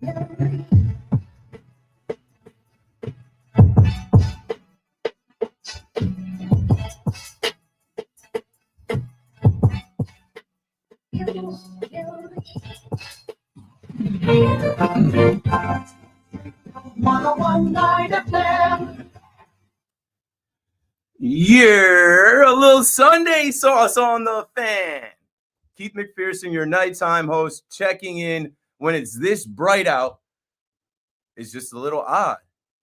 Yeah, a little Sunday sauce on the fan. Keith McPherson, your nighttime host, checking in when it's this bright out. It's just a little odd,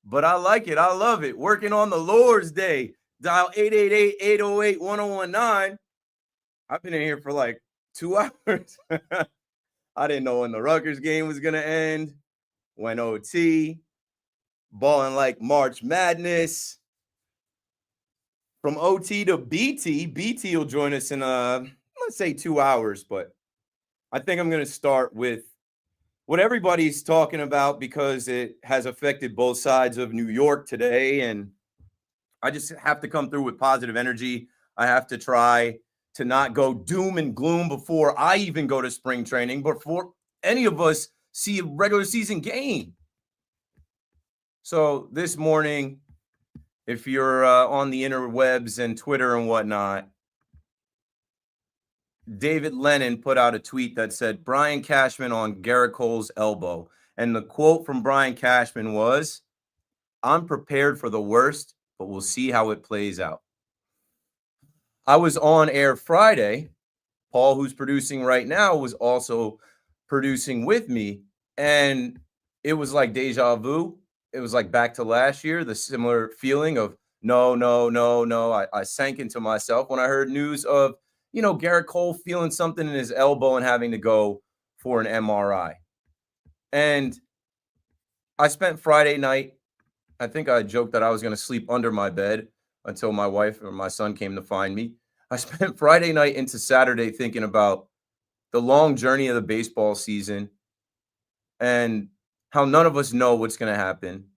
but I like it. I love it. Working on the Lord's Day. Dial 888-808-1019. I've been in here for like 2 hours. I didn't know when the Rutgers game was going to end. When OT. Balling like March Madness. From OT to BT. BT will join us in, let's say 2 hours, but I think I'm going to start with what everybody's talking about because it has affected both sides of New York today. And I just have to come through with positive energy. I have to try to not go doom and gloom before I even go to spring training, before any of us see a regular season game. So this morning, if you're on the interwebs and Twitter and whatnot, David Lennon put out a tweet that said, Brian Cashman on Gerrit Cole's elbow. And the quote from Brian Cashman was, I'm prepared for the worst, but we'll see how it plays out. I was on air Friday. Paul, who's producing right now, was also producing with me. And it was like deja vu. It was like back to last year, the similar feeling of no. I sank into myself when I heard news of, Gerrit Cole feeling something in his elbow and having to go for an MRI. And I spent Friday night, I think I joked that I was going to sleep under my bed until my wife or my son came to find me. I spent Friday night into Saturday thinking about the long journey of the baseball season and how none of us know what's going to happen.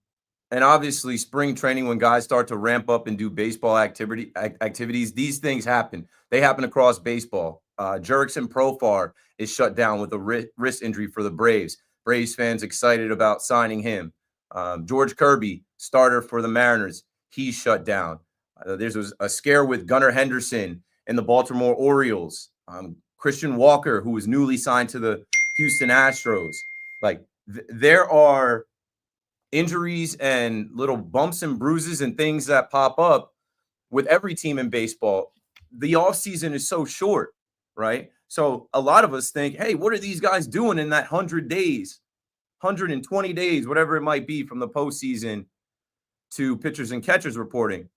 And obviously, spring training, when guys start to ramp up and do baseball activities, these things happen. They happen across baseball. Jurickson Profar is shut down with a wrist injury for the Braves. Braves fans excited about signing him. George Kirby, starter for the Mariners, he's shut down. There's a scare with Gunnar Henderson and the Baltimore Orioles. Christian Walker, who was newly signed to the Houston Astros. Like, there are injuries and little bumps and bruises and things that pop up with every team in baseball. The offseason is so short, right? So a lot of us think, hey, what are these guys doing in that 100 days, 120 days, whatever it might be from the postseason to pitchers and catchers reporting?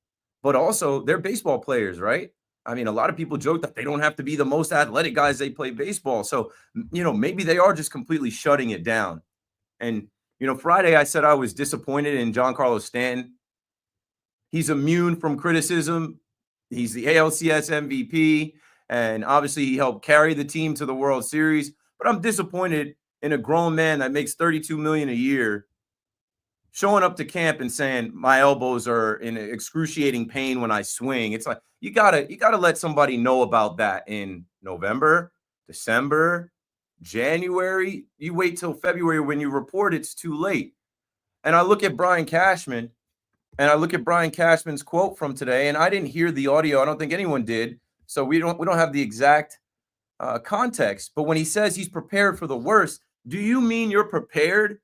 But also, they're baseball players, right? I mean, a lot of people joke that they don't have to be the most athletic guys they play baseball. So, maybe they are just completely shutting it down. And Friday I said I was disappointed in Giancarlo Stanton. He's immune from criticism. He's the ALCS MVP, and obviously he helped carry the team to the World Series. But I'm disappointed in a grown man that makes $32 million a year showing up to camp and saying my elbows are in excruciating pain when I swing. It's like you gotta let somebody know about that in November, December, January. You wait till February when you report, it's too late. And I look at Brian Cashman, and I look at Brian Cashman's quote from today, and I didn't hear the audio. I don't think anyone did. So we don't have the exact context. But when he says he's prepared for the worst, do you mean you're prepared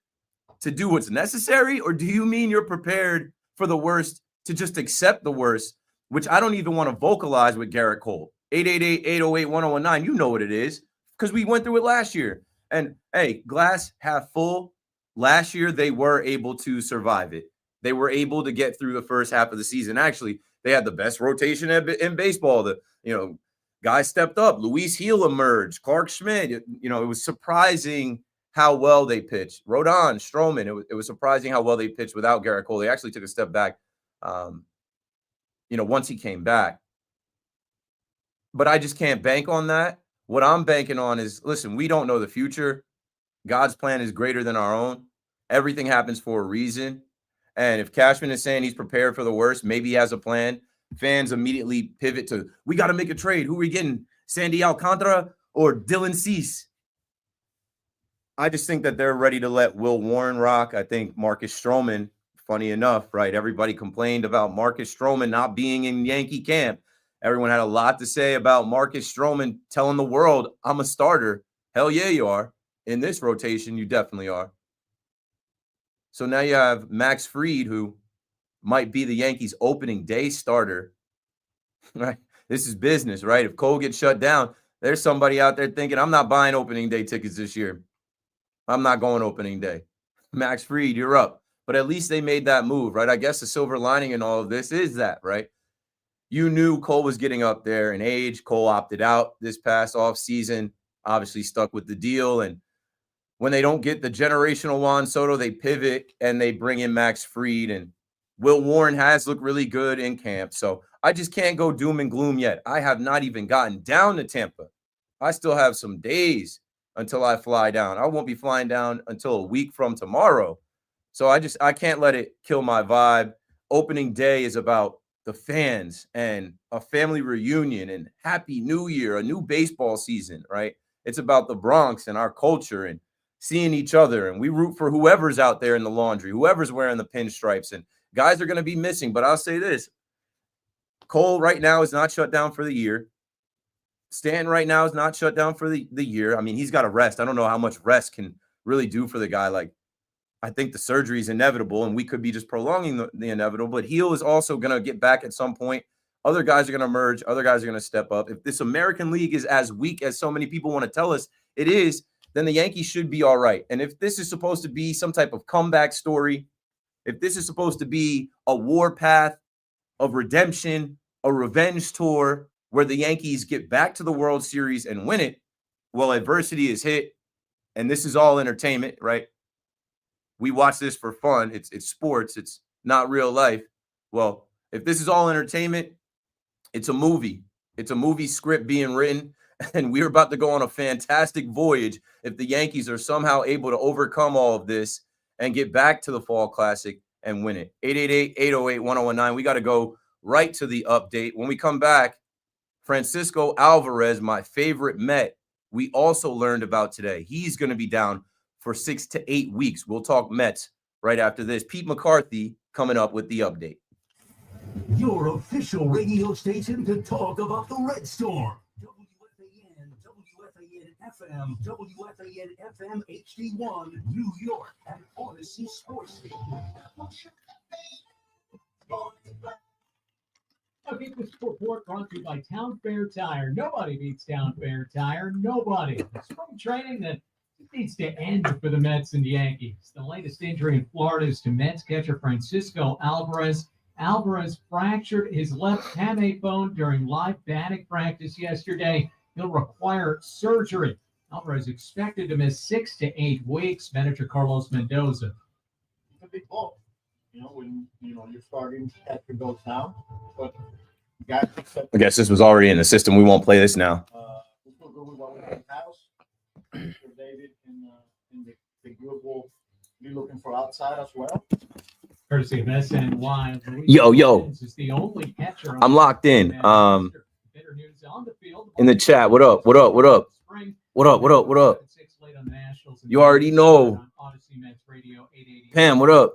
to do what's necessary, or do you mean you're prepared for the worst to just accept the worst, which I don't even want to vocalize with Gerrit Cole? 888-808-1019. You know what it is, because we went through it last year. And hey, glass half full. Last year, they were able to survive it. They were able to get through the first half of the season. Actually, they had the best rotation in baseball. Guys stepped up. Luis Gil emerged. Clark Schmidt. It was surprising how well they pitched. Rodon, Stroman. It was surprising how well they pitched without Gerrit Cole. They actually took a step back, once he came back. But I just can't bank on that. What I'm banking on is, listen, we don't know the future. God's plan is greater than our own. Everything happens for a reason. And if Cashman is saying he's prepared for the worst, maybe he has a plan. Fans immediately pivot to, we got to make a trade. Who are we getting? Sandy Alcantara or Dylan Cease? I just think that they're ready to let Will Warren rock. I think Marcus Stroman, funny enough, right? Everybody complained about Marcus Stroman not being in Yankee camp. Everyone had a lot to say about Marcus Stroman telling the world, I'm a starter. Hell yeah, you are. In this rotation, you definitely are. So now you have Max Fried, who might be the Yankees' opening day starter. Right? This is business, right? If Cole gets shut down, there's somebody out there thinking, I'm not buying opening day tickets this year. I'm not going opening day. Max Fried, you're up. But at least they made that move, right? I guess the silver lining in all of this is that, right? You knew Cole was getting up there in age. Cole opted out this past offseason, obviously stuck with the deal. And when they don't get the generational Juan Soto, they pivot and they bring in Max Fried. And Will Warren has looked really good in camp. So I just can't go doom and gloom yet. I have not even gotten down to Tampa. I still have some days until I fly down. I won't be flying down until a week from tomorrow. So I can't let it kill my vibe. Opening day is about the fans and a family reunion and happy new year, a new baseball season, right? It's about the Bronx and our culture and seeing each other. And we root for whoever's out there in the laundry, whoever's wearing the pinstripes. And guys are going to be missing. But I'll say this. Cole right now is not shut down for the year. Stanton right now is not shut down for the year. I mean, he's got to rest. I don't know how much rest can really do for the guy. Like, I think the surgery is inevitable, and we could be just prolonging the inevitable. But Heel is also going to get back at some point. Other guys are going to emerge. Other guys are going to step up. If this American League is as weak as so many people want to tell us it is, then the Yankees should be all right. And if this is supposed to be some type of comeback story, if this is supposed to be a warpath of redemption, a revenge tour where the Yankees get back to the World Series and win it, well, adversity is hit, and this is all entertainment, right? We watch this for fun. It's sports. It's not real life. Well, if this is all entertainment, it's a movie. It's a movie script being written, and we're about to go on a fantastic voyage if the Yankees are somehow able to overcome all of this and get back to the Fall Classic and win it. 888-808-1019. We got to go right to the update. When we come back, Francisco Alvarez, my favorite Met, we also learned about today. He's going to be down for 6 to 8 weeks. We'll talk Mets right after this. Pete McCarthy coming up with the update. Your official radio station to talk about the Red Storm. WFAN, WFAN FM, WFAN FM HD1, New York, and Odyssey Sports Station. Okay, this report brought to you by Town Fair Tire. Nobody beats Town Fair Tire. Nobody. Spring training that needs to end for the Mets and Yankees. The latest injury in Florida is to Mets catcher Francisco Alvarez. Alvarez fractured his left hamate bone during live batting practice yesterday. He'll require surgery. Alvarez expected to miss 6 to 8 weeks. Manager Carlos Mendoza. It's a big blow. When you're starting catcher goes down, but guys. I guess this was already in the system. We won't play this now. This will go with what we have in the house. For David and the group will be looking for outside as well. Courtesy of SNY. Yo. Is the only catcher I'm locked in. In the chat. What up? You already know. Pam, what up?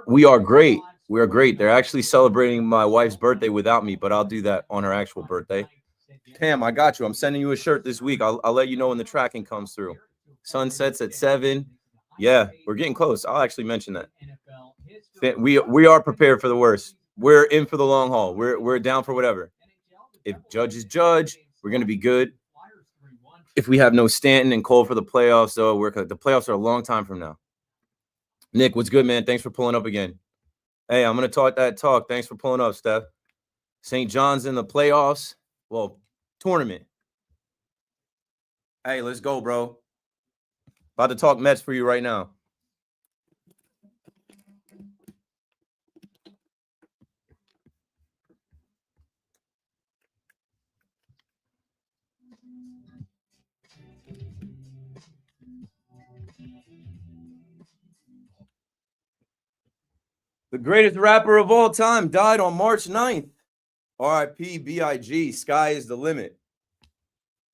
We are great. We are great. They're actually celebrating my wife's birthday without me, but I'll do that on her actual birthday. Pam, I got you. I'm sending you a shirt this week. I'll let you know when the tracking comes through. Sunsets at 7. Yeah, we're getting close. I'll actually mention that. We are prepared for the worst. We're in for the long haul. We're down for whatever. If Judge is Judge, we're going to be good. If we have no Stanton and Cole for the playoffs, though, the playoffs are a long time from now. Nick, what's good, man? Thanks for pulling up again. Hey, I'm going to talk that talk. Thanks for pulling up, Steph. St. John's in the playoffs. Well, tournament. Hey, let's go, bro. About to talk Mets for you right now. The greatest rapper of all time died on March 9th. R.I.P. B.I.G. Sky is the limit.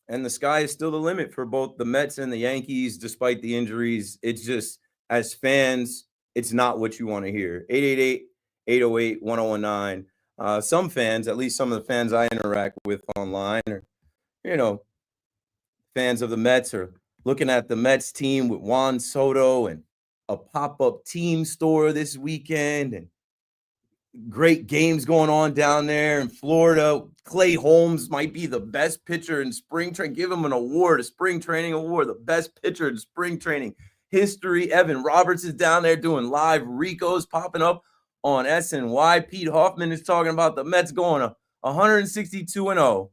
And the sky is still the limit for both the Mets and the Yankees, despite the injuries. It's just, as fans, it's not what you want to hear. 888-808-1019. Some fans, at least some of the fans I interact with online, are, fans of the Mets, are looking at the Mets team with Juan Soto and a pop-up team store this weekend, and great games going on down there in Florida. Clay Holmes might be the best pitcher in spring training. Give him an award, a spring training award, the best pitcher in spring training history. Evan Roberts is down there doing live Ricos popping up on SNY. Pete Hoffman is talking about the Mets going 162-0.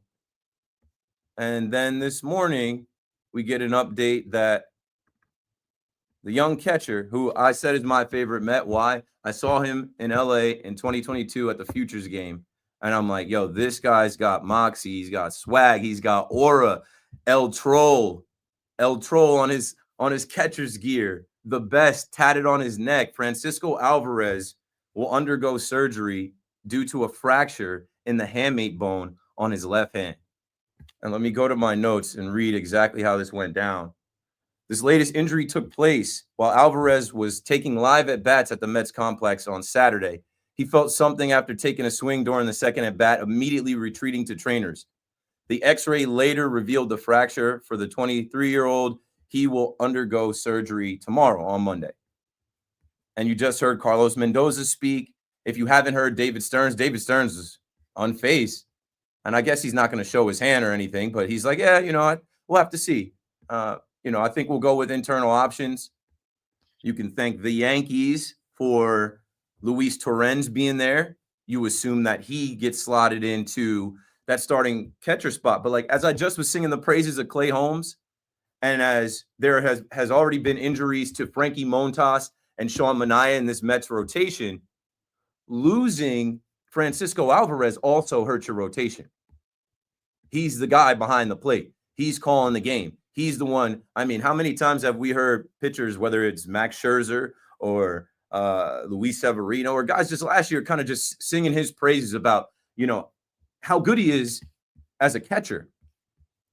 And then this morning, we get an update that the young catcher, who I said is my favorite Met. Why? I saw him in LA in 2022 at the Futures game. And I'm like, yo, this guy's got moxie. He's got swag. He's got aura. El Troll on his catcher's gear. The best tatted on his neck. Francisco Alvarez will undergo surgery due to a fracture in the hamate bone on his left hand. And let me go to my notes and read exactly how this went down. This latest injury took place while Alvarez was taking live at-bats at the Mets complex on Saturday. He felt something after taking a swing during the second at-bat, immediately retreating to trainers. The X-ray later revealed the fracture for the 23-year-old. He will undergo surgery tomorrow on Monday. And you just heard Carlos Mendoza speak. If you haven't heard David Stearns is unfazed. And I guess he's not going to show his hand or anything, but he's like, yeah, we'll have to see. I think we'll go with internal options. You can thank the Yankees for Luis Torrens being there. You assume that he gets slotted into that starting catcher spot. But as I just was singing the praises of Clay Holmes, and as there has already been injuries to Frankie Montas and Sean Manaea in this Mets rotation, losing Francisco Alvarez also hurts your rotation. He's the guy behind the plate. He's calling the game. He's the one. I mean, how many times have we heard pitchers, whether it's Max Scherzer or Luis Severino or guys just last year kind of just singing his praises about, how good he is as a catcher.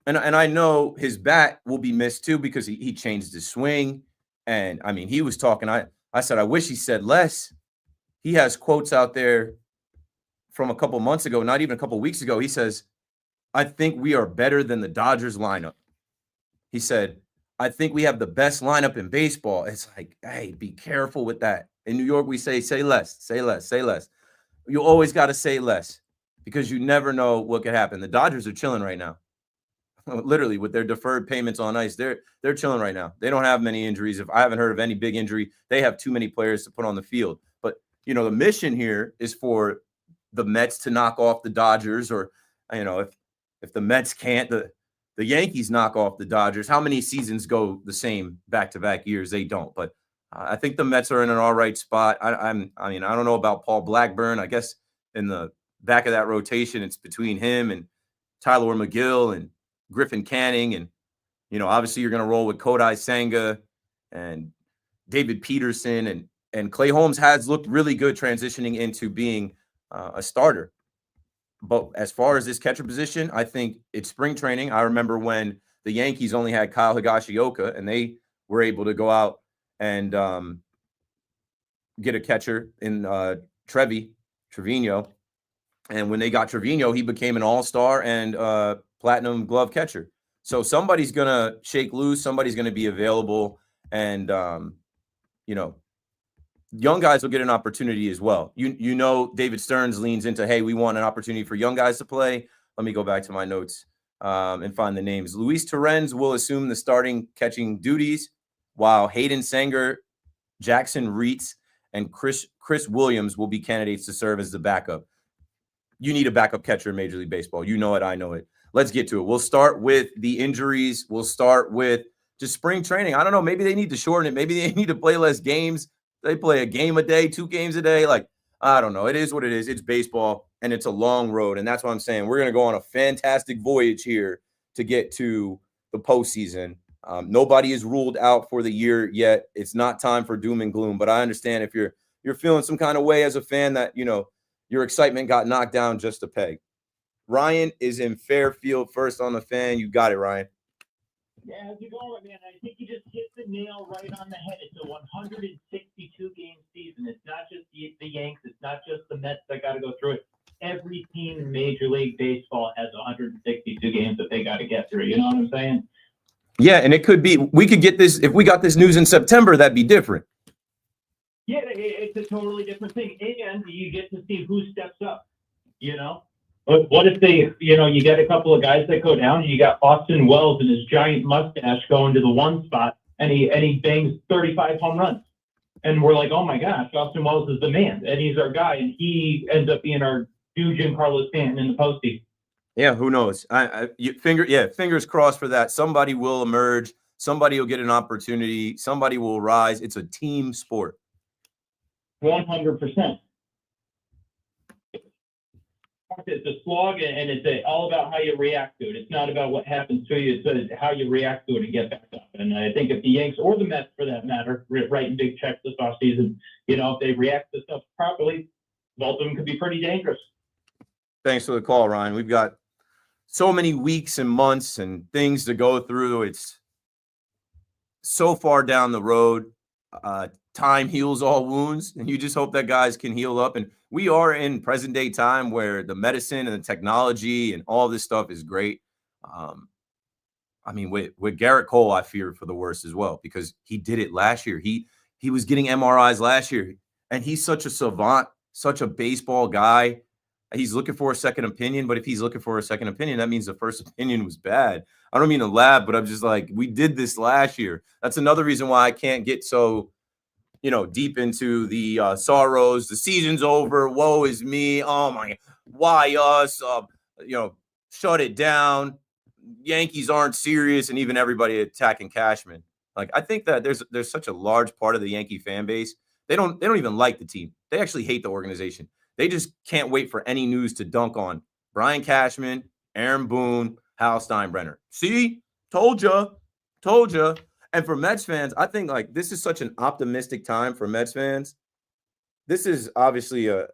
And I know his bat will be missed too because he changed his swing. And I mean, he was talking. I said, I wish he said less. He has quotes out there from a couple months ago, not even a couple weeks ago. He says, I think we are better than the Dodgers lineup. He said, I think we have the best lineup in baseball. It's like, hey, be careful with that. In New York, we say less, say less, say less. You always got to say less because you never know what could happen. The Dodgers are chilling right now. Literally, with their deferred payments on ice, they're chilling right now. They don't have many injuries. If I haven't heard of any big injury, they have too many players to put on the field. But, the mission here is for the Mets to knock off the Dodgers, or, if the Mets can't, the Yankees knock off the Dodgers. How many seasons go the same back-to-back years? They don't. But I think the Mets are in an all right spot. I don't know about Paul Blackburn. I guess in the back of that rotation, it's between him and Tyler McGill and Griffin Canning. And, obviously you're going to roll with Kodai Senga and David Peterson. And Clay Holmes has looked really good transitioning into being a starter. But as far as this catcher position, I think it's spring training. I remember when the Yankees only had Kyle Higashioka, and they were able to go out and get a catcher in Trevino. And when they got Trevino, he became an all-star and platinum glove catcher. So somebody's going to shake loose. Somebody's going to be available. And, young guys will get an opportunity as well. David Stearns leans into, hey, we want an opportunity for young guys to play. Let me go back to my notes and find the names. Luis Torrens will assume the starting catching duties, while Hayden Sanger, Jackson Reitz, and Chris Williams will be candidates to serve as the backup. You need a backup catcher in Major League Baseball. You know it. I know it. Let's get to it. We'll start with the injuries. We'll start with just spring training. I don't know. Maybe they need to shorten it. Maybe they need to play less games. They play a game a day, 2 games a day. I don't know. It is what it is. It's baseball, and it's a long road. And that's what I'm saying. We're going to go on a fantastic voyage here to get to the postseason. Nobody is ruled out for the year yet. It's not time for doom and gloom. But I understand if you're feeling some kind of way as a fan that, your excitement got knocked down just a peg. Ryan is in Fairfield, first on the Fan. You got it, Ryan. Yeah, how's it going, man? I think you just hit the nail right on the head. It's a 162 game season. It's not just the Yanks. It's not just the Mets that got to go through it. Every team in Major League Baseball has 162 games that they got to get through. You know what I'm saying? Yeah, and it could be, we could get this, if we got this news in September, that'd be different. Yeah, it's a totally different thing. And you get to see who steps up, you know? But what if they, you get a couple of guys that go down, and you got Austin Wells and his giant mustache going to the one spot, and he bangs 35 home runs. And we're like, oh my gosh, Austin Wells is the man, and he's our guy, and he ends up being our new Giancarlo Stanton in the postseason. Yeah, who knows? Fingers crossed for that. Somebody will emerge. Somebody will get an opportunity. Somebody will rise. It's a team sport. 100%. It's a slog, and it's all about how you react to it. It's not about what happens to you. It's how you react to it and get back up. And I think if the Yanks or the Mets, for that matter, writing big checks this offseason, if they react to stuff properly, both of them could be pretty dangerous. Thanks for the call, Ryan. We've got so many weeks and months and things to go through. It's so far down the road. Time heals all wounds, and you just hope that guys can heal up. And we are in present day time where the medicine and the technology and all this stuff is great. With Garrett Cole, I fear for the worst as well, because he did it last year. He was getting MRIs last year, and he's such a savant, such a baseball guy. He's looking for a second opinion, but if he's looking for a second opinion, that means the first opinion was bad. I don't mean to laugh, but I'm just like, we did this last year. That's another reason why I can't get so deep into the sorrows. The season's over. Woe is me. Oh my, why us? Shut it down. Yankees aren't serious, and even everybody attacking Cashman. Like, I think that there's such a large part of the Yankee fan base. They don't even like the team. They actually hate the organization. They just can't wait for any news to dunk on Brian Cashman, Aaron Boone, Hal Steinbrenner. See, told you. And for Mets fans, I think this is such an optimistic time for Mets fans. This is obviously this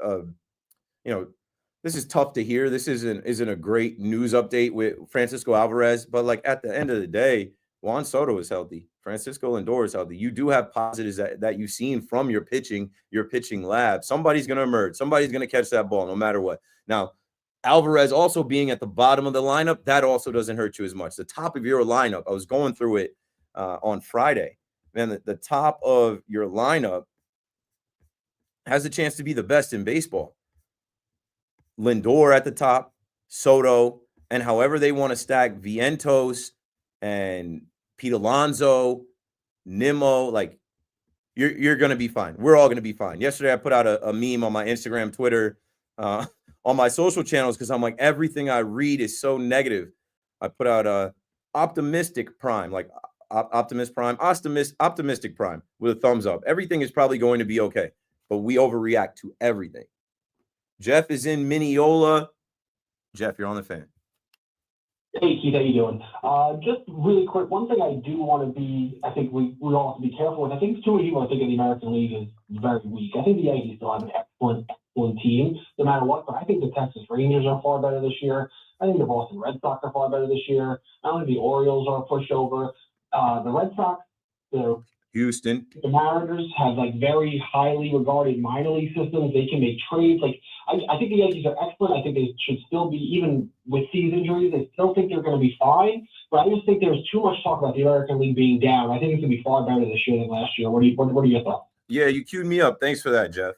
is tough to hear. This isn't a great news update with Francisco Alvarez, but at the end of the day, Juan Soto is healthy. Francisco Lindor is healthy. You do have positives that you've seen from your pitching lab. Somebody's going to emerge. Somebody's going to catch that ball no matter what. Now, Alvarez also being at the bottom of the lineup, that also doesn't hurt you as much. The top of your lineup, I was going through it on Friday. Man, the top of your lineup has a chance to be the best in baseball. Lindor at the top, Soto, and however they want to stack Vientos and Pete Alonso, Nimmo, you're going to be fine. We're all going to be fine. Yesterday, I put out a meme on my Instagram, Twitter, on my social channels, because I'm like, everything I read is so negative. I put out a optimistic prime, optimistic prime with a thumbs up. Everything is probably going to be okay, but we overreact to everything. Jeff is in Mineola. Jeff, you're on the Fan. Hey, Keith, how you doing? Just really quick, one thing I do want to I think we all have to be careful with. I think too many people are thinking the American League is very weak. I think the Yankees still have an excellent team, no matter what, but I think the Texas Rangers are far better this year. I think the Boston Red Sox are far better this year. I don't think the Orioles are a pushover. The Red Sox, Houston, the Mariners have very highly regarded minor league systems. They can make trades. I think the Yankees are excellent. I think they should still be, even with these injuries, I still think they're going to be fine. But I just think there's too much talk about the American League being down. I think it's going to be far better this year than last year. What are your thoughts? Yeah, you queued me up. Thanks for that, Jeff.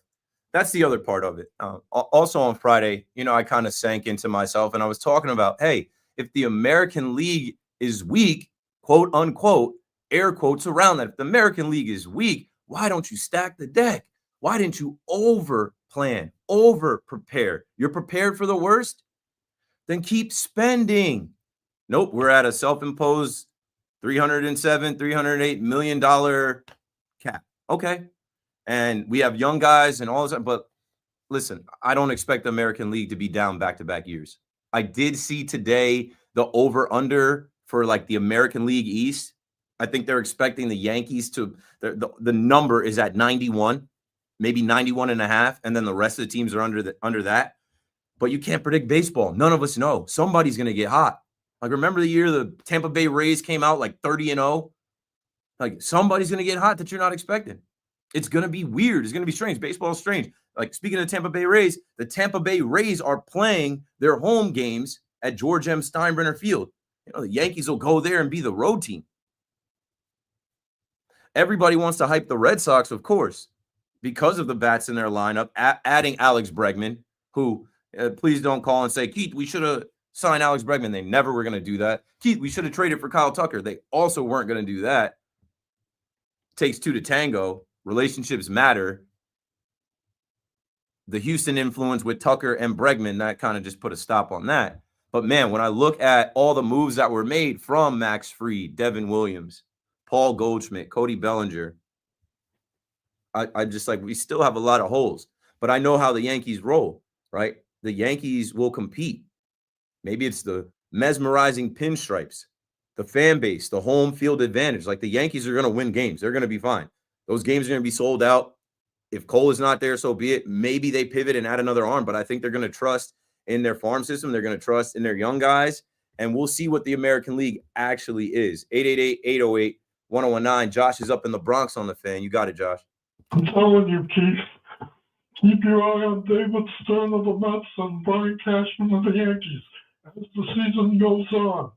That's the other part of it. Also on Friday, I kind of sank into myself, and I was talking about, hey, if the American League is weak, quote unquote, air quotes around that. If the American League is weak, why don't you stack the deck? Why didn't you over plan, over prepare? You're prepared for the worst? Then keep spending. Nope, we're at a self-imposed $308 million cap. Okay. And we have young guys and all this, but listen, I don't expect the American League to be down back-to-back years. I did see today the over-under for the American League East. I think they're expecting the Yankees to, the number is at 91, maybe 91.5, and then the rest of the teams are under that. but you can't predict baseball. None of us know. Somebody's going to get hot. Like, remember the year the Tampa Bay Rays came out like 30-0? Like, somebody's going to get hot that you're not expecting. It's going to be weird. It's going to be strange. Baseball is strange. Like, speaking of Tampa Bay Rays, the Tampa Bay Rays are playing their home games at George M. Steinbrenner Field. The Yankees will go there and be the road team. Everybody wants to hype the Red Sox, of course, because of the bats in their lineup, adding Alex Bregman, who, please don't call and say, Keith, we should have signed Alex Bregman. They never were going to do that. Keith, we should have traded for Kyle Tucker. They also weren't going to do that. Takes two to tango. Relationships matter. The Houston influence with Tucker and Bregman, that kind of just put a stop on that. But, man, when I look at all the moves that were made from Max Fried, Devin Williams, Paul Goldschmidt, Cody Bellinger, I just like, we still have a lot of holes. But I know how the Yankees roll, right? The Yankees will compete. Maybe it's the mesmerizing pinstripes, the fan base, the home field advantage. Like, the Yankees are going to win games. They're going to be fine. Those games are going to be sold out. If Cole is not there, so be it. Maybe they pivot and add another arm, but I think they're going to trust in their farm system. They're going to trust in their young guys, and we'll see what the American League actually is. 888-808-1019. Josh is up in the Bronx on the Fan. You got it, Josh. I'm telling you, Keith, keep your eye on David Stern of the Mets and Brian Cashman of the Yankees as the season goes on.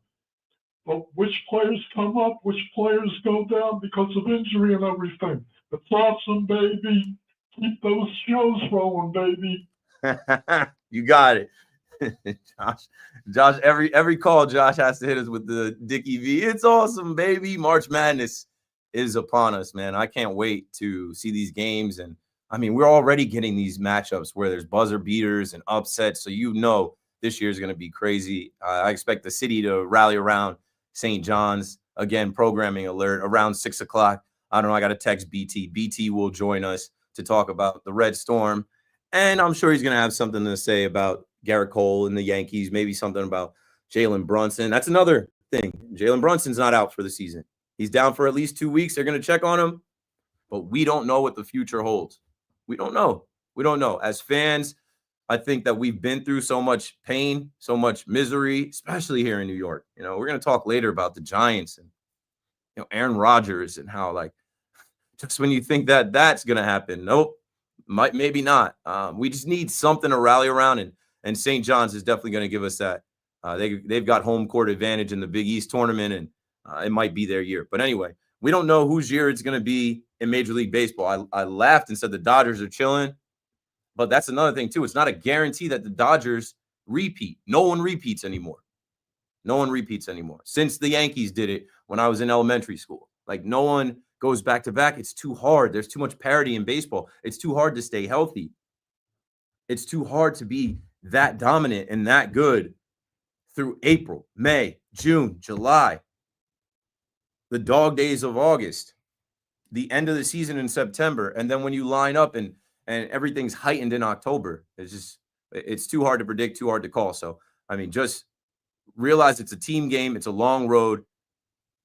But which players come up, which players go down because of injury and everything. It's awesome, baby. Keep those shows rolling, baby. You got it. Josh, every call Josh has to hit us with the Dickie V. It's awesome, baby. March Madness is upon us, man. I can't wait to see these games. And I mean, we're already getting these matchups where there's buzzer beaters and upsets. So this year is going to be crazy. I expect the city to rally around St. John's. Again, programming alert around 6 o'clock. I don't know. I got to text BT. BT will join us to talk about the Red Storm. And I'm sure he's going to have something to say about Garrett Cole and the Yankees, maybe something about Jalen Brunson. That's another thing. Jalen Brunson's not out for the season. He's down for at least 2 weeks. They're going to check on him, but we don't know what the future holds. We don't know. We don't know. As fans, I think that we've been through so much pain, so much misery, especially here in New York. We're going to talk later about the Giants and, Aaron Rodgers and how, like, just when you think that that's going to happen, nope, maybe not. We just need something to rally around, and St. John's is definitely going to give us that. They've got home court advantage in the Big East tournament, and it might be their year. But anyway, we don't know whose year it's going to be in Major League Baseball. I laughed and said the Dodgers are chilling, but that's another thing too. It's not a guarantee that the Dodgers repeat. No one repeats anymore. No one repeats anymore. Since the Yankees did it when I was in elementary school. Like, no one goes back to back. It's too hard. There's too much parity in baseball. It's too hard to stay healthy. It's too hard to be that dominant and that good through April, May, June, July, the dog days of August, the end of the season in September. And then when you line up and everything's heightened in October, it's too hard to predict, too hard to call. So, I mean, just realize it's a team game. It's a long road.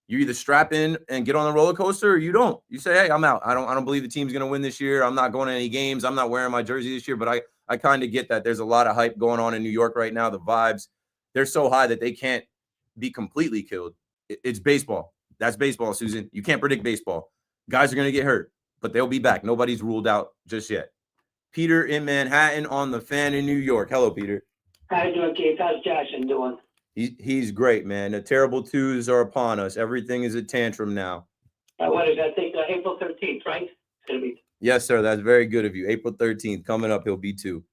You either strap in and get on the roller coaster or you don't. You say, hey, I'm out. I don't believe the team's going to win this year. I'm not going to any games. I'm not wearing my jersey this year. But I kind of get that there's a lot of hype going on in New York right now. The vibes, they're so high that they can't be completely killed. It's baseball. That's baseball, Susan. You can't predict baseball. Guys are going to get hurt, but they'll be back. Nobody's ruled out just yet. Peter in Manhattan on the Fan in New York. Hello, Peter. How you doing, Keith? How's Jackson doing? He's great, man. The terrible twos are upon us. Everything is a tantrum now. What is that? I think April 13th, right? It's gonna be. Yes, sir. That's very good of you. April 13th coming up. He'll be 2.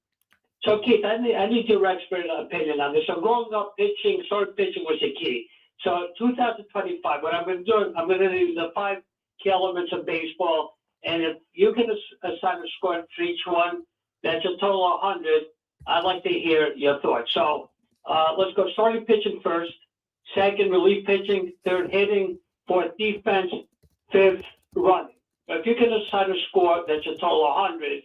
So, Keith, I need your expert opinion on this. So, going up pitching, short pitching was the key. So, 2025, what I'm going to do, I'm going to do the 5 key elements of baseball, and if you can assign a score for each one, that's a total of 100. I'd like to hear your thoughts. So, let's go starting pitching first, second relief pitching, third hitting, fourth defense, fifth running. If you can assign a score that's a total of 100,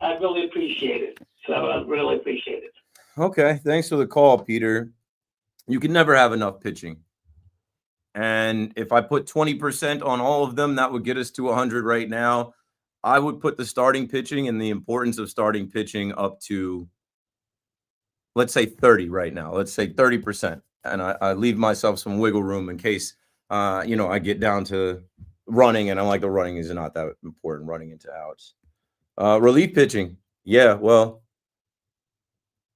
I'd really appreciate it. So I'd really appreciate it. Okay. Thanks for the call, Peter. You can never have enough pitching. And if I put 20% on all of them, that would get us to 100 right now. I would put the starting pitching and the importance of starting pitching up to let's say 30 right now. Let's say 30%. And I leave myself some wiggle room in case, I get down to running and I'm like, the running is not that important running into outs. Relief pitching. Yeah, well,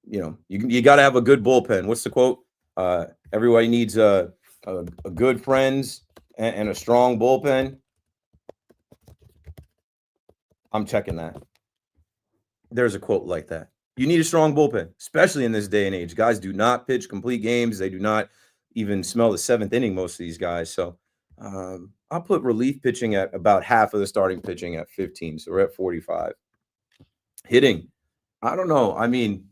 you got to have a good bullpen. What's the quote? Everybody needs a good friends and a strong bullpen. I'm checking that. There's a quote like that. You need a strong bullpen, especially in this day and age. Guys do not pitch complete games. They do not even smell the seventh inning, most of these guys. So I'll put relief pitching at about half of the starting pitching at 15. So we're at 45. Hitting. I don't know. I mean,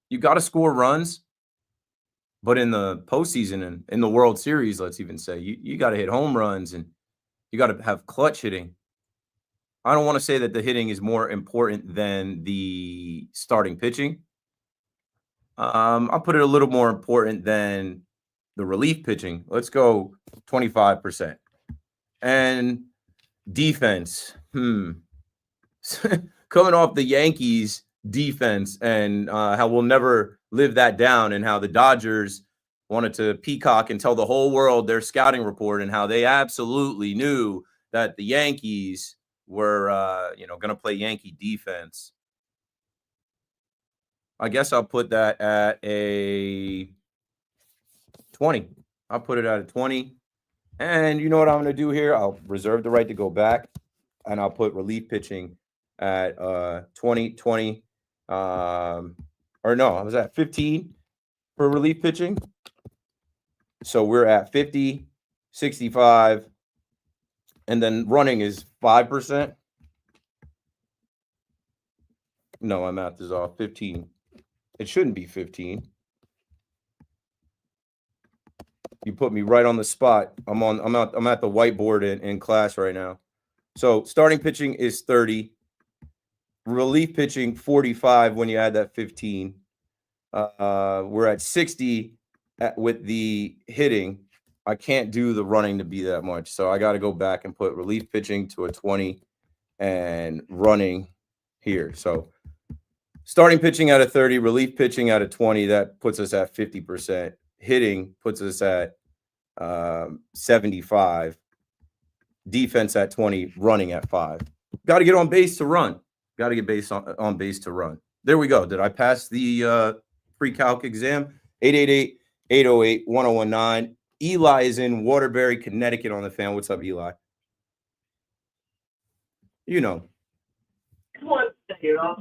you got to score runs. But in the postseason and in the World Series, let's even say, you got to hit home runs and you got to have clutch hitting. I don't want to say that the hitting is more important than the starting pitching. I'll put it a little more important than the relief pitching. Let's go 25%. And defense. Coming off the Yankees defense and how we'll never live that down, and how the Dodgers wanted to peacock and tell the whole world their scouting report and how they absolutely knew that the Yankees were, going to play Yankee defense. I guess I'll put that at a 20. I'll put it at a 20. And you know what I'm going to do here? I'll reserve the right to go back, and I'll put relief pitching at 20. Or no, I was at 15 for relief pitching. So we're at 50, 65, and then running is 5%. No, my math is off. 15. It shouldn't be 15. You put me right on the spot. I'm at the whiteboard in class right now. So starting pitching is 30. Relief pitching 45 when you add that 15. We're at 60 with the hitting. I can't do the running to be that much, so I got to go back and put relief pitching to a 20 and running here. So starting pitching at a 30, relief pitching at a 20, that puts us at 50%. Hitting puts us at 75. Defense at 20, running at 5. Got to get on base to run. Got to get base on base to run. There we go. Did I pass the pre-calc exam? 888-808-1019. Eli is in Waterbury, Connecticut on the fan. What's up, Eli? You know. I'm a diehard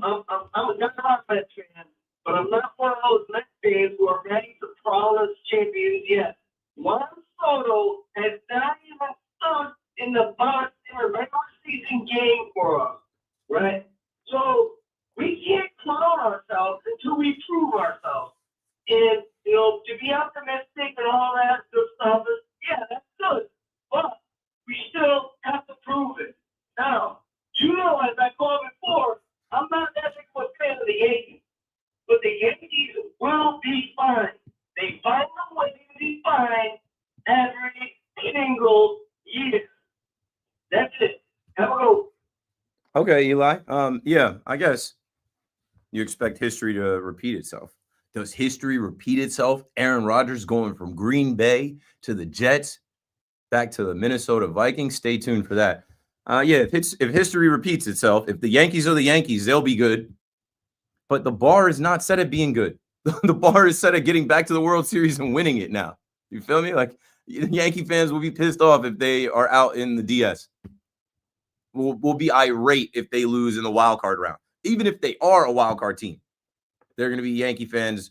Mets fan, but I'm not one of those Mets fans who are ready to promise champions yet. Juan Soto has not even stood in the box in a regular season game for us, right? So we can't clown ourselves until we prove ourselves. And, to be optimistic and all that good stuff is, yeah, that's good. But we still have to prove it. Now, as I called before, I'm not that big of a fan of the Yankees. But the Yankees will be fine. They find a way to be fine every single year. That's it. Have a go. Okay, Eli. Yeah, I guess you expect history to repeat itself. Does history repeat itself? Aaron Rodgers going from Green Bay to the Jets, back to the Minnesota Vikings. Stay tuned for that. If history repeats itself, if the Yankees are the Yankees, they'll be good. But the bar is not set at being good. The bar is set at getting back to the World Series and winning it now. You feel me? Like, Yankee fans will be pissed off if they are out in the DS. We'll be irate if they lose in the wild card round. Even if they are a wild card team, they're going to be Yankee fans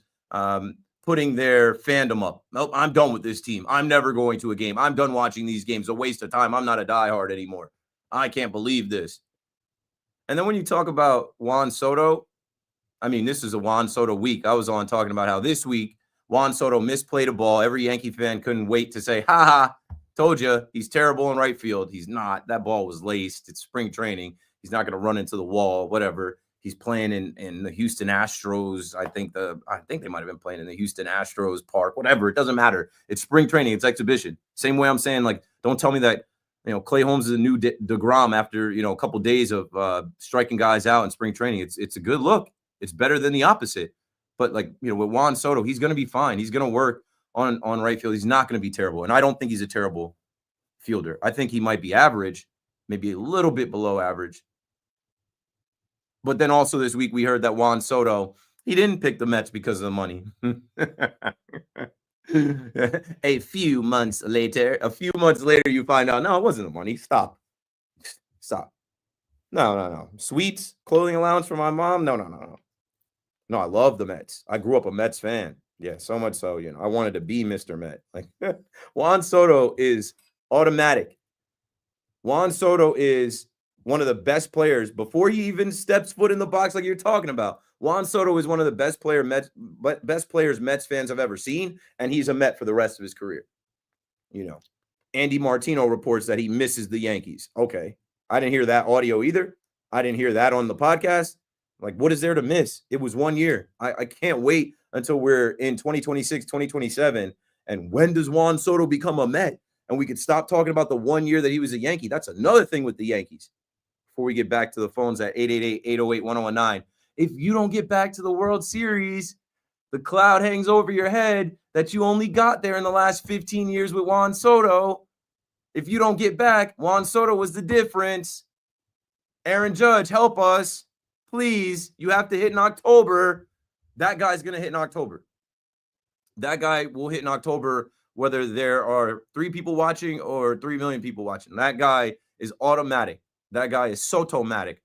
putting their fandom up. Nope, I'm done with this team. I'm never going to a game. I'm done watching these games. A waste of time. I'm not a diehard anymore. I can't believe this. And then when you talk about Juan Soto, I mean, this is a Juan Soto week. I was on talking about how this week Juan Soto misplayed a ball. Every Yankee fan couldn't wait to say, told you, he's terrible in right field. He's not. That ball was laced. It's spring training. He's not going to run into the wall, whatever. He's playing in the Houston Astros. I think they might have been playing in the Houston Astros park, whatever. It doesn't matter. It's spring training. It's exhibition. Same way I'm saying, like, don't tell me that, Clay Holmes is a new DeGrom after, a couple days of striking guys out in spring training. It's a good look. It's better than the opposite. But like, with Juan Soto, he's going to be fine. He's going to work on right field. He's not going to be terrible. And I don't think he's a terrible fielder. I think he might be average, maybe a little bit below average. But then also this week we heard that Juan Soto, he didn't pick the Mets because of the money. A few months later, you find out, no, it wasn't the money. Stop. No. Sweets, clothing allowance for my mom? No. No, I love the Mets. I grew up a Mets fan. Yeah, so much so, I wanted to be Mr. Met. Like Juan Soto is automatic. Juan Soto is one of the best players before he even steps foot in the box like you're talking about. Juan Soto is one of the best players Mets fans have ever seen, and he's a Met for the rest of his career. Andy Martino reports that he misses the Yankees. Okay. I didn't hear that audio either. I didn't hear that on the podcast. Like, what is there to miss? It was 1 year. I can't wait until we're in 2026, 2027. And when does Juan Soto become a Met? And we could stop talking about the 1 year that he was a Yankee. That's another thing with the Yankees. Before we get back to the phones at 888-808-1019. If you don't get back to the World Series, the cloud hangs over your head that you only got there in the last 15 years with Juan Soto. If you don't get back, Juan Soto was the difference. Aaron Judge, help us. Please, you have to hit in October. That guy's going to hit in October. That guy will hit in October whether there are 3 people watching or 3 million people watching. That guy is automatic. That guy is Soto-matic.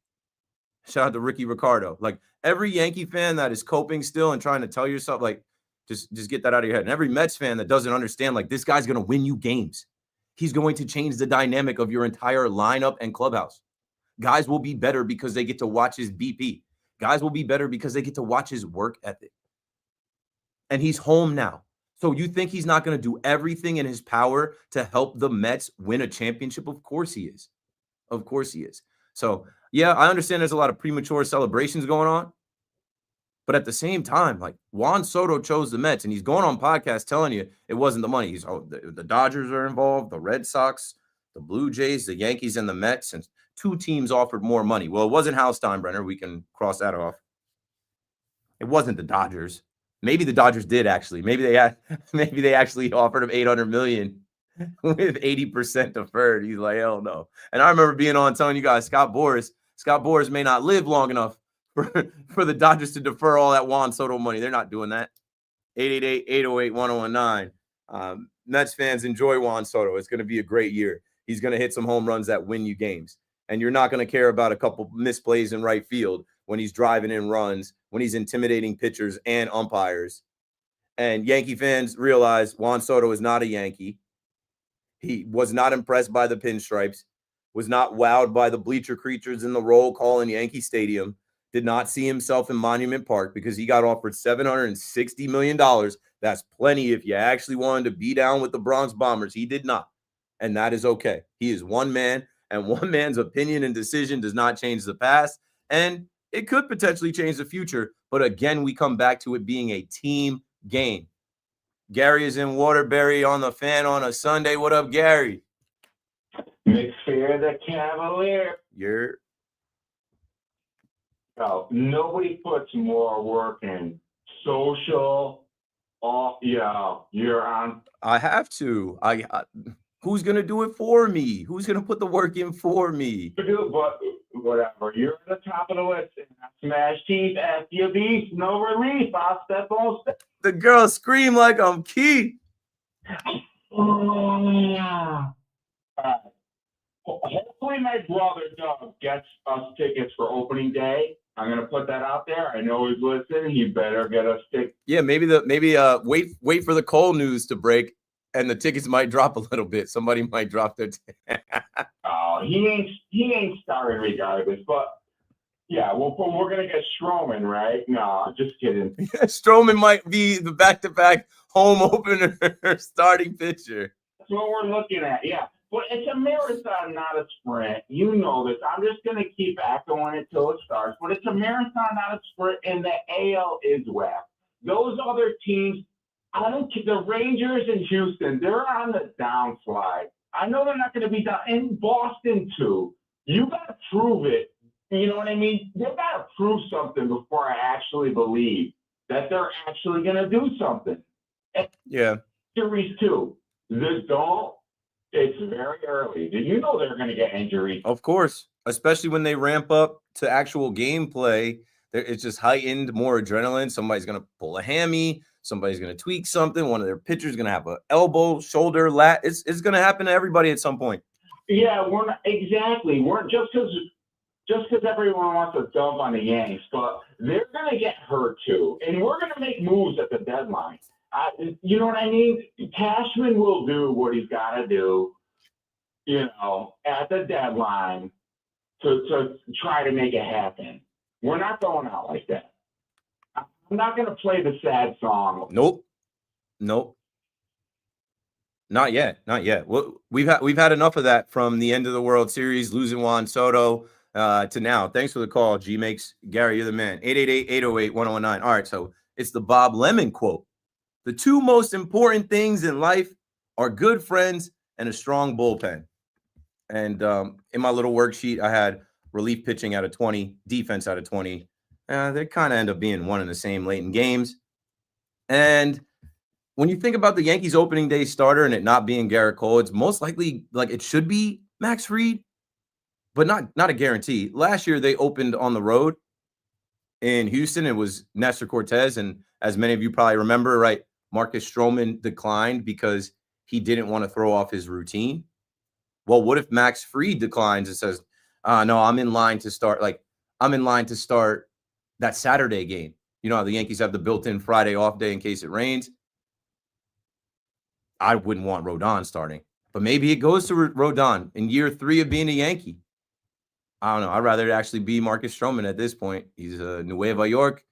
Shout out to Ricky Ricardo. Like, every Yankee fan that is coping still and trying to tell yourself, like, just get that out of your head. And every Mets fan that doesn't understand, like, this guy's going to win you games. He's going to change the dynamic of your entire lineup and clubhouse. Guys will be better because they get to watch his BP. Guys will be better because they get to watch his work ethic. And he's home now. So you think he's not going to do everything in his power to help the Mets win a championship? Of course he is. Of course he is. So, yeah, I understand there's a lot of premature celebrations going on. But at the same time, like, Juan Soto chose the Mets, and he's going on podcasts telling you it wasn't the money. The Dodgers are involved, the Red Sox, the Blue Jays, the Yankees, and the Mets, and 2 teams offered more money. Well, it wasn't Hal Steinbrenner. We can cross that off. It wasn't the Dodgers. Maybe the Dodgers did actually. Maybe they actually offered him $800 million with 80% deferred. He's like, hell no. And I remember being on telling you guys, Scott Boras may not live long enough for the Dodgers to defer all that Juan Soto money. They're not doing that. 888-808-1019. Mets fans, enjoy Juan Soto. It's going to be a great year. He's going to hit some home runs that win you games. And you're not going to care about a couple misplays in right field when he's driving in runs, when he's intimidating pitchers and umpires. And Yankee fans realize Juan Soto is not a Yankee. He was not impressed by the pinstripes, was not wowed by the bleacher creatures in the roll call in Yankee Stadium, did not see himself in Monument Park because he got offered $760 million. That's plenty if you actually wanted to be down with the Bronx Bombers. He did not. And that is okay. He is one man, and one man's opinion and decision does not change the past. And it could potentially change the future. But again, we come back to it being a team game. Gary is in Waterbury on the Fan on a Sunday. What up, Gary? McPhair the Cavalier. You're Oh, nobody puts more work in social. You're on. I have to. Who's gonna do it for me? Who's gonna put the work in for me? But whatever. You're at the top of the list. Smash teeth, FUBs, no relief. I'll step on step. The girl scream like I'm Keith. Hopefully my brother Doug gets us tickets for opening day. I'm gonna put that out there. I know he's listening. He better get us tickets. Yeah, maybe wait for the Cole news to break, and the tickets might drop a little bit. Somebody might drop their Oh, he ain't starting regardless. But yeah, we're gonna get Stroman, right? No, just kidding. Stroman might be the back-to-back home opener starting pitcher. That's what we're looking at. Yeah. But it's a marathon, not a sprint. You know this. I'm just going to keep echoing it till it starts. But it's a marathon, not a sprint, and the AL is whack. Those other teams, the Rangers in Houston, they're on the downslide. I know they're not going to be down. In Boston, too. You got to prove it. You know what I mean? They got to prove something before I actually believe that they're actually going to do something. Yeah. Injuries too. It's very early. Did you know they're going to get injuries? Of course, especially when they ramp up to actual gameplay, it's just heightened, more adrenaline. Somebody's going to pull a hammy. Somebody's going to tweak something. One of their pitchers is going to have an elbow, shoulder, lat. It's going to happen to everybody at some point. Yeah, we're not exactly. We're just because everyone wants to dump on the Yanks, but they're going to get hurt too, and we're going to make moves at the deadline. You know what I mean? Cashman will do what he's got to do, at the deadline to try to make it happen. We're not going out like that. I'm not going to play the sad song. Nope. Not yet. We've had enough of that from the end of the World Series, losing Juan Soto to now. Thanks for the call, G Makes. Gary, you're the man. 888-808-1019. All right, so it's the Bob Lemon quote. The two most important things in life are good friends and a strong bullpen. And in my little worksheet, I had relief pitching out of 20, defense out of 20. They kind of end up being one and the same late in games. And when you think about the Yankees opening day starter and it not being Gerrit Cole, it's most likely like it should be Max Fried, but not a guarantee. Last year, they opened on the road in Houston. It was Nestor Cortez. And as many of you probably remember, right, Marcus Stroman declined because he didn't want to throw off his routine. Well, what if Max Fried declines and says, no, I'm in line to start that Saturday game. You know how the Yankees have the built-in Friday off day in case it rains. I wouldn't want Rodon starting, but maybe it goes to Rodon in year 3 of being a Yankee. I don't know. I'd rather it actually be Marcus Stroman at this point. He's a Nueva York,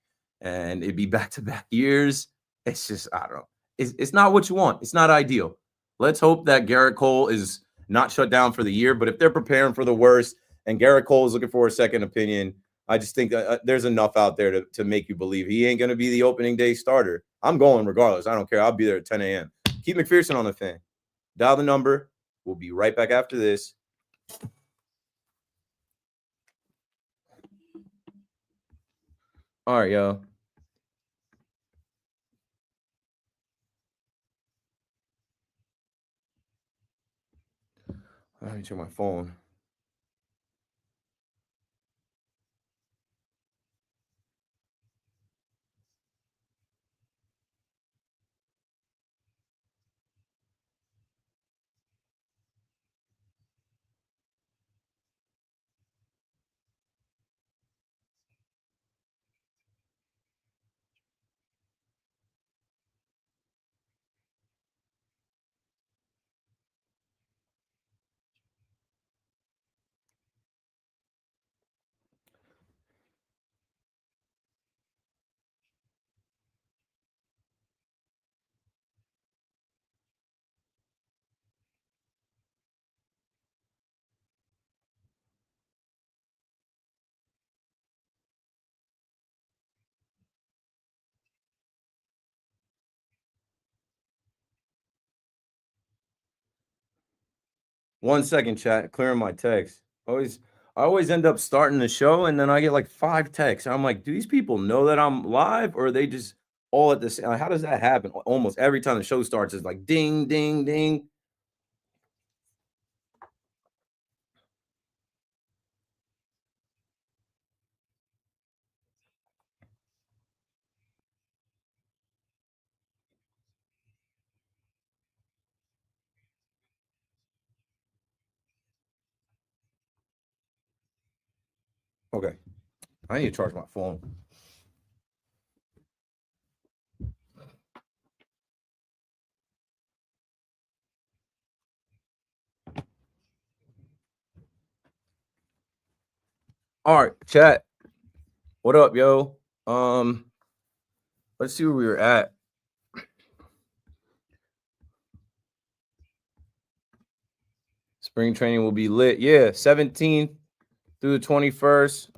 and it'd be back-to-back years. It's just, I don't know. It's not what you want. It's not ideal. Let's hope that Gerrit Cole is not shut down for the year, but if they're preparing for the worst and Gerrit Cole is looking for a second opinion, I just think there's enough out there to make you believe he ain't going to be the opening day starter. I'm going regardless. I don't care. I'll be there at 10 a.m. Keith McPherson on the Fan. Dial the number. We'll be right back after this. All right, yo. Let me check my phone. One second, chat. Clearing my text. I always end up starting the show and then I get like 5 texts. I'm like, do these people know that I'm live or are they just all at the same? How does that happen? Almost every time the show starts, it's like ding, ding, ding. Okay. I need to charge my phone. All right, chat. What up, yo? Let's see where we were at. Spring training will be lit. Yeah, 17th through the 21st.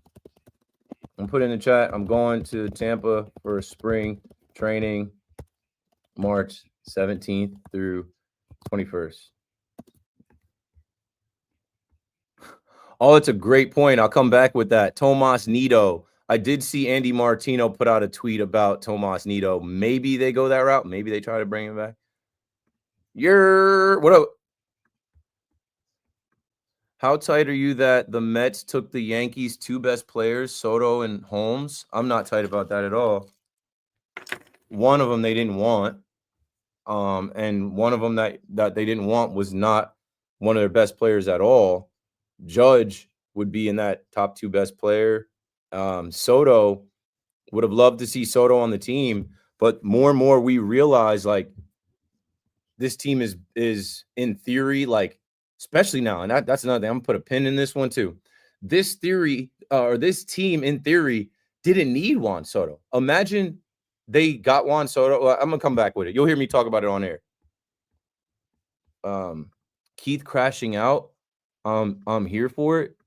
I'm putting in the chat. I'm going to Tampa for spring training, March 17th through 21st. Oh, it's a great point. I'll come back with that. Tomas Nido. I did see Andy Martino put out a tweet about Tomas Nido. Maybe they go that route. Maybe they try to bring him back. What up? How tight are you that the Mets took the Yankees' 2 best players, Soto and Holmes? I'm not tight about that at all. One of them they didn't want. And one of them that they didn't want was not one of their best players at all. Judge would be in that top 2 best player. Soto, would have loved to see Soto on the team, but more and more we realize like this team is in theory, like especially now, and that's another thing. I'm gonna put a pin in this one too. This theory or this team in theory didn't need Juan Soto. Imagine they got Juan Soto. Well, I'm gonna come back with it. You'll hear me talk about it on air. Keith crashing out. I'm here for it.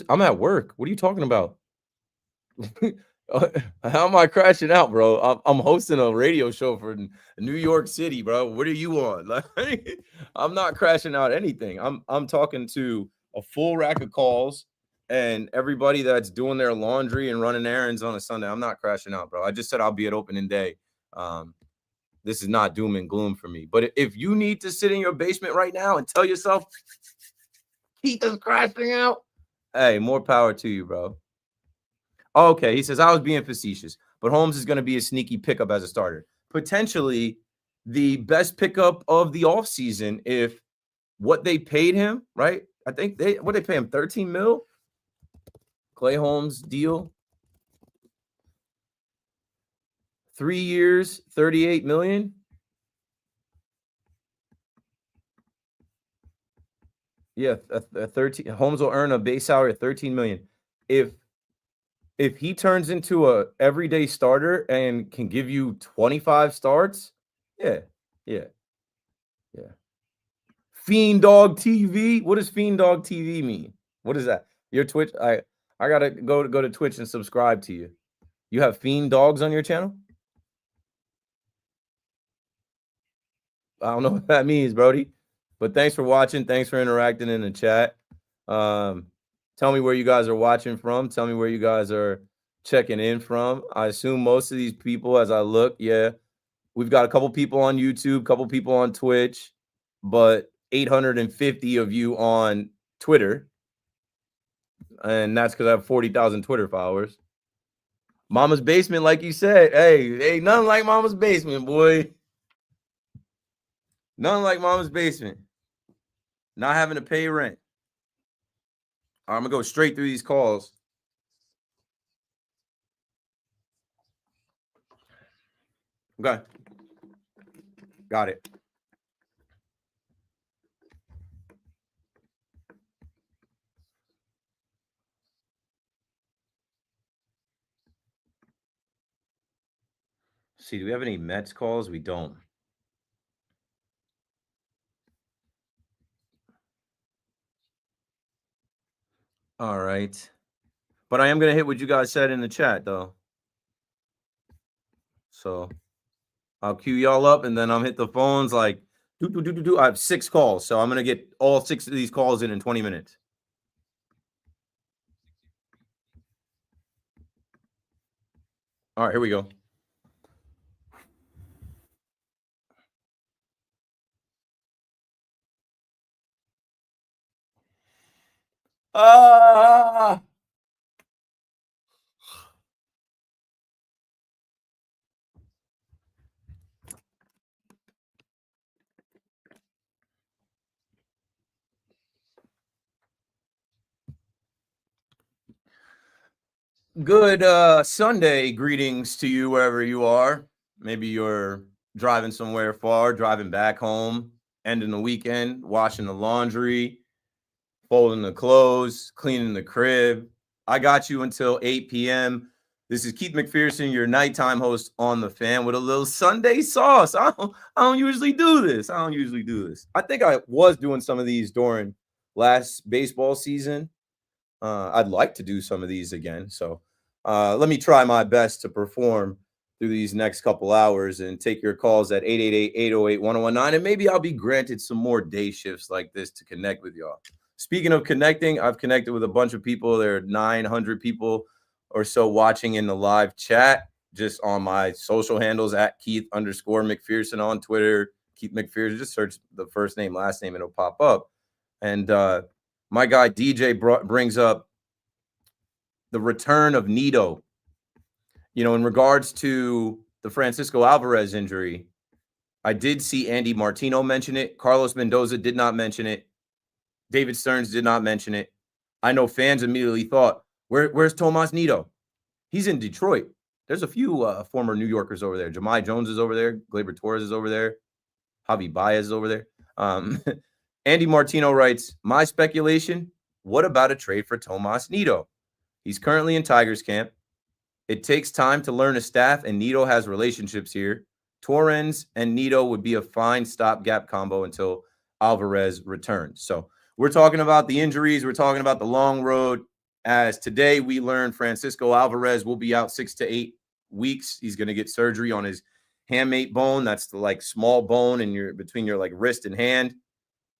I'm at work. What are you talking about? How am I crashing out, bro? I'm hosting a radio show for New York City, bro. What are you on? Like, I'm not crashing out anything. I'm talking to a full rack of calls and everybody that's doing their laundry and running errands on a Sunday. I'm not crashing out, bro. I just said I'll be at opening day. This is not doom and gloom for me. But if you need to sit in your basement right now and tell yourself Keith is crashing out, hey, more power to you, bro. Okay, he says, I was being facetious, but Holmes is going to be a sneaky pickup as a starter. Potentially the best pickup of the offseason if what they paid him, right? I think they pay him 13 mil? Clay Holmes deal. 3 years, 38 million. Yeah, 13. Holmes will earn a base salary of 13 million. If he turns into a everyday starter and can give you 25 starts, yeah. Fiend Dog TV. What does Fiend Dog TV mean? What is that? Your Twitch? I gotta go to Twitch and subscribe to you. You have Fiend Dogs on your channel? I don't know what that means, Brody. But thanks for watching. Thanks for interacting in the chat. Tell me where you guys are watching from. Tell me where you guys are checking in from. I assume most of these people, as I look, yeah, we've got a couple people on YouTube, couple people on Twitch, but 850 of you on Twitter. And that's because I have 40,000 Twitter followers. Mama's Basement, like you said. Hey, nothing like Mama's Basement, boy. Nothing like Mama's Basement. Not having to pay rent. I'm going to go straight through these calls. Okay. Got it. See, do we have any Mets calls? We don't. All right. But I am going to hit what you guys said in the chat, though. So I'll cue y'all up, and then I'll hit the phones like, I have 6 calls, so I'm going to get all 6 of these calls in 20 minutes. All right, here we go. Good Sunday greetings to you wherever you are. Maybe you're driving somewhere far, driving back home, ending the weekend, washing the laundry, folding the clothes, cleaning the crib. I got you until 8 p.m. This is Keith McPherson, your nighttime host on The Fan with a little Sunday sauce. I don't usually do this. I think I was doing some of these during last baseball season. I'd like to do some of these again. So let me try my best to perform through these next couple hours and take your calls at 888-808-1019. And maybe I'll be granted some more day shifts like this to connect with y'all. Speaking of connecting, I've connected with a bunch of people. There are 900 people or so watching in the live chat, just on my social handles at Keith_McPherson on Twitter, Keith McPherson. Just search the first name, last name, and it'll pop up. And my guy DJ brings up the return of Nito. You know, in regards to the Francisco Alvarez injury, I did see Andy Martino mention it. Carlos Mendoza did not mention it. David Stearns did not mention it. I know fans immediately thought, where's Tomas Nito? He's in Detroit. There's a few former New Yorkers over there. Jahmai Jones is over there. Gleyber Torres is over there. Javi Baez is over there. Andy Martino writes, my speculation, what about a trade for Tomas Nito? He's currently in Tigers camp. It takes time to learn a staff, and Nito has relationships here. Torrens and Nito would be a fine stopgap combo until Alvarez returns. So we're talking about the injuries. We're talking about the long road. As today we learned Francisco Alvarez will be out 6 to 8 weeks. He's going to get surgery on his hamate bone. That's the like small bone in your between your like wrist and hand.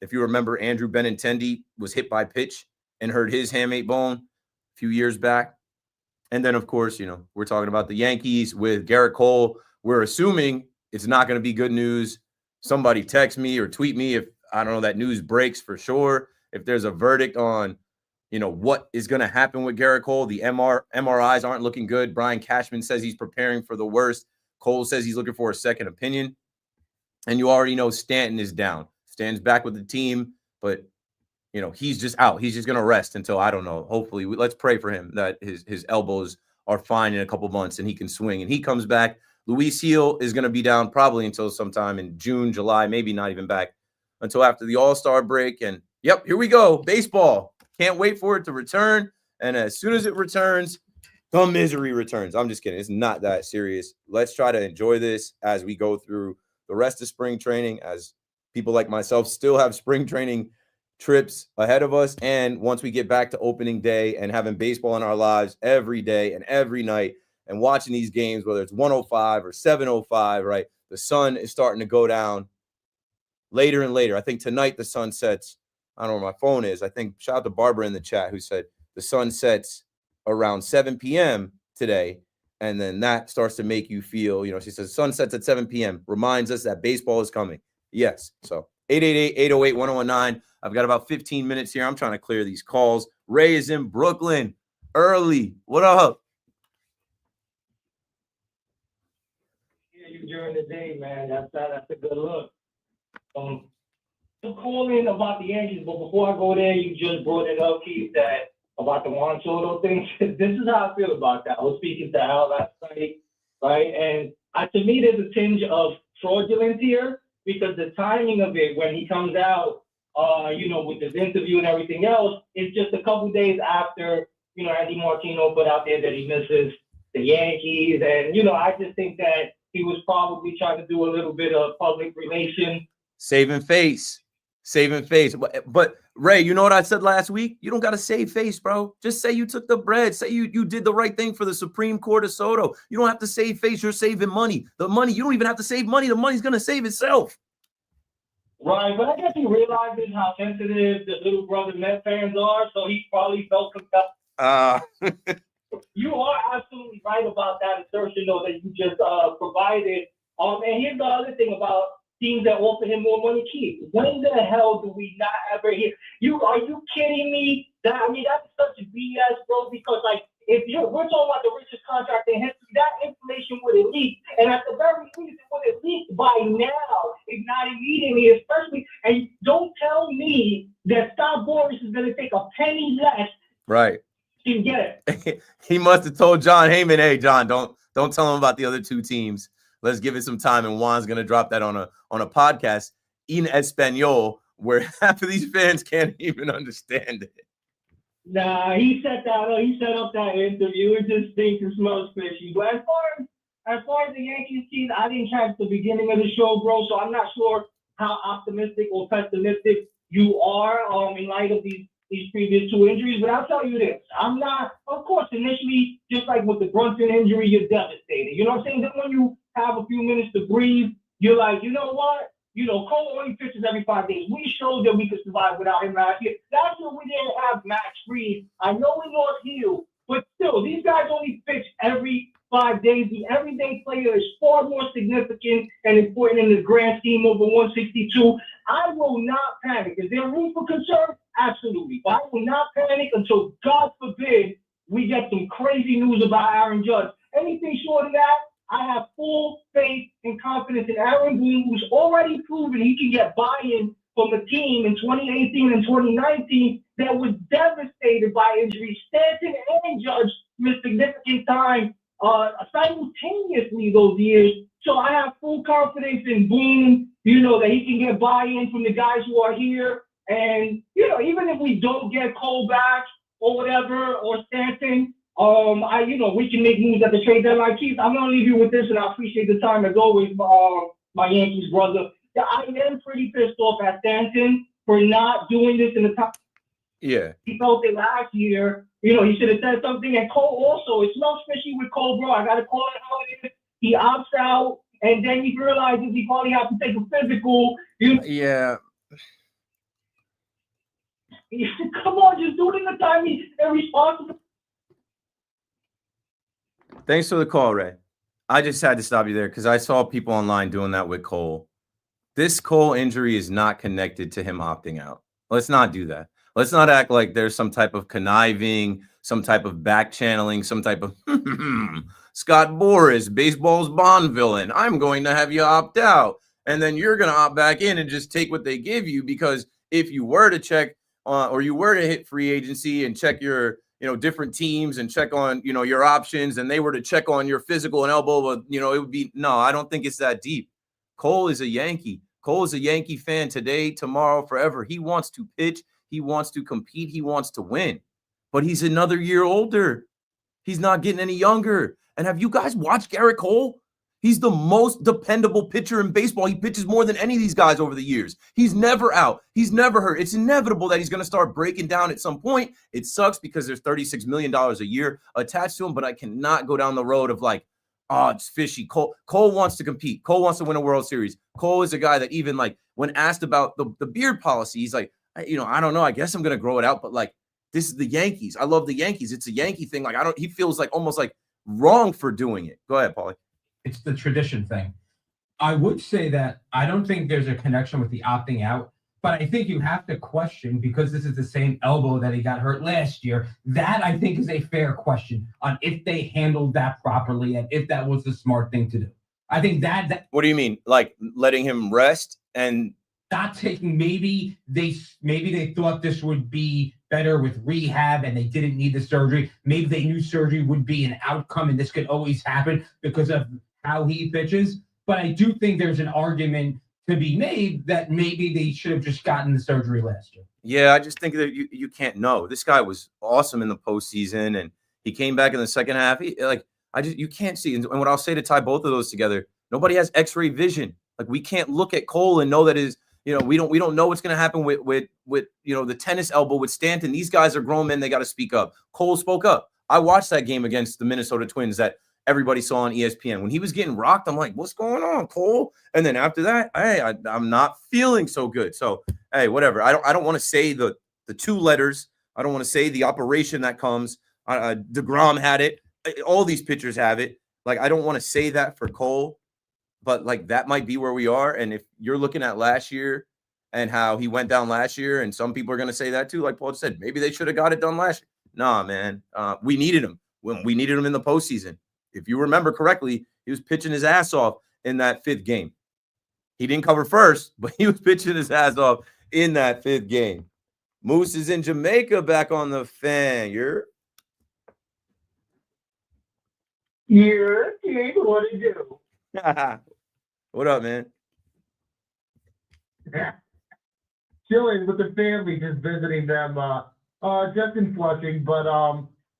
If you remember, Andrew Benintendi was hit by pitch and hurt his hamate bone a few years back. And then, of course, you know, we're talking about the Yankees with Garrett Cole. We're assuming it's not going to be good news. Somebody text me or tweet me if, I don't know, that news breaks for sure. If there's a verdict on, you know, what is going to happen with Garrett Cole. The MRIs aren't looking good. Brian Cashman says he's preparing for the worst. Cole says he's looking for a second opinion. And you already know Stanton is down. Stanton's back with the team, but, you know, he's just out. He's just going to rest until, I don't know, hopefully, let's pray for him that his elbows are fine in a couple months and he can swing. And he comes back. Luis Gil is going to be down probably until sometime in June, July, maybe not even back until after the All-Star break. And, yep, here we go. Baseball. Can't wait for it to return. And as soon as it returns, the misery returns. I'm just kidding. It's not that serious. Let's try to enjoy this as we go through the rest of spring training, as people like myself still have spring training trips ahead of us. And once we get back to opening day and having baseball in our lives every day and every night and watching these games, whether it's 105 or 705, right? The sun is starting to go down later and later. I think tonight the sun sets, I don't know where my phone is. I think shout out to Barbara in the chat who said the sun sets around 7 p.m. today. And then that starts to make you feel, you know, she says sun sets at 7 p.m. reminds us that baseball is coming. Yes. So 888-808-1019. I've got about 15 minutes here. I'm trying to clear these calls. Ray is in Brooklyn early. What up? Yeah, you during the day, man. That's a good look. To call in about the Yankees, but before I go there, you just brought it up, Keith, that about the Juan Soto thing. This is how I feel about that. I was speaking to Al last night, right? And to me, there's a tinge of fraudulence here because the timing of it when he comes out, you know, with his interview and everything else, is just a couple days after, you know, Andy Martino put out there that he misses the Yankees. And, you know, I just think that he was probably trying to do a little bit of public relations. Saving face. But Ray, you know what I said last week? You don't got to save face, bro. Just say you took the bread. Say you did the right thing for the Supreme Court of Soto. You don't have to save face. You're saving money. The money, you don't even have to save money. The money's going to save itself. Right, but I guess he realizes how sensitive the little brother Met fans are, so he probably felt compelled. You are absolutely right about that assertion, though, that you just provided. And here's the other thing about teams that offer him more money, Keith. When the hell do we not ever hear? Are you kidding me? That's such BS, bro. Because we're talking about the richest contract in history, that information would have leaked, and at the very least, it would have leaked by now, if not immediately. Especially, and don't tell me that Scott Boras is going to take a penny less. Right. To get it. He must have told John Heyman, "Hey, John, don't tell him about the other two teams. Let's give it some time." And Juan's going to drop that on a podcast in Espanol, where half of these fans can't even understand it. Nah, he set that up. He set up that interview. It just stinks and smells fishy. But as far as the Yankees team, I didn't catch the beginning of the show, bro. So I'm not sure how optimistic or pessimistic you are in light of these previous two injuries. But I'll tell you this: I'm not. Of course, initially, just like with the Brunson injury, you're devastated. You know what I'm saying? Then when you have a few minutes to breathe, you're like, you know what? You know, Cole only pitches every 5 days. We showed that we could survive without him last year. That's when we didn't have Max Fried. I know we lost Hill, but still, these guys only every 5 days. The everyday player is far more significant and important in the grand scheme over 162. I will not panic. Is there room for concern? Absolutely. But I will not panic until, God forbid, we get some crazy news about Aaron Judge. Anything short of that, I have full faith and confidence in Aaron Boone, who's already proven he can get buy-in from a team in 2018 and 2019 that was devastated by injuries. Stanton and Judge missed significant time simultaneously those years. So I have full confidence in Boone, that he can get buy-in from the guys who are here. And, even if we don't get Cole back or whatever, or Stanton, we can make moves at the trade deadline. Keith, I'm going to leave you with this, and I appreciate the time as always, my Yankees brother. Yeah, I am pretty pissed off at Stanton for not doing this in the top. Yeah. He felt it last year. He should have said something. And Cole also, it smells fishy with Cole, bro. I got to call it how it is. He opts out, and then he realizes he probably has to take a physical. Yeah. Come on, just do it in the time he's irresponsible. Thanks for the call, Ray. I just had to stop you there because I saw people online doing that with Cole. This Cole injury is not connected to him opting out. Let's not do that. Let's not act like there's some type of conniving, some type of back channeling, some type of Scott Boras, baseball's Bond villain. I'm going to have you opt out. And then you're going to opt back in and just take what they give you, because if you were to check or you were to hit free agency and check your different teams and check on your options, and they were to check on your physical and elbow, it would be no. I don't think it's that deep. Cole is a Yankee. Cole is a Yankee fan today, tomorrow, forever. He wants to pitch. He wants to compete. He wants to win. But he's another year older. He's not getting any younger. And have you guys watched Garrett Cole? He's the most dependable pitcher in baseball. He pitches more than any of these guys over the years. He's never out. He's never hurt. It's inevitable that he's going to start breaking down at some point. It sucks because there's $36 million a year attached to him, but I cannot go down the road of like, oh, it's fishy. Cole wants to compete. Cole wants to win a World Series. Cole is a guy that even like when asked about the beard policy, he's like, I don't know. I guess I'm going to grow it out, but like, this is the Yankees. I love the Yankees. It's a Yankee thing. Like, he feels like almost like wrong for doing it. Go ahead, Paulie. It's the tradition thing. I would say that I don't think there's a connection with the opting out, but I think you have to question, because this is the same elbow that he got hurt last year. That I think is a fair question on if they handled that properly and if that was the smart thing to do. I think that What do you mean? Like letting him rest and not taking, maybe they thought this would be better with rehab and they didn't need the surgery. Maybe they knew surgery would be an outcome and this could always happen because of how he pitches. But I do think there's an argument to be made that maybe they should have just gotten the surgery last year. Yeah, I just think that you can't know. This guy was awesome in the postseason, and he came back in the second half. You can't see. And what I'll say to tie both of those together, nobody has X-ray vision. Like, we can't look at Cole and know that we don't know what's going to happen with the tennis elbow with Stanton. These guys are grown men. They got to speak up. Cole spoke up. I watched that game against the Minnesota Twins that everybody saw on ESPN. When he was getting rocked, I'm like, what's going on, Cole? And then after that, hey, I'm not feeling so good. So, hey, whatever. I don't want to say the two letters. I don't want to say the operation that comes. DeGrom had it. All these pitchers have it. Like, I don't want to say that for Cole, but like that might be where we are. And if you're looking at last year and how he went down last year, and some people are going to say that too, like Paul said, maybe they should have got it done last year. Nah, man. We needed him. We needed him in the postseason. If you remember correctly, he was pitching his ass off in that fifth game. He didn't cover first, but he was pitching his ass off in that fifth game. Moose is in Jamaica, back on the Fan. Yeah, King, what do you do? What up, man? Chilling with the family, just visiting them, just in Flushing. But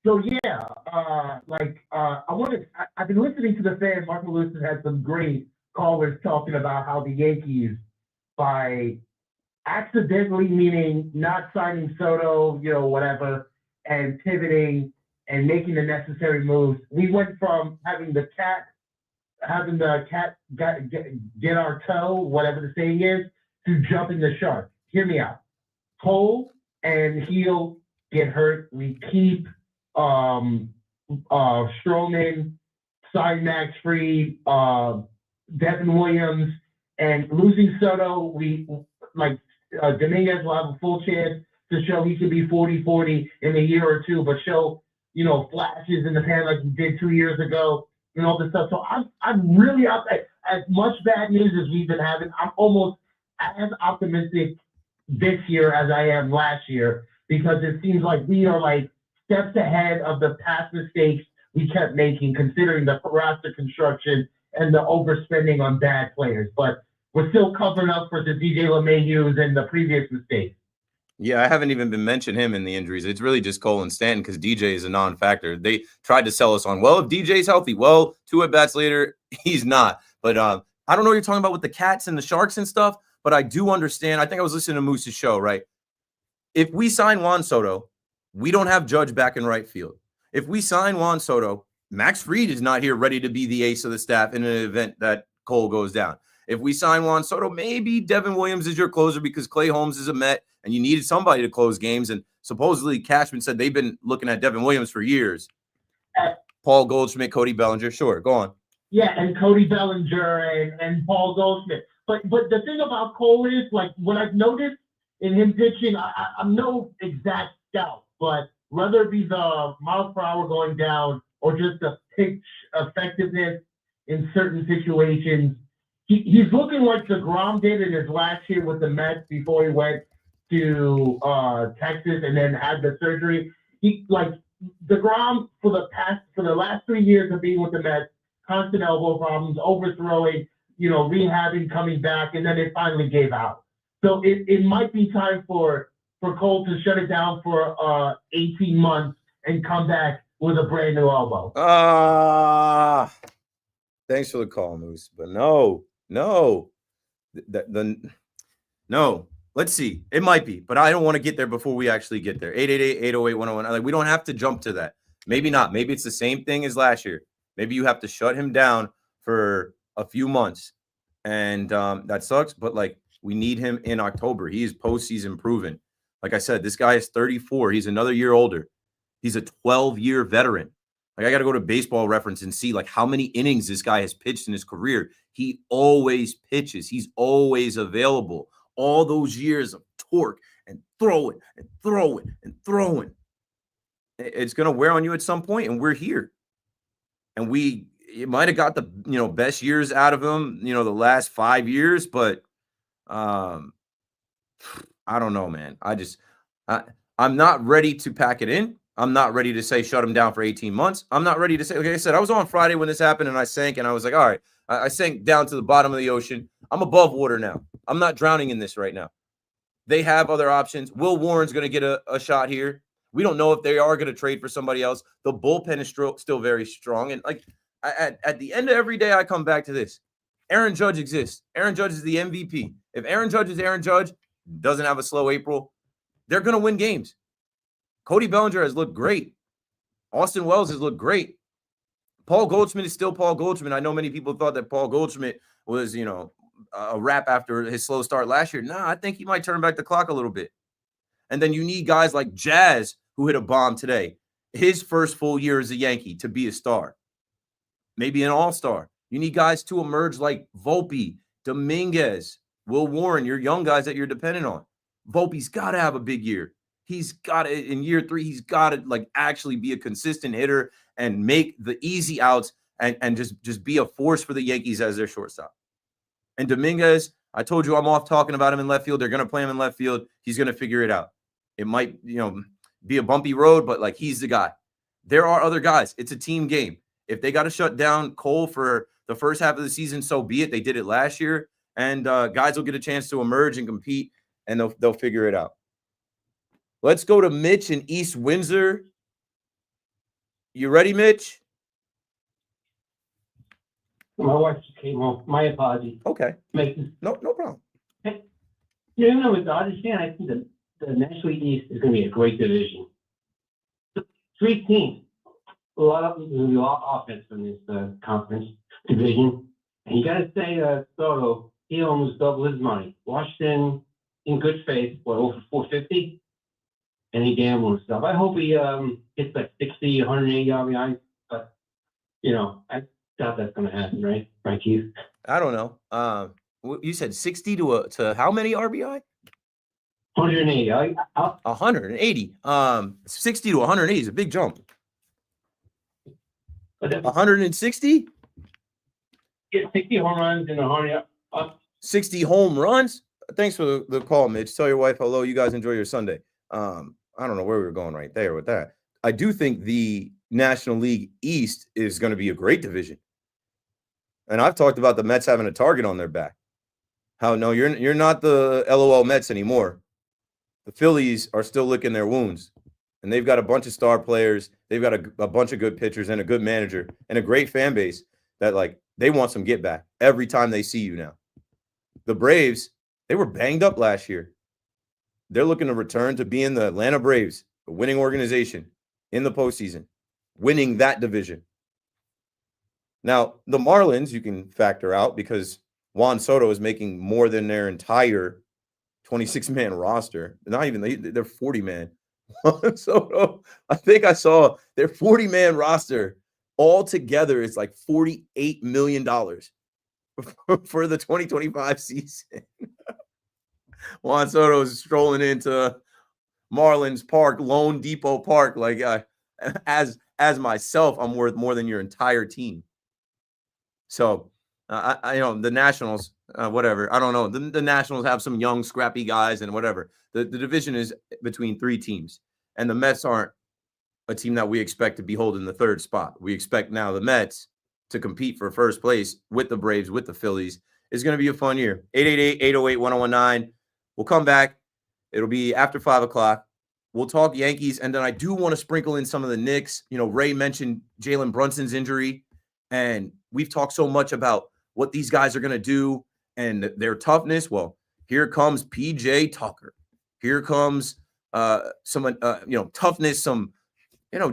so yeah, I've been listening to the Fan. Mark Malusis had some great callers talking about how the Yankees, by accidentally, meaning not signing Soto, whatever, and pivoting and making the necessary moves, we went from having the cat get our toe, whatever the saying is, to jumping the shark. Hear me out. Cole and Heel get hurt. We keep Stroman, sign Max Fried, Devin Williams, and losing Soto, Dominguez will have a full chance to show he could be 40-40 in a year or two, but show, flashes in the pan like he did 2 years ago and all this stuff. So I'm really as much bad news as we've been having, I'm almost as optimistic this year as I am last year, because it seems like we are like steps ahead of the past mistakes we kept making, considering the roster construction and the overspending on bad players. But we're still covering up for the DJ LeMahieu's and the previous mistakes. Yeah, I haven't even been mentioning him in the injuries. It's really just Cole and Stanton because DJ is a non-factor. They tried to sell us on, well, if DJ's healthy, well, 2 at-bats later, he's not. But I don't know what you're talking about with the Cats and the Sharks and stuff, but I do understand. I think I was listening to Moose's show, right? If we sign Juan Soto, we don't have Judge back in right field. If we sign Juan Soto, Max Fried is not here ready to be the ace of the staff in an event that Cole goes down. If we sign Juan Soto, maybe Devin Williams is your closer because Clay Holmes is a Met and you needed somebody to close games. And supposedly Cashman said they've been looking at Devin Williams for years. Paul Goldschmidt, Cody Bellinger. Sure, go on. Yeah, and Cody Bellinger and Paul Goldschmidt. But the thing about Cole is, like, what I've noticed in him pitching, I'm no exact scout, but whether it be the miles per hour going down or just the pitch effectiveness in certain situations, he's looking like DeGrom did in his last year with the Mets before he went to Texas and then had the surgery. DeGrom for the last 3 years of being with the Mets, constant elbow problems, overthrowing, rehabbing, coming back, and then it finally gave out. So it might be time for Cole to shut it down for 18 months and come back with a brand new elbow. Thanks for the call, Moose. But no. No. Let's see. It might be, but I don't want to get there before we actually get there. 888-808-101. Like, we don't have to jump to that. Maybe not. Maybe it's the same thing as last year. Maybe you have to shut him down for a few months. And that sucks, but like, we need him in October. He is postseason proven. Like I said, this guy is 34. He's another year older. He's a 12-year veteran. Like, I got to go to Baseball Reference and see like how many innings this guy has pitched in his career. He always pitches. He's always available. All those years of torque and throwing and throwing and throwing. It's going to wear on you at some point, and we're here. And it might have got the best years out of him, the last 5 years, but I don't know, man. I'm not ready to pack it in. I'm not ready to say shut him down for 18 months. I'm not ready to say, like I said, I was on Friday when this happened and I sank and I was like, all right, I sank down to the bottom of the ocean. I'm above water now. I'm not drowning in this right now. They have other options. Will Warren's going to get a shot here. We don't know if they are going to trade for somebody else. The bullpen is still very strong. And like at the end of every day, I come back to this. Aaron Judge exists. Aaron Judge is the MVP. If Aaron Judge is Aaron Judge, doesn't have a slow April, they're going to win games. Cody Bellinger has looked great. Austin Wells has looked great. Paul Goldschmidt is still Paul Goldschmidt. I know many people thought that Paul Goldschmidt was, a wrap after his slow start last year. Nah, I think he might turn back the clock a little bit. And then you need guys like Jazz, who hit a bomb today. His first full year as a Yankee to be a star. Maybe an all-star. You need guys to emerge like Volpe, Dominguez, Will Warren, your young guys that you're dependent on. Volpe's got to have a big year. He's got to, in year 3, he's got to like actually be a consistent hitter and make the easy outs and just be a force for the Yankees as their shortstop. And Dominguez, I told you I'm off talking about him in left field. They're going to play him in left field. He's going to figure it out. It might, be a bumpy road, but like he's the guy. There are other guys. It's a team game. If they got to shut down Cole for the first half of the season, so be it. They did it last year, and guys will get a chance to emerge and compete, and they'll figure it out. Let's go to Mitch in East Windsor. You ready, Mitch? My wife just came home. My apologies. Okay. No problem. With Dodgers fan, I think the National League East is going to be a great division. 3 teams. There's going to be a lot of offense from this conference division. And you got to say, Soto, he almost doubled his money. Washington, in good faith, over 450. any gambling stuff. I hope he hits like 60, 180 RBI, but I doubt that's gonna happen, right? Right, Keith? I don't know. You said 60 to how many RBI? 180. 180. 60 to 180 is a big jump. But 160? get 60 home runs and 100 up. 60 home runs? Thanks for the call, Mitch. Tell your wife hello. You guys enjoy your Sunday. I don't know where we were going right there with that. I do think the National League East is going to be a great division. And I've talked about the Mets having a target on their back. How no, you're not the LOL Mets anymore. The Phillies are still licking their wounds. And they've got a bunch of star players. They've got a bunch of good pitchers and a good manager and a great fan base that, like, they want some get back every time they see you now. The Braves, they were banged up last year. They're looking to return to being the Atlanta Braves, a winning organization in the postseason, winning that division. Now, the Marlins, you can factor out because Juan Soto is making more than their entire 26-man roster. Not even, they're 40-man. Juan Soto, I think I saw their 40-man roster all together is like $48 million for the 2025 season. Juan Soto is strolling into Marlins Park, Lone Depot Park, like as myself, I'm worth more than your entire team. So, I the Nationals, whatever. I don't know. The Nationals have some young, scrappy guys and whatever. The division is between three teams, and the Mets aren't a team that we expect to be holding the third spot. We expect now the Mets to compete for first place with the Braves, with the Phillies. It's going to be a fun year. 888-808-1019. We'll come back. It'll be after 5 o'clock. We'll talk Yankees, and then I do want to sprinkle in some of the Knicks. Ray mentioned Jalen Brunson's injury, and we've talked so much about what these guys are going to do and their toughness. Well, here comes PJ Tucker. Here comes some toughness, some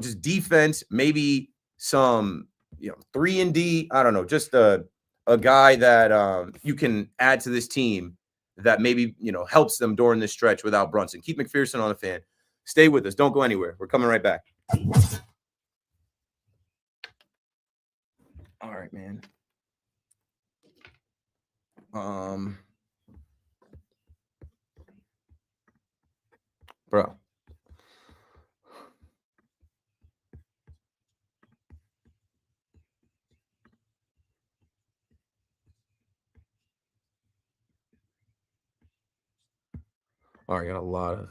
just defense, maybe some 3-and-D. I don't know, just a guy that you can add to this team that maybe helps them during this stretch without Brunson. Keith McPherson on the Fan. Stay with us. Don't go anywhere. We're coming right back. All right, man. Bro. All right, got a lot of.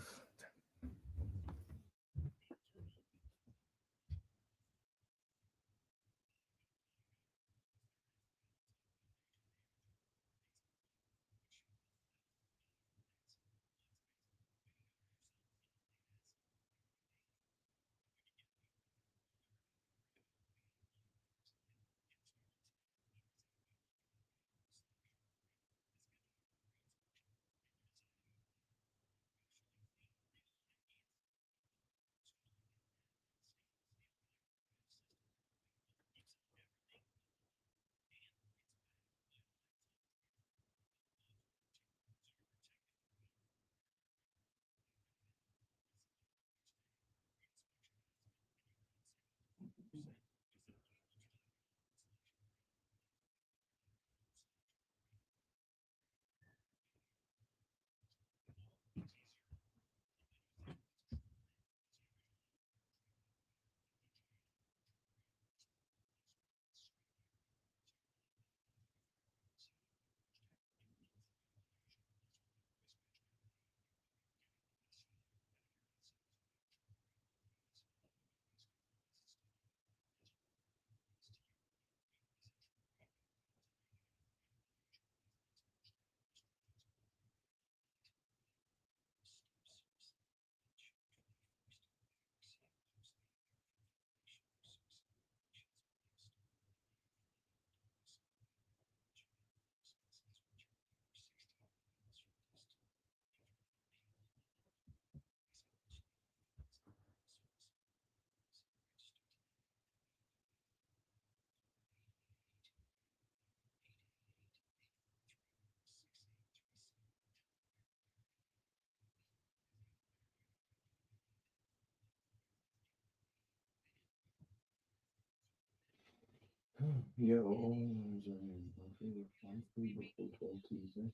Yeah, I'm free before 12 Tuesday.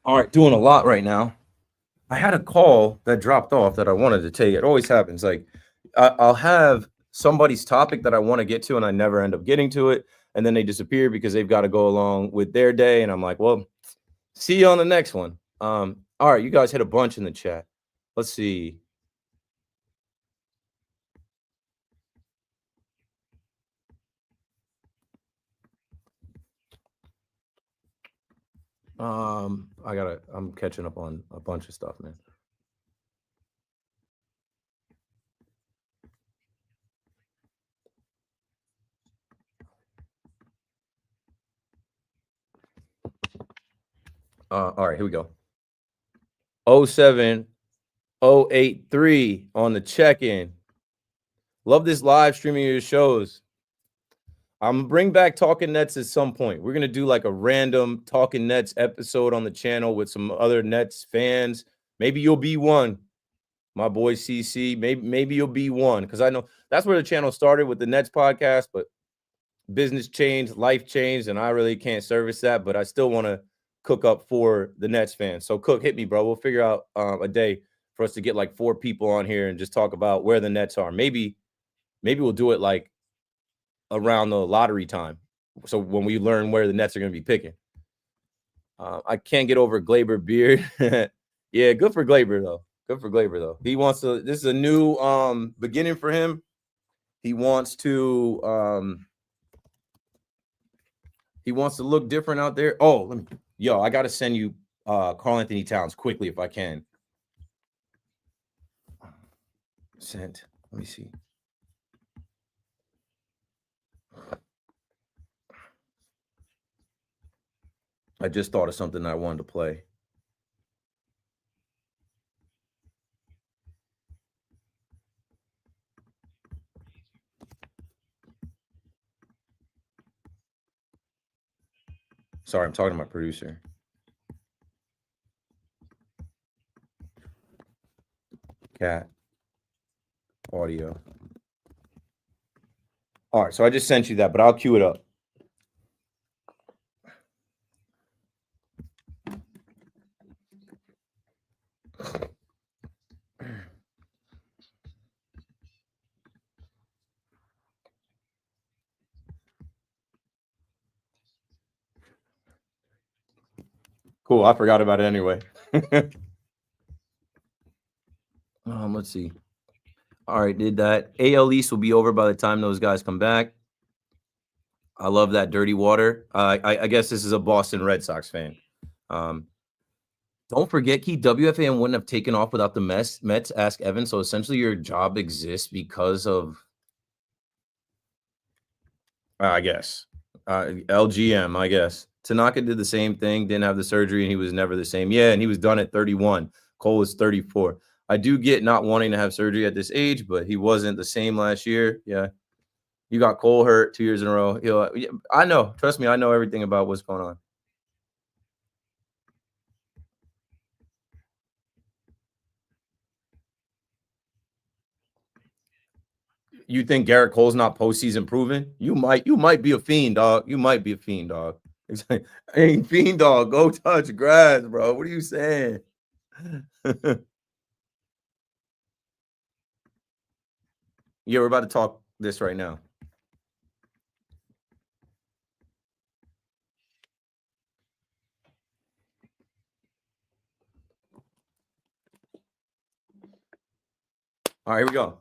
All right, doing a lot right now. I had a call that dropped off that I wanted to take. It always happens. Like I'll have somebody's topic that I want to get to, and I never end up getting to it, and then they disappear because they've got to go along with their day, and I'm like, well, see you on the next one. All right, you guys hit a bunch in the chat. Let's see. I'm catching up on a bunch of stuff, man. All right, here we go. 07083 on the check-in. Love this live streaming of your shows. I'm gonna bring back Talking Nets at some point. We're gonna do like a random Talking Nets episode on the channel with some other Nets fans. Maybe you'll be one, my boy CC. Maybe you'll be one, because I know that's where the channel started, with the Nets podcast, but business changed, life changed, and I really can't service that. But I still want to cook up for the Nets fans. So Cook, hit me, bro. We'll figure out a day for us to get like 4 people on here and just talk about where the Nets are. Maybe we'll do it like around the lottery time, so when we learn where the Nets are going to be picking. I can't get over Glaber beard. Yeah, good for Glaber though. Good for Glaber though. He wants to. This is a new beginning for him. He wants to look different out there. Oh, I got to send you Karl-Anthony Towns quickly if I can. Sent. Let me see. I just thought of something I wanted to play. Sorry, I'm talking to my producer. Cat. Audio. All right, so I just sent you that, but I'll cue it up. Cool. I forgot about it anyway. Let's see. All right, did that. AL East will be over by the time those guys come back. I love that dirty water. I guess this is a Boston Red Sox fan. Don't forget, Key, WFAN wouldn't have taken off without the Mets. Ask Evan. So essentially, your job exists because of, I guess, LGM. I guess Tanaka did the same thing. Didn't have the surgery, and he was never the same. Yeah, and he was done at 31. Cole was 34. I do get not wanting to have surgery at this age, but he wasn't the same last year. Yeah. You got Cole hurt 2 years in a row. I know. Trust me, I know everything about what's going on. You think Garrett Cole's not postseason proven? You might be a fiend, dog. You might be a fiend, dog. Hey, fiend dog, go touch grass, bro. What are you saying? Yeah, we're about to talk this right now. All right, here we go.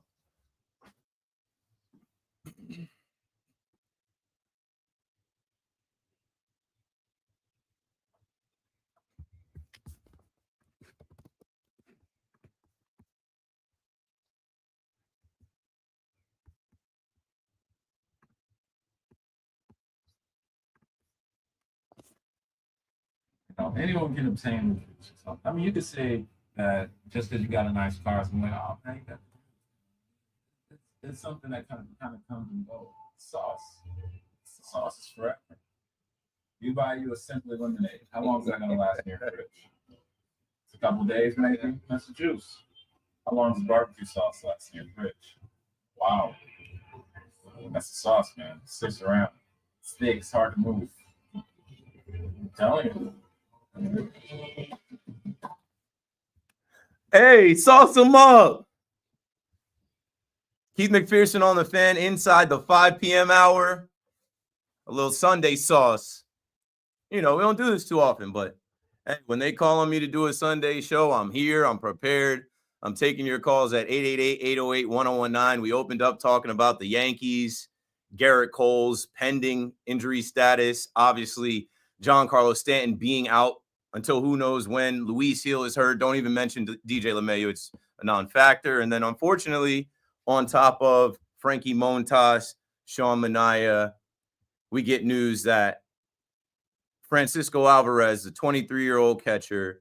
Anyone can obtain. So, I mean, you could say that just because you got a nice car, so I'm like, oh man, it's something that kind of comes and goes. Sauce. Sauce is forever. You buy you a Simply lemonade. How long is that gonna last in your fridge? It's a couple days, maybe. That's the juice. How long does barbecue sauce last in your fridge? Wow. That's the sauce, man. It sticks around. It's thick. It's hard to move. I'm telling you. Hey, sauce them up. Keith McPherson on the Fan inside the 5 p.m. hour. A little Sunday sauce. You know, we don't do this too often, but hey, when they call on me to do a Sunday show, I'm here. I'm prepared. I'm taking your calls at 888-808-1019. We opened up talking about the Yankees, Garrett Cole's pending injury status. Obviously, Giancarlo Stanton being out until who knows when. Luis Gil is hurt. Don't even mention DJ LeMahieu. It's a non-factor. And then, unfortunately, on top of Frankie Montas, Sean Manaea, we get news that Francisco Alvarez, the 23-year-old catcher,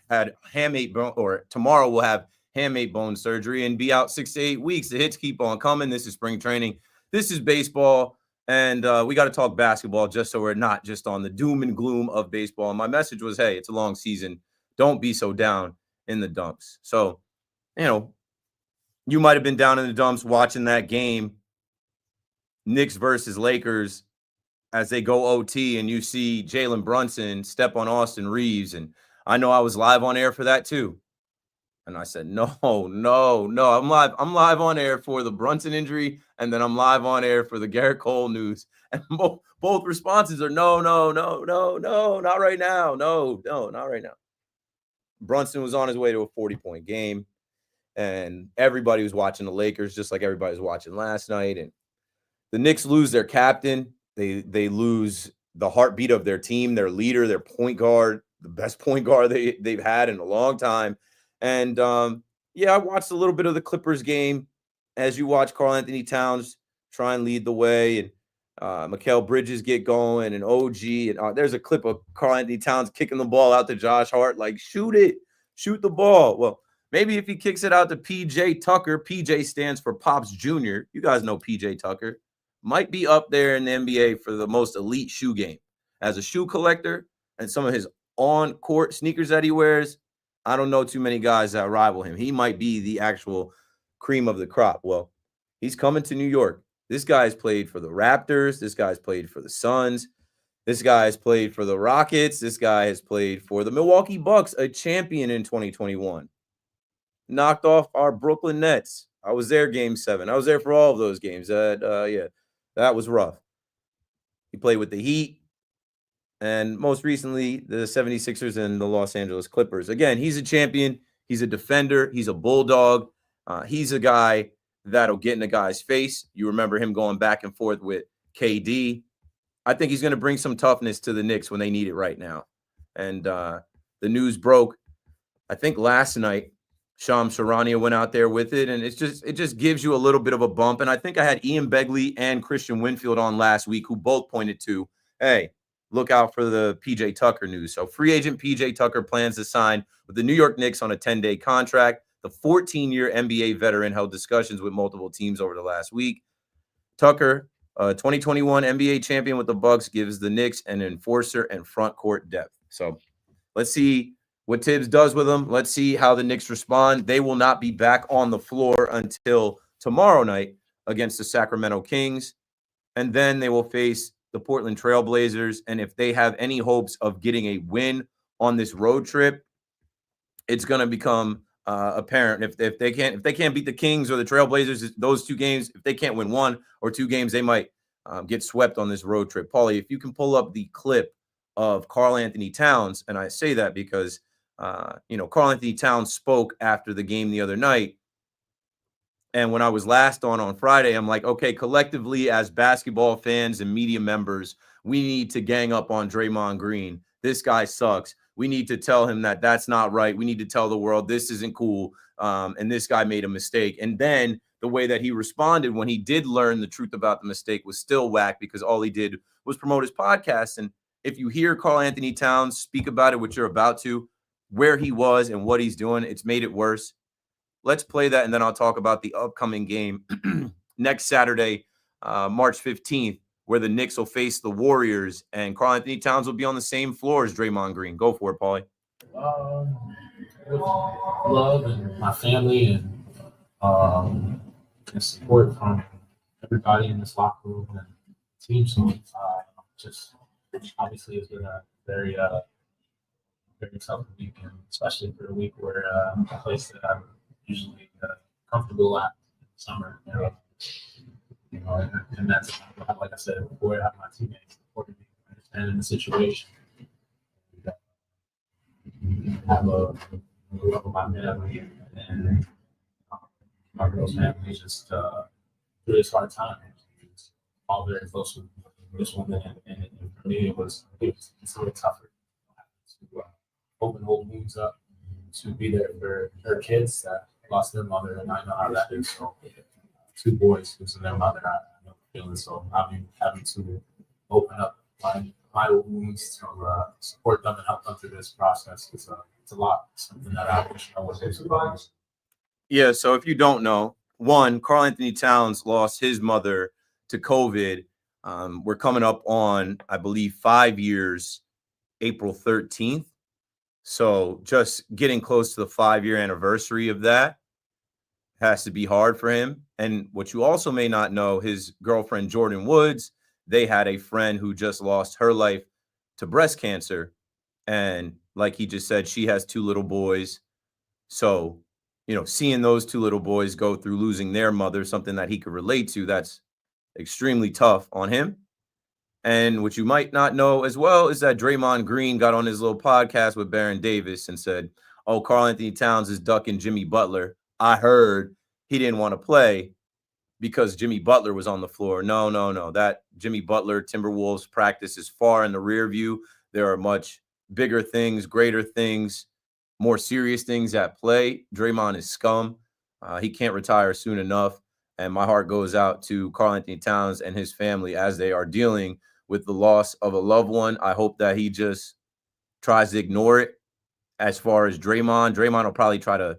had hamate bone, or tomorrow will have hamate bone surgery and be out 6 to 8 weeks. The hits keep on coming. This is spring training. This is baseball. And we got to talk basketball just so we're not just on the doom and gloom of baseball. And my message was, hey, it's a long season. Don't be so down in the dumps. So, you know, you might have been down in the dumps watching that game, Knicks versus Lakers, as they go OT, and you see Jalen Brunson step on Austin Reeves. And I know I was live on air for that too. And I said, no. I'm live on air for the Brunson injury, and then I'm live on air for the Garrett Cole news. And both responses are no, not right now. No, not right now. Brunson was on his way to a 40-point game, and everybody was watching the Lakers just like everybody was watching last night. And the Knicks lose their captain. They lose the heartbeat of their team, their leader, their point guard, the best point guard they've had in a long time. And, I watched a little bit of the Clippers game as you watch Karl-Anthony Towns try and lead the way, and Mikal Bridges get going, and OG. And there's a clip of Karl-Anthony Towns kicking the ball out to Josh Hart, like, shoot the ball. Well, maybe if he kicks it out to PJ Tucker, PJ stands for Pops Jr. You guys know PJ Tucker. Might be up there in the NBA for the most elite shoe game. As a shoe collector and some of his on-court sneakers that he wears, I don't know too many guys that rival him. He might be the actual cream of the crop. Well, he's coming to New York. This guy's played for the Raptors. This guy's played for the Suns. This guy has played for the Rockets. This guy has played for the Milwaukee Bucks, a champion in 2021. Knocked off our Brooklyn Nets. I was there game 7. I was there for all of those games. That was rough. He played with the Heat. And most recently, the 76ers and the Los Angeles Clippers. Again, he's a champion. He's a defender. He's a bulldog. He's a guy that'll get in a guy's face. You remember him going back and forth with KD. I think he's going to bring some toughness to the Knicks when they need it right now. And the news broke, I think, last night. Shams Charania went out there with it, and it just gives you a little bit of a bump. And I think I had Ian Begley and Christian Winfield on last week, who both pointed to, hey, look out for the PJ Tucker news. So free agent PJ Tucker plans to sign with the New York Knicks on a 10-day contract. The 14-year NBA veteran held discussions with multiple teams over the last week. Tucker, 2021 NBA champion with the Bucks, gives the Knicks an enforcer and front court depth. So let's see what Tibbs does with them. Let's see how the Knicks respond. They will not be back on the floor until tomorrow night against the Sacramento Kings. And then they will face the Portland Trail Blazers. And if they have any hopes of getting a win on this road trip, it's going to become apparent. If they can't beat the Kings or the Trail Blazers, those two games, if they can't win 1 or 2 games, they might get swept on this road trip. Paulie, if you can pull up the clip of Karl-Anthony Towns, and I say that because Karl-Anthony Towns spoke after the game the other night, And when I was last on Friday, I'm like, okay, collectively as basketball fans and media members, we need to gang up on Draymond Green. This guy sucks. We need to tell him that that's not right. We need to tell the world this isn't cool. And this guy made a mistake. And then the way that he responded when he did learn the truth about the mistake was still whack, because all he did was promote his podcast. And if you hear Karl-Anthony Towns speak about it, which you're about to, where he was and what he's doing, it's made it worse. Let's play that, and then I'll talk about the upcoming game next Saturday, March 15th, where the Knicks will face the Warriors, and Karl-Anthony Towns will be on the same floor as Draymond Green. Go for it, Paulie. With love and my family and support from everybody in this locker room and team. So just obviously it's been a very tough week, and especially for a week where a place that I'm usually comfortable at in the summer. And that's, like I said before, I have my teammates supporting me, understanding the situation. Have a love of my family and my girl's family just through this hard time. It's all very close with this woman, and for me it's a little tougher to open old wounds up, to be there for her kids that lost their mother, and I know how that is. So 2 boys losing their mother, I know the feeling. So having to open up my wounds to support them and help them through this process is it's a lot. Something that I wish I was able to do. Yeah, so if you don't know, one, Karl-Anthony Towns lost his mother to COVID. We're coming up on, I believe, 5 years, April 13th. So just getting close to the 5-year anniversary of that has to be hard for him. And what you also may not know, his girlfriend, Jordan Woods, they had a friend who just lost her life to breast cancer. And like he just said, she has 2 little boys. So, seeing those 2 little boys go through losing their mother, something that he could relate to, that's extremely tough on him. And what you might not know as well is that Draymond Green got on his little podcast with Baron Davis and said, oh, Karl-Anthony Towns is ducking Jimmy Butler. I heard he didn't want to play because Jimmy Butler was on the floor. No. That Jimmy Butler Timberwolves practice is far in the rear view. There are much bigger things, greater things, more serious things at play. Draymond is scum. He can't retire soon enough. And my heart goes out to Karl-Anthony Towns and his family as they are dealing with the loss of a loved one. I hope that he just tries to ignore it. As far as Draymond will probably try to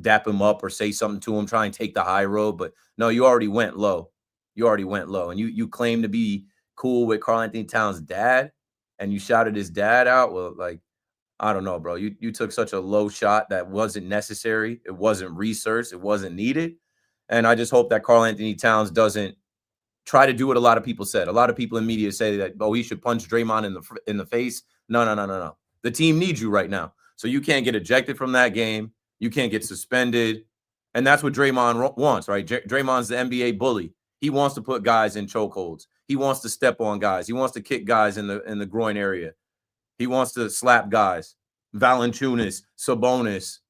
dap him up or say something to him, try and take the high road. But no, you already went low. And you claim to be cool with Karl-Anthony Towns' dad, and you shouted his dad out. Well, like, I don't know, bro. You took such a low shot that wasn't necessary. It wasn't researched. It wasn't needed. And I just hope that Karl-Anthony Towns doesn't try to do what a lot of people said. A lot of people in media say that, oh, he should punch Draymond in the face. No. The team needs you right now. So you can't get ejected from that game. You can't get suspended. And that's what Draymond wants, right? Draymond's the NBA bully. He wants to put guys in chokeholds. He wants to step on guys. He wants to kick guys in the groin area. He wants to slap guys. Valanciunas, Sabonis.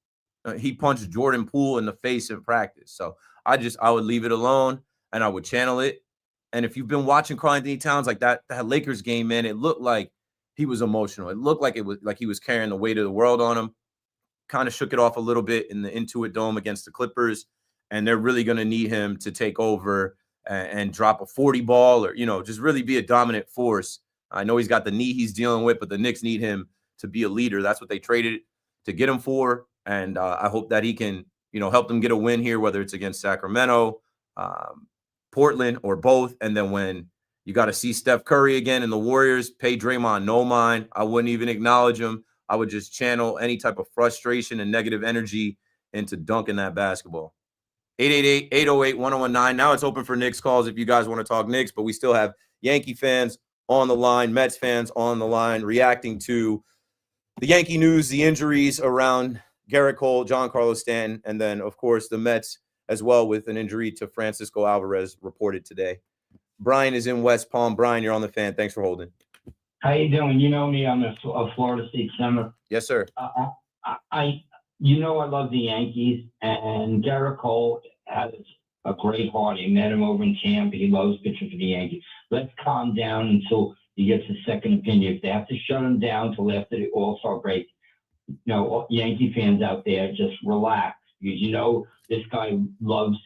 He punched Jordan Poole in the face in practice. So I would leave it alone and I would channel it. And if you've been watching Karl-Anthony Towns, like that Lakers game, man, it looked like he was emotional. It looked like he was carrying the weight of the world on him. Kind of shook it off a little bit in the Intuit Dome against the Clippers. And they're really going to need him to take over and drop a 40 ball or, just really be a dominant force. I know he's got the knee he's dealing with, but the Knicks need him to be a leader. That's what they traded to get him for. And I hope that he can, help them get a win here, whether it's against Sacramento, Portland, or both. And then when you got to see Steph Curry again and the Warriors, pay Draymond no mind. I wouldn't even acknowledge him. I would just channel any type of frustration and negative energy into dunking that basketball. 888-808-1019. Now it's open for Knicks calls if you guys want to talk Knicks, but we still have Yankee fans on the line, Mets fans on the line, reacting to the Yankee news, the injuries around Gerrit Cole, Giancarlo Stanton, and then, of course, the Mets as well with an injury to Francisco Alvarez reported today. Brian is in West Palm. Brian, you're on the Fan. Thanks for holding. How you doing? You know me. I'm a Florida State Senator. Yes, sir. I love the Yankees, and Gerrit Cole has a great heart. I met him over in Tampa. He loves pitching for the Yankees. Let's calm down until he gets a second opinion. If they have to shut him down till after the All-Star break, you know, Yankee fans out there, just relax. Because, you know, this guy loves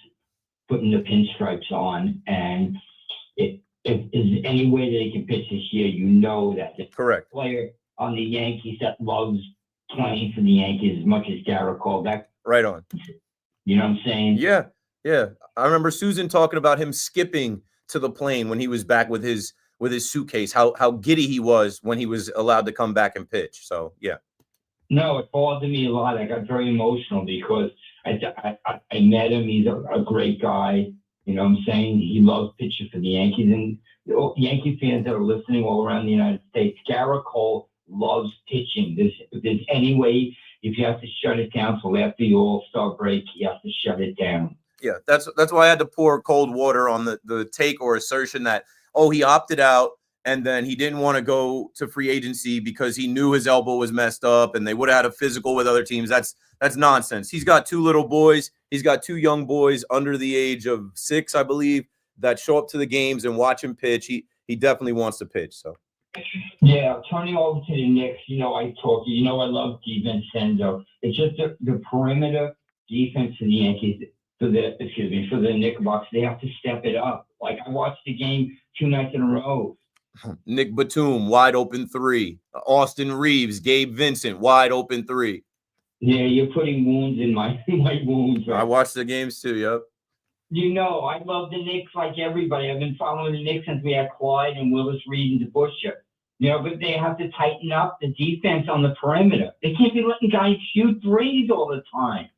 putting the pinstripes on. And if there's any way that he can pitch this year, you know that the Correct. player on the Yankees that loves playing for the Yankees as much as Garrett Cole. That, right on. you know what I'm saying? Yeah. Yeah. I remember Susan talking about him skipping to the plane when he was back with his suitcase, how giddy he was when he was allowed to come back and pitch. So, yeah. No, it bothered me a lot. I got very emotional because I met him. He's a great guy. You know what I'm saying? He loves pitching for the Yankees. And Yankee fans that are listening all around the United States, Garrett Cole loves pitching. If there's any way, if you have to shut it down till after the All-Star break, you have to shut it down. Yeah, that's why I had to pour cold water on the take or assertion that, oh, he opted out and then he didn't want to go to free agency because he knew his elbow was messed up and they would have had a physical with other teams. That's nonsense. He's got 2 little boys. He's got 2 young boys under the age of 6, I believe, that show up to the games and watch him pitch. He definitely wants to pitch. So. Yeah, turning over to the Knicks, you know, I love DiVincenzo. It's just the perimeter defense of the Yankees, for the Knickerbockers, they have to step it up. Like, I watched the game 2 nights in a row. Nick Batum, wide open 3. Austin Reeves, Gabe Vincent, wide open 3. Yeah, you're putting wounds in my wounds. Right? I watched the games too, yep. You know, I love the Knicks like everybody. I've been following the Knicks since we had Clyde and Willis Reed and DeBusschere. You know, but they have to tighten up the defense on the perimeter. They can't be letting guys shoot threes all the time.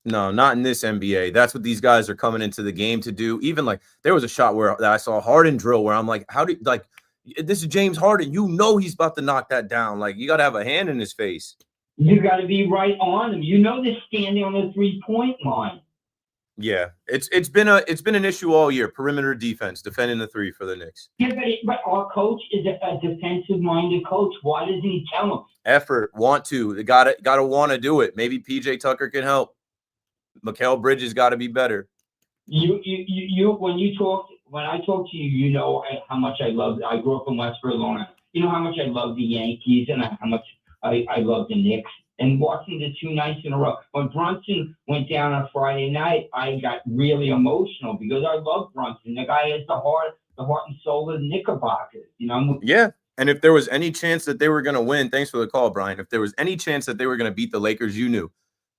No, not in this NBA. That's what these guys are coming into the game to do. Even like there was a shot that I saw Harden drill where I'm like, this is James Harden. You know he's about to knock that down. Like, you got to have a hand in his face. You got to be right on him. You know they're standing on the 3-point line. Yeah, it's been an issue all year. Perimeter defense, defending the 3 for the Knicks. Yeah, but our coach is a defensive-minded coach. Why doesn't he tell them? Effort, want to. They gotta want to do it. Maybe PJ Tucker can help. Mikal Bridges got to be better. When I talk to you, you know how much I love. I grew up in West Carolina. You know how much I love the Yankees and how much I love the Knicks. And watching the 2 nights in a row. When Brunson went down on Friday night, I got really emotional because I love Brunson. The guy has the heart and soul of the Knickerbockers. You know. Yeah. And if there was any chance that they were going to win, thanks for the call, Brian. If there was any chance that they were going to beat the Lakers, you knew.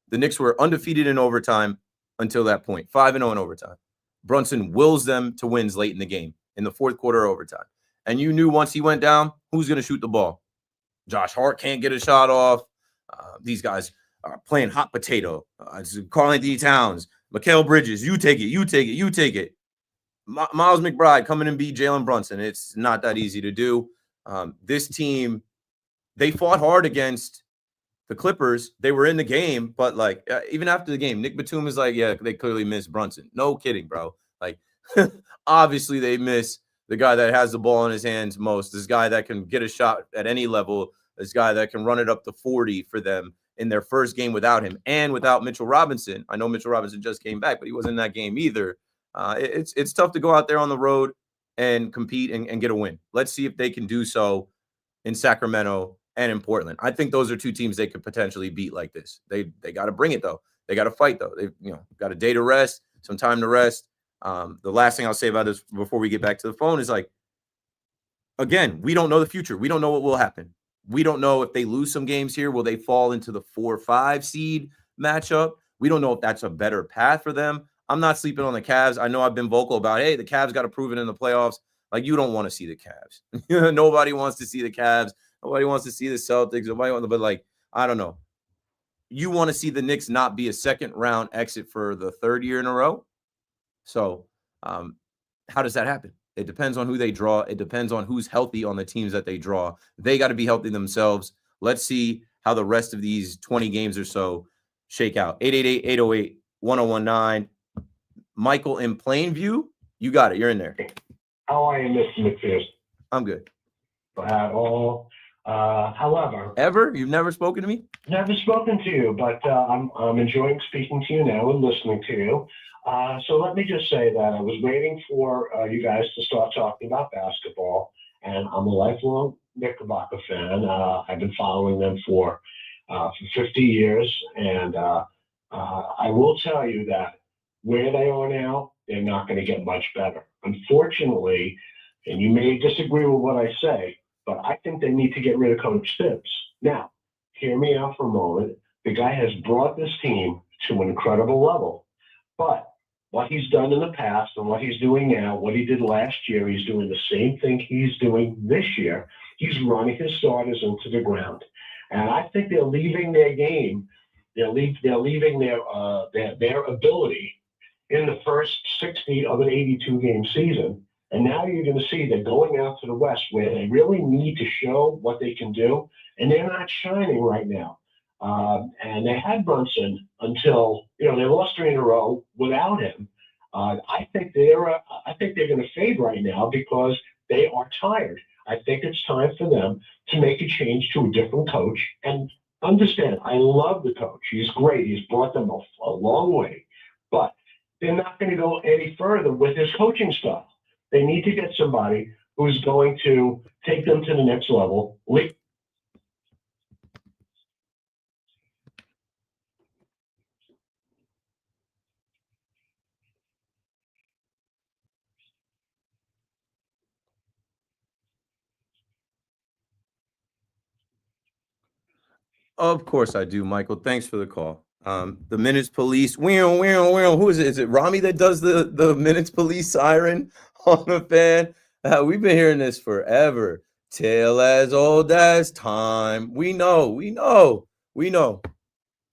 The Knicks were undefeated in overtime until that point, 5-0 in overtime. Brunson wills them to wins late in the game, in the 4th quarter overtime. And you knew once he went down, who's going to shoot the ball? Josh Hart can't get a shot off. These guys are playing hot potato. Karl-Anthony Towns, Mikal Bridges, you take it. Miles McBride coming and beat Jalen Brunson. It's not that easy to do. This team, they fought hard against the Clippers. They were in the game, but like even after the game, Nick Batum is like, yeah, they clearly missed Brunson. No kidding, bro. Like, obviously they miss the guy that has the ball in his hands most, this guy that can get a shot at any level, this guy that can run it up to 40 for them in their first game without him and without Mitchell Robinson. I know Mitchell Robinson just came back, but he wasn't in that game either. It's tough to go out there on the road and compete and get a win. Let's see if they can do so in Sacramento and in Portland. I think those are 2 teams they could potentially beat like this. They got to bring it though. They got to fight though. They got a day to rest, some time to rest. The last thing I'll say about this before we get back to the phone is like, again, we don't know the future. We don't know what will happen. We don't know if they lose some games here. Will they fall into the 4-5 seed matchup? We don't know if that's a better path for them. I'm not sleeping on the Cavs. I know I've been vocal about, hey, the Cavs got to prove it in the playoffs. Like, you don't want to see the Cavs. Nobody wants to see the Cavs. Nobody wants to see the Celtics. But like, I don't know. You want to see the Knicks not be a 2nd-round exit for the 3rd year in a row. So how does that happen? It depends on who they draw. It depends on who's healthy on the teams that they draw. They got to be healthy themselves. Let's see how the rest of these 20 games or so shake out. 888-808-1019. Michael in Plainview, you got it. You're in there. How are you, Mr. McPherson? I'm good. At all. However, Ever? You've never spoken to me? never spoken to you, but I'm enjoying speaking to you now and listening to you. So let me just say that I was waiting for you guys to start talking about basketball, and I'm a lifelong Knickerbocker fan. I've been following them for 50 years, and I will tell you that where they are now, they're not going to get much better. Unfortunately, and you may disagree with what I say, but I think they need to get rid of Coach Tibbs. Now, hear me out for a moment. The guy has brought this team to an incredible level, but what he's done in the past and what he's doing now, what he did last year, he's doing the same thing he's doing this year. He's running his starters into the ground. And I think they're leaving their game. They're leaving their ability in the first 60 of an 82-game season. And now you're going to see they're going out to the West where they really need to show what they can do. And they're not shining right now. And they had Brunson until, they lost 3 in a row without him. I think they're going to fade right now because they are tired. I think it's time for them to make a change to a different coach. And understand, I love the coach. He's great. He's brought them a long way. But they're not going to go any further with his coaching stuff. They need to get somebody who's going to take them to the next level. Of course I do, Michael. Thanks for the call. The Minutes Police. Who is it? Is it Rami that does the Minutes Police siren on the fan? We've been hearing this forever. Tale as old as time. We know.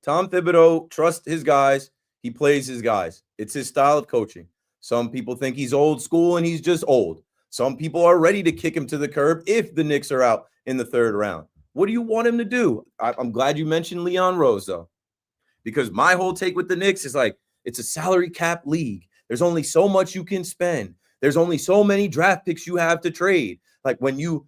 Tom Thibodeau trusts his guys. He plays his guys. It's his style of coaching. Some people think he's old school and he's just old. Some people are ready to kick him to the curb if the Knicks are out in the 3rd round. What do you want him to do? I'm glad you mentioned Leon Rose, though, because my whole take with the Knicks is like, it's a salary cap league. There's only so much you can spend. There's only so many draft picks you have to trade. Like when you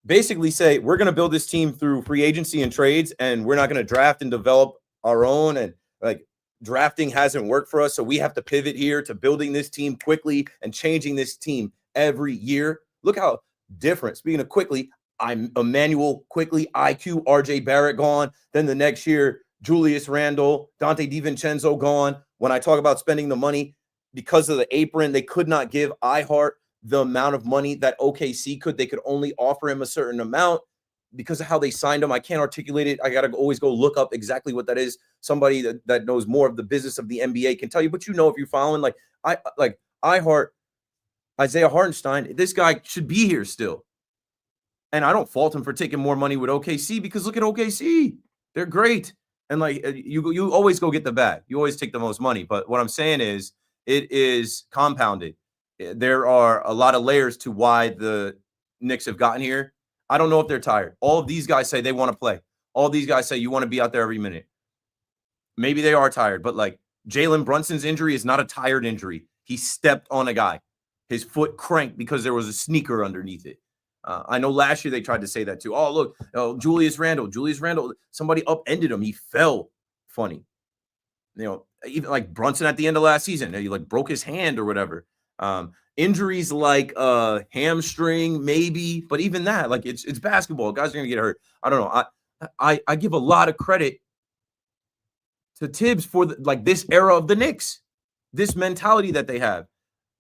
basically say, we're going to build this team through free agency and trades, and we're not going to draft and develop our own, and like drafting hasn't worked for us, so we have to pivot here to building this team quickly and changing this team every year. Look how different. Speaking of quickly, I'm Emmanuel Quickly, IQ, RJ Barrett gone. Then the next year, Julius Randle, Dante DiVincenzo gone. When I talk about spending the money, because of the apron, they could not give iHeart the amount of money that OKC could. They could only offer him a certain amount because of how they signed him. I can't articulate it. I got to always go look up exactly what that is. Somebody that knows more of the business of the NBA can tell you, but if you're following, like iHeart, Isaiah Hartenstein, this guy should be here still. And I don't fault him for taking more money with OKC because look at OKC. They're great. And you always go get the bag. You always take the most money. But what I'm saying is it is compounded. There are a lot of layers to why the Knicks have gotten here. I don't know if they're tired. All of these guys say they want to play. All these guys say you want to be out there every minute. Maybe they are tired, but like Jalen Brunson's injury is not a tired injury. He stepped on a guy. His foot cranked because there was a sneaker underneath it. I know last year they tried to say that too. Oh, look, Julius Randle, somebody upended him. He fell funny. Even like Brunson at the end of last season, he like broke his hand or whatever. Injuries like hamstring, maybe, but even that, like it's basketball. Guys are gonna get hurt. I don't know. I give a lot of credit to Tibbs for this era of the Knicks, this mentality that they have.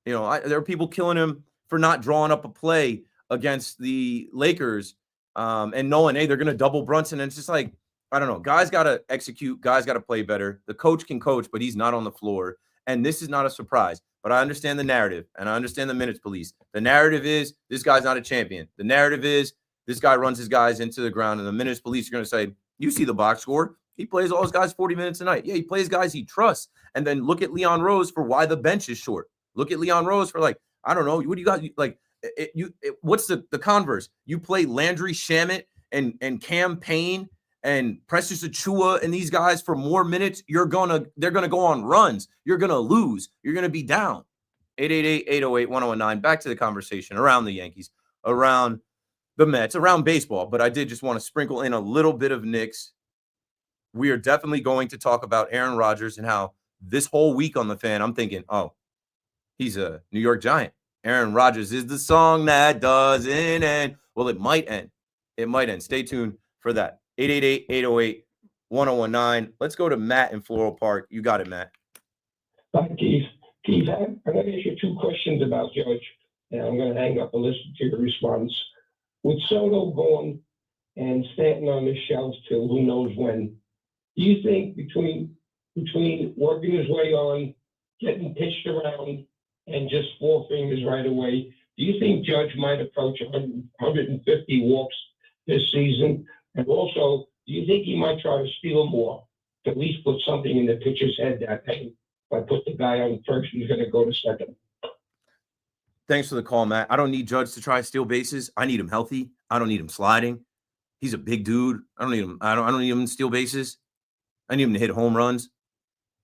There are people killing him for not drawing up a play against the Lakers and knowing, hey, they're going to double Brunson. And it's just like, I don't know. Guys got to execute. Guys got to play better. The coach can coach, but he's not on the floor. And this is not a surprise. But I understand the narrative, and I understand the Minutes Police. The narrative is this guy's not a champion. The narrative is this guy runs his guys into the ground, and the Minutes Police are going to say, you see the box score. He plays all his guys 40 minutes a night. Yeah, he plays guys he trusts. And then look at Leon Rose for why the bench is short. Look at Leon Rose for I don't know. What do you got? What's the converse? You play Landry Shamet and Cam Payne and Precious Achua and these guys for more minutes, they're gonna go on runs. You're gonna lose. You're gonna be down. 888-808-1019. Back to the conversation around the Yankees, around the Mets, around baseball, but I did just want to sprinkle in a little bit of Knicks. We are definitely going to talk about Aaron Rodgers and how this whole week on the Fan, I'm thinking, oh, he's a New York Giant. Aaron Rodgers is the song that doesn't end. Well, it might end. It might end. Stay tuned for that. 888-808-1019. Let's go to Matt in Floral Park. You got it, Matt. Hi, Keith. Keith, I'm going to ask you 2 questions about Judge, and I'm going to hang up and listen to your response. With Soto gone and Stanton on the shelf till who knows when, do you think between working his way on, getting pitched around, and just 4 fingers right away, do you think Judge might approach 150 walks this season? And also, do you think he might try to steal more, to at least put something in the pitcher's head that, hey, if I put the guy on first, he's going to go to second? Thanks for the call, Matt. I don't need Judge to try steal bases. I need him healthy. I don't need him sliding. He's a big dude. I don't need him. I don't need him to steal bases. I need him to hit home runs.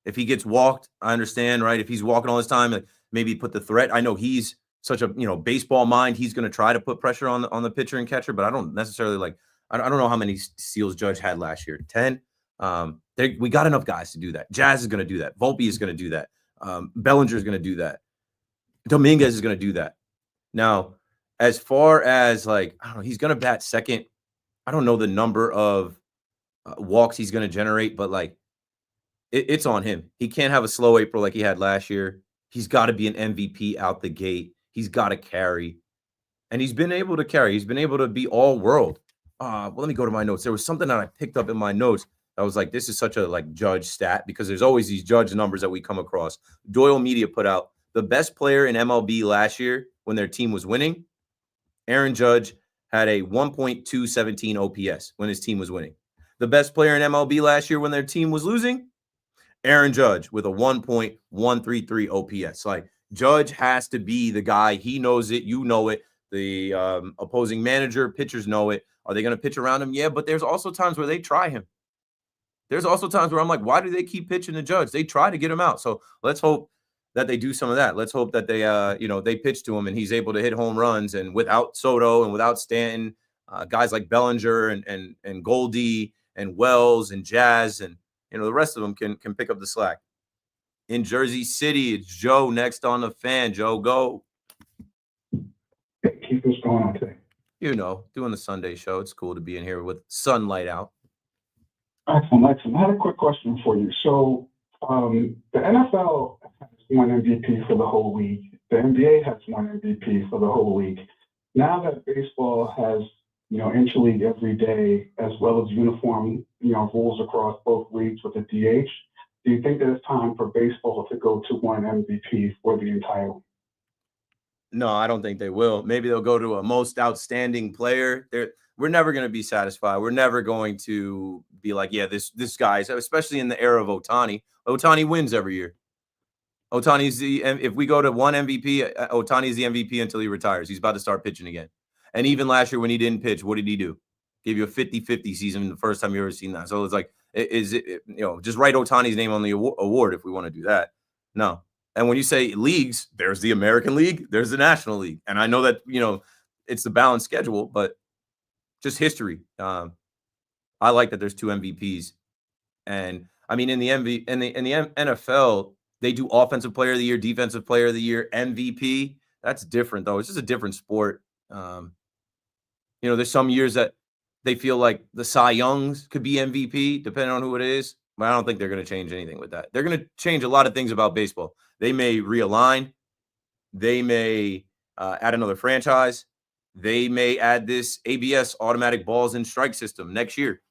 If he gets walked, I understand, right? If he's walking all this time, like maybe put the threat. I know he's such a baseball mind. He's going to try to put pressure on the pitcher and catcher, but I don't necessarily like. I don't know how many steals Judge had last year. 10. We got enough guys to do that. Jazz is going to do that. Volpe is going to do that. Bellinger is going to do that. Dominguez is going to do that. Now, as far as like, I don't know, he's going to bat second. I don't know the number of walks he's going to generate, but like it's on him. He can't have a slow April like he had last year. He's got to be an MVP out the gate. He's got to carry. And he's been able to carry. He's been able to be all world. Well, let me go to my notes. There was something that I picked up in my notes. I was like, this is such a like Judge stat because there's always these Judge numbers that we come across. Doyle Media put out the best player in MLB last year when their team was winning. Aaron Judge had a 1.217 OPS when his team was winning. The best player in MLB last year when their team was losing, Aaron Judge with a 1.133 OPS. Like Judge has to be the guy. He knows it. You know it. The opposing manager, pitchers know it. Are they going to pitch around him? Yeah, but there's also times where they try him. There's also times where I'm like, why do they keep pitching the Judge? They try to get him out. So let's hope that they do some of that. Let's hope that they, they pitch to him and he's able to hit home runs. And without Soto and without Stanton, guys like Bellinger and Goldie and Wells and Jazz and the rest of them can pick up the slack. In Jersey City, it's Joe next on the Fan. Joe, go. Hey, Keith, what's going on today? Doing the Sunday show. It's cool to be in here with sunlight out. Excellent. I had a quick question for you. So the NFL has one MVP for the whole league. The NBA has one MVP for the whole league. Now that baseball has, interleague every day, as well as uniform, rules across both leagues with the DH, do you think that it's time for baseball to go to one MVP for the entire league? No, I don't think they will. Maybe they'll go to a most outstanding player. We're never going to be satisfied. We're never going to be like, yeah, this guy's, especially in the era of Ohtani. Ohtani wins every year. If we go to one MVP, Ohtani's the MVP until he retires. He's about to start pitching again. And even last year when he didn't pitch, what did he do? Give you a 50-50 season the first time you ever seen that. So it's like, just write Ohtani's name on the award if we want to do that. No. And when you say leagues, there's the American League, there's the National League. And I know that, it's the balanced schedule, but just history. I like that there's 2 MVPs. And I mean, in the NFL, they do Offensive Player of the Year, Defensive Player of the Year, MVP. That's different, though. It's just a different sport. There's some years that they feel like the Cy Youngs could be MVP, depending on who it is. But I don't think they're going to change anything with that. They're going to change a lot of things about baseball. They may realign. They may add another franchise. They may add this ABS, automatic balls and strike system next year.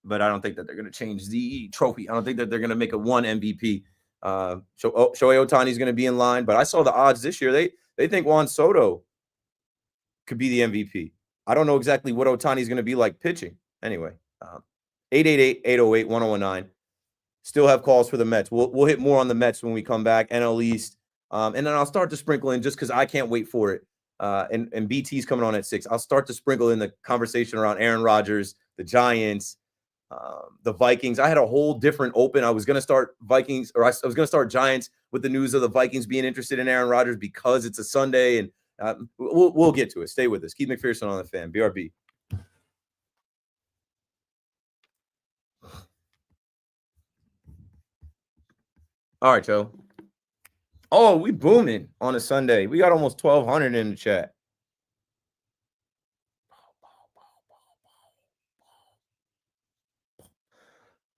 But I don't think that they're going to change the trophy. I don't think that they're going to make a one MVP. Shohei Ohtani is going to be in line. But I saw the odds this year. They think Juan Soto could be the MVP. I don't know exactly what Ohtani is going to be like pitching. Anyway, 888-808-1019. Still have calls for the Mets. We'll hit more on the Mets when we come back. NL East. And then I'll start to sprinkle in just because I can't wait for it. And BT's coming on at 6. I'll start to sprinkle in the conversation around Aaron Rodgers, the Giants, the Vikings. I had a whole different open. I was going to start Vikings, or I was going to start Giants with the news of the Vikings being interested in Aaron Rodgers because it's a Sunday and We'll get to it. Stay with us. Keith McPherson on the Fan. BRB. All right, Joe. Oh, we booming on a Sunday. We got almost 1,200 in the chat.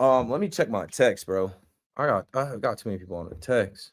Let me check my text, bro. I got too many people on the text.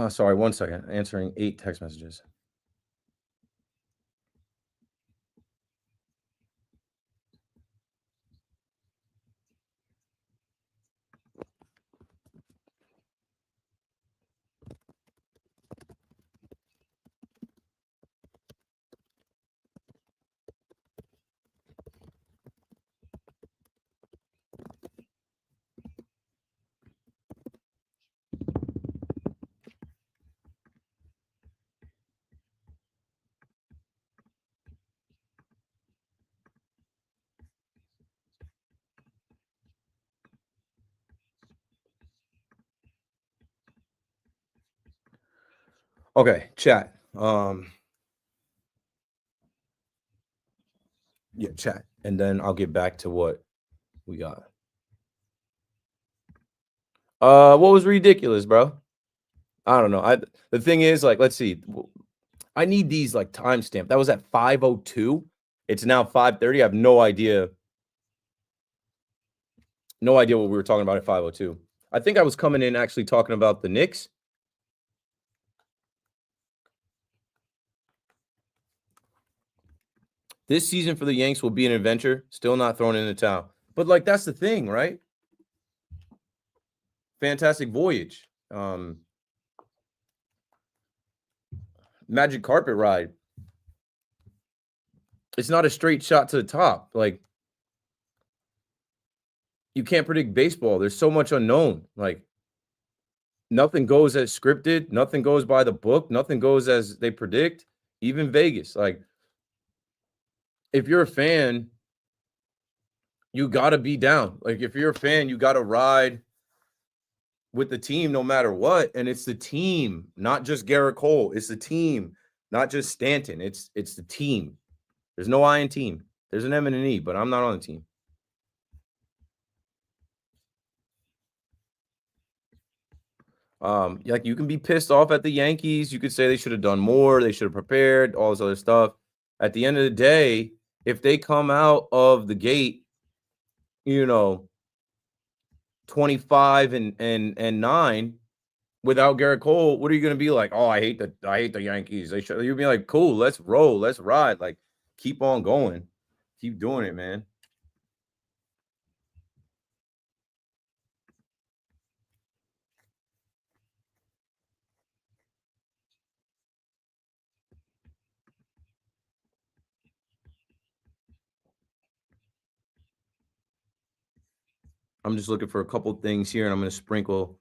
Sorry, 1 second. Answering 8 text messages. Okay, chat. Yeah, chat. And then I'll get back to what we got. What was ridiculous, bro? I don't know. The thing is, like, let's see. I need these like timestamp. That was at 5:02. It's now 5:30. I have no idea. No idea what we were talking about at 5:02. I think I was coming in actually talking about the Knicks. This season for the Yanks will be an adventure. Still not thrown in the towel. But like that's the thing, right? Fantastic voyage. Magic carpet ride. It's not a straight shot to the top. Like you can't predict baseball. There's so much unknown. Like nothing goes as scripted. Nothing goes by the book. Nothing goes as they predict. Even Vegas. Like if you're a fan, you got to be down. Like if you're a fan, you got to ride with the team no matter what. And it's the team, not just Garrett Cole. It's the team, not just Stanton. It's the team. There's no I in team. There's an M and an E, but I'm not on the team. Like you can be pissed off at the Yankees. You could say they should have done more. They should have prepared, all this other stuff. At the end of the day, if they come out of the gate, 25 and 9, without Garrett Cole, what are you going to be like? Oh, I hate the Yankees. You'll be like, cool, let's roll, let's ride. Like, keep on going. Keep doing it, man. I'm just looking for a couple things here, and I'm going to sprinkle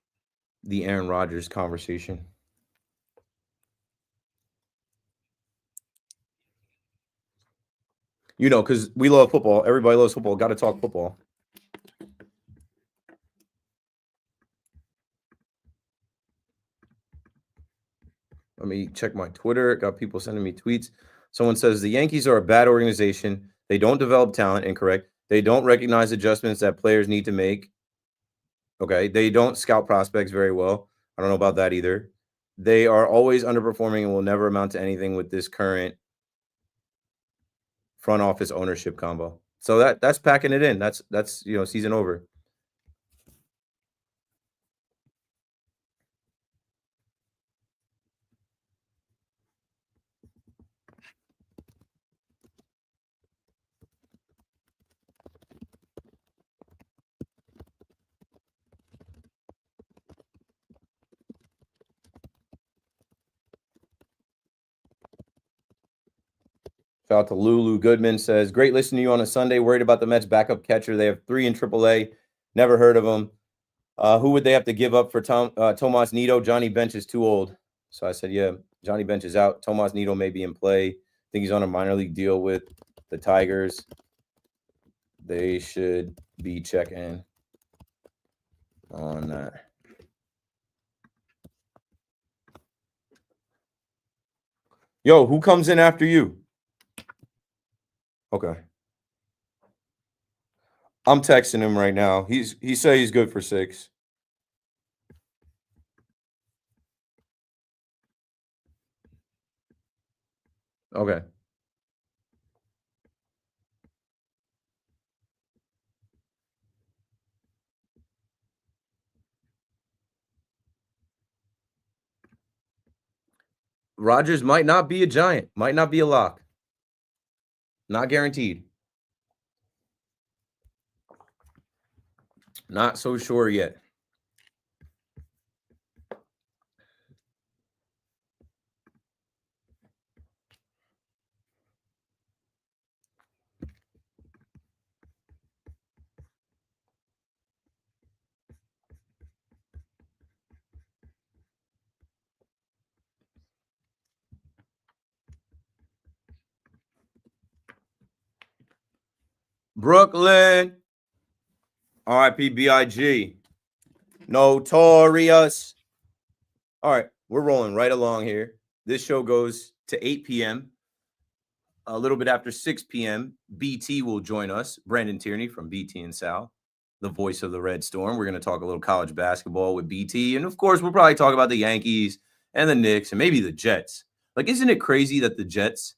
the Aaron Rodgers conversation. You know, because we love football. Everybody loves football. Got to talk football. Let me check my Twitter. Got people sending me tweets. Someone says the Yankees are a bad organization. They don't develop talent. Incorrect. They don't recognize adjustments that players need to make. Okay. They don't scout prospects very well. I don't know about that either. They are always underperforming and will never amount to anything with this current front office ownership combo. So that's packing it in. That's season over. Shout out to Lulu Goodman, says, great listening to you on a Sunday. Worried about the Mets backup catcher. They have 3 in AAA. Never heard of them. Who would they have to give up for Tomas Nido? Johnny Bench is too old. So I said, yeah, Johnny Bench is out. Tomas Nido may be in play. I think he's on a minor league deal with the Tigers. They should be checking on that. Yo, who comes in after you? Okay. I'm texting him right now. He said he's good for 6. Okay. Rodgers might not be a Giant, might not be a lock. Not guaranteed. Not so sure yet. Brooklyn. RIP BIG. Notorious. All right, we're rolling right along here. This show goes to 8 p.m. A little bit after 6 p.m., BT will join us. Brandon Tierney from BT and Sal, the voice of the Red Storm. We're going to talk a little college basketball with BT. And, of course, we'll probably talk about the Yankees and the Knicks and maybe the Jets. Like, isn't it crazy that the Jets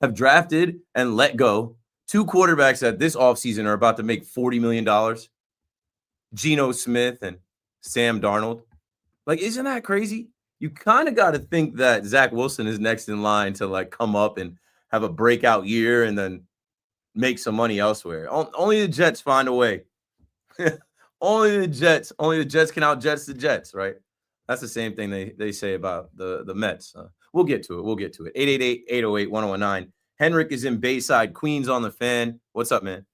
have drafted and let go 2 quarterbacks that this offseason are about to make $40 million? Geno Smith and Sam Darnold. Like, isn't that crazy? You kind of got to think that Zach Wilson is next in line to, like, come up and have a breakout year and then make some money elsewhere. Only the Jets find a way. Only the Jets can out-Jets the Jets, right? That's the same thing they say about the Mets. We'll get to it. 888-808-1019. Henrik is in Bayside, Queens on the Fan. What's up, man?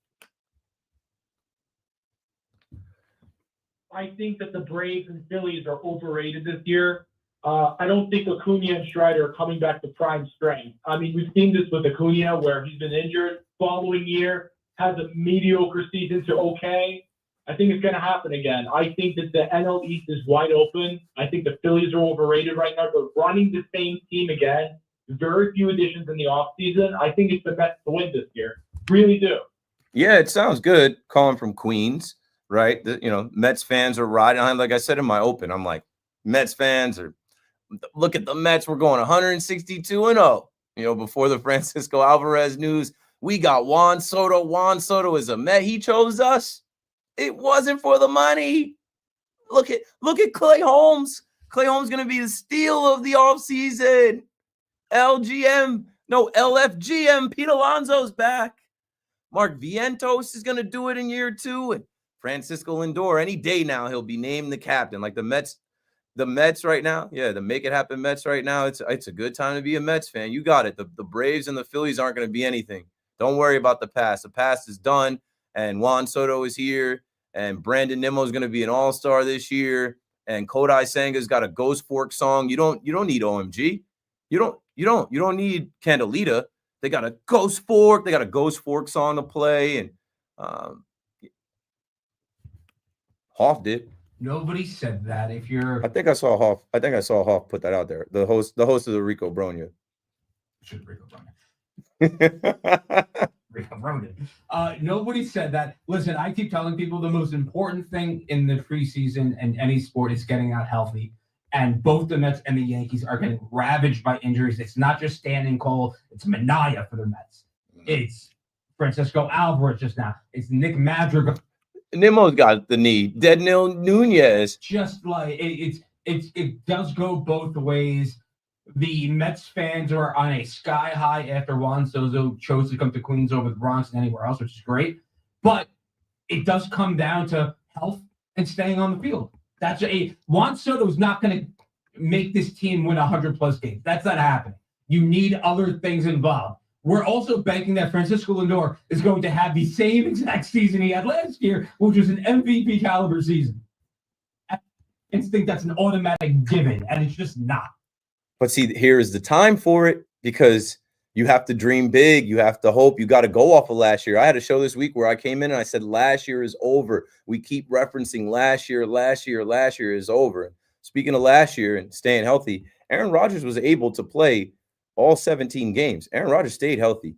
I think that the Braves and Phillies are overrated this year. I don't think Acuna and Strider are coming back to prime strength. I mean, we've seen this with Acuna where he's been injured. Following year, has a mediocre season to okay. I think it's going to happen again. I think that the NL East is wide open. I think the Phillies are overrated right now. They're running the same team again. Very few additions in the offseason. I think it's the Mets to win this year. Really do. Yeah, it sounds good calling from Queens, right? Mets fans are riding. Like I said in my open, I'm like, Mets fans are, look at the Mets. We're going 162-0. Before the Francisco Alvarez news, we got Juan Soto. Juan Soto is a Met. He chose us. It wasn't for the money. look at Clay Holmes. Clay Holmes going to be the steal of the offseason. LFGM. Pete Alonso's back. Mark Vientos is going to do it in year 2. And Francisco Lindor, any day now, he'll be named the captain. Like the Mets right now. Yeah, the Make It Happen Mets right now. It's a good time to be a Mets fan. You got it. The Braves and the Phillies aren't going to be anything. Don't worry about the past. The past is done. And Juan Soto is here. And Brandon Nimmo is going to be an all-star this year. And Kodai Senga's got a Ghost Fork song. You don't need OMG. You don't need Candelita. They got a Ghost Fork. They got a Ghost Fork song to play. And Hoff did. Nobody said that. If you're, I think I saw Hoff put that out there. The host of the Rico Bronya. should Rico Bronya. Rico Bronya. Nobody said that. Listen, I keep telling people the most important thing in the preseason and any sport is getting out healthy. And both the Mets and the Yankees are getting ravaged by injuries. It's not just Stanton Cole. It's Mania for the Mets. It's Francisco Alvarez just now. It's Nick Madrigal. Nimmo's got the knee. Deadnil Nunez. Just like it does go both ways. The Mets fans are on a sky high after Juan Soto chose to come to Queens over the Bronx and anywhere else, which is great. But it does come down to health and staying on the field. Juan Soto is not going to make this team win 100+ games. That's not happening. You need other things involved. We're also banking that Francisco Lindor is going to have the same exact season he had last year, which was an MVP caliber season. I just think that's an automatic given, and it's just not. But see, here is the time for it because you have to dream big. You have to hope. You got to go off of last year. I had a show this week where I came in and I said, last year is over. We keep referencing last year is over. Speaking of last year and staying healthy, Aaron Rodgers was able to play all 17 games. Aaron Rodgers stayed healthy.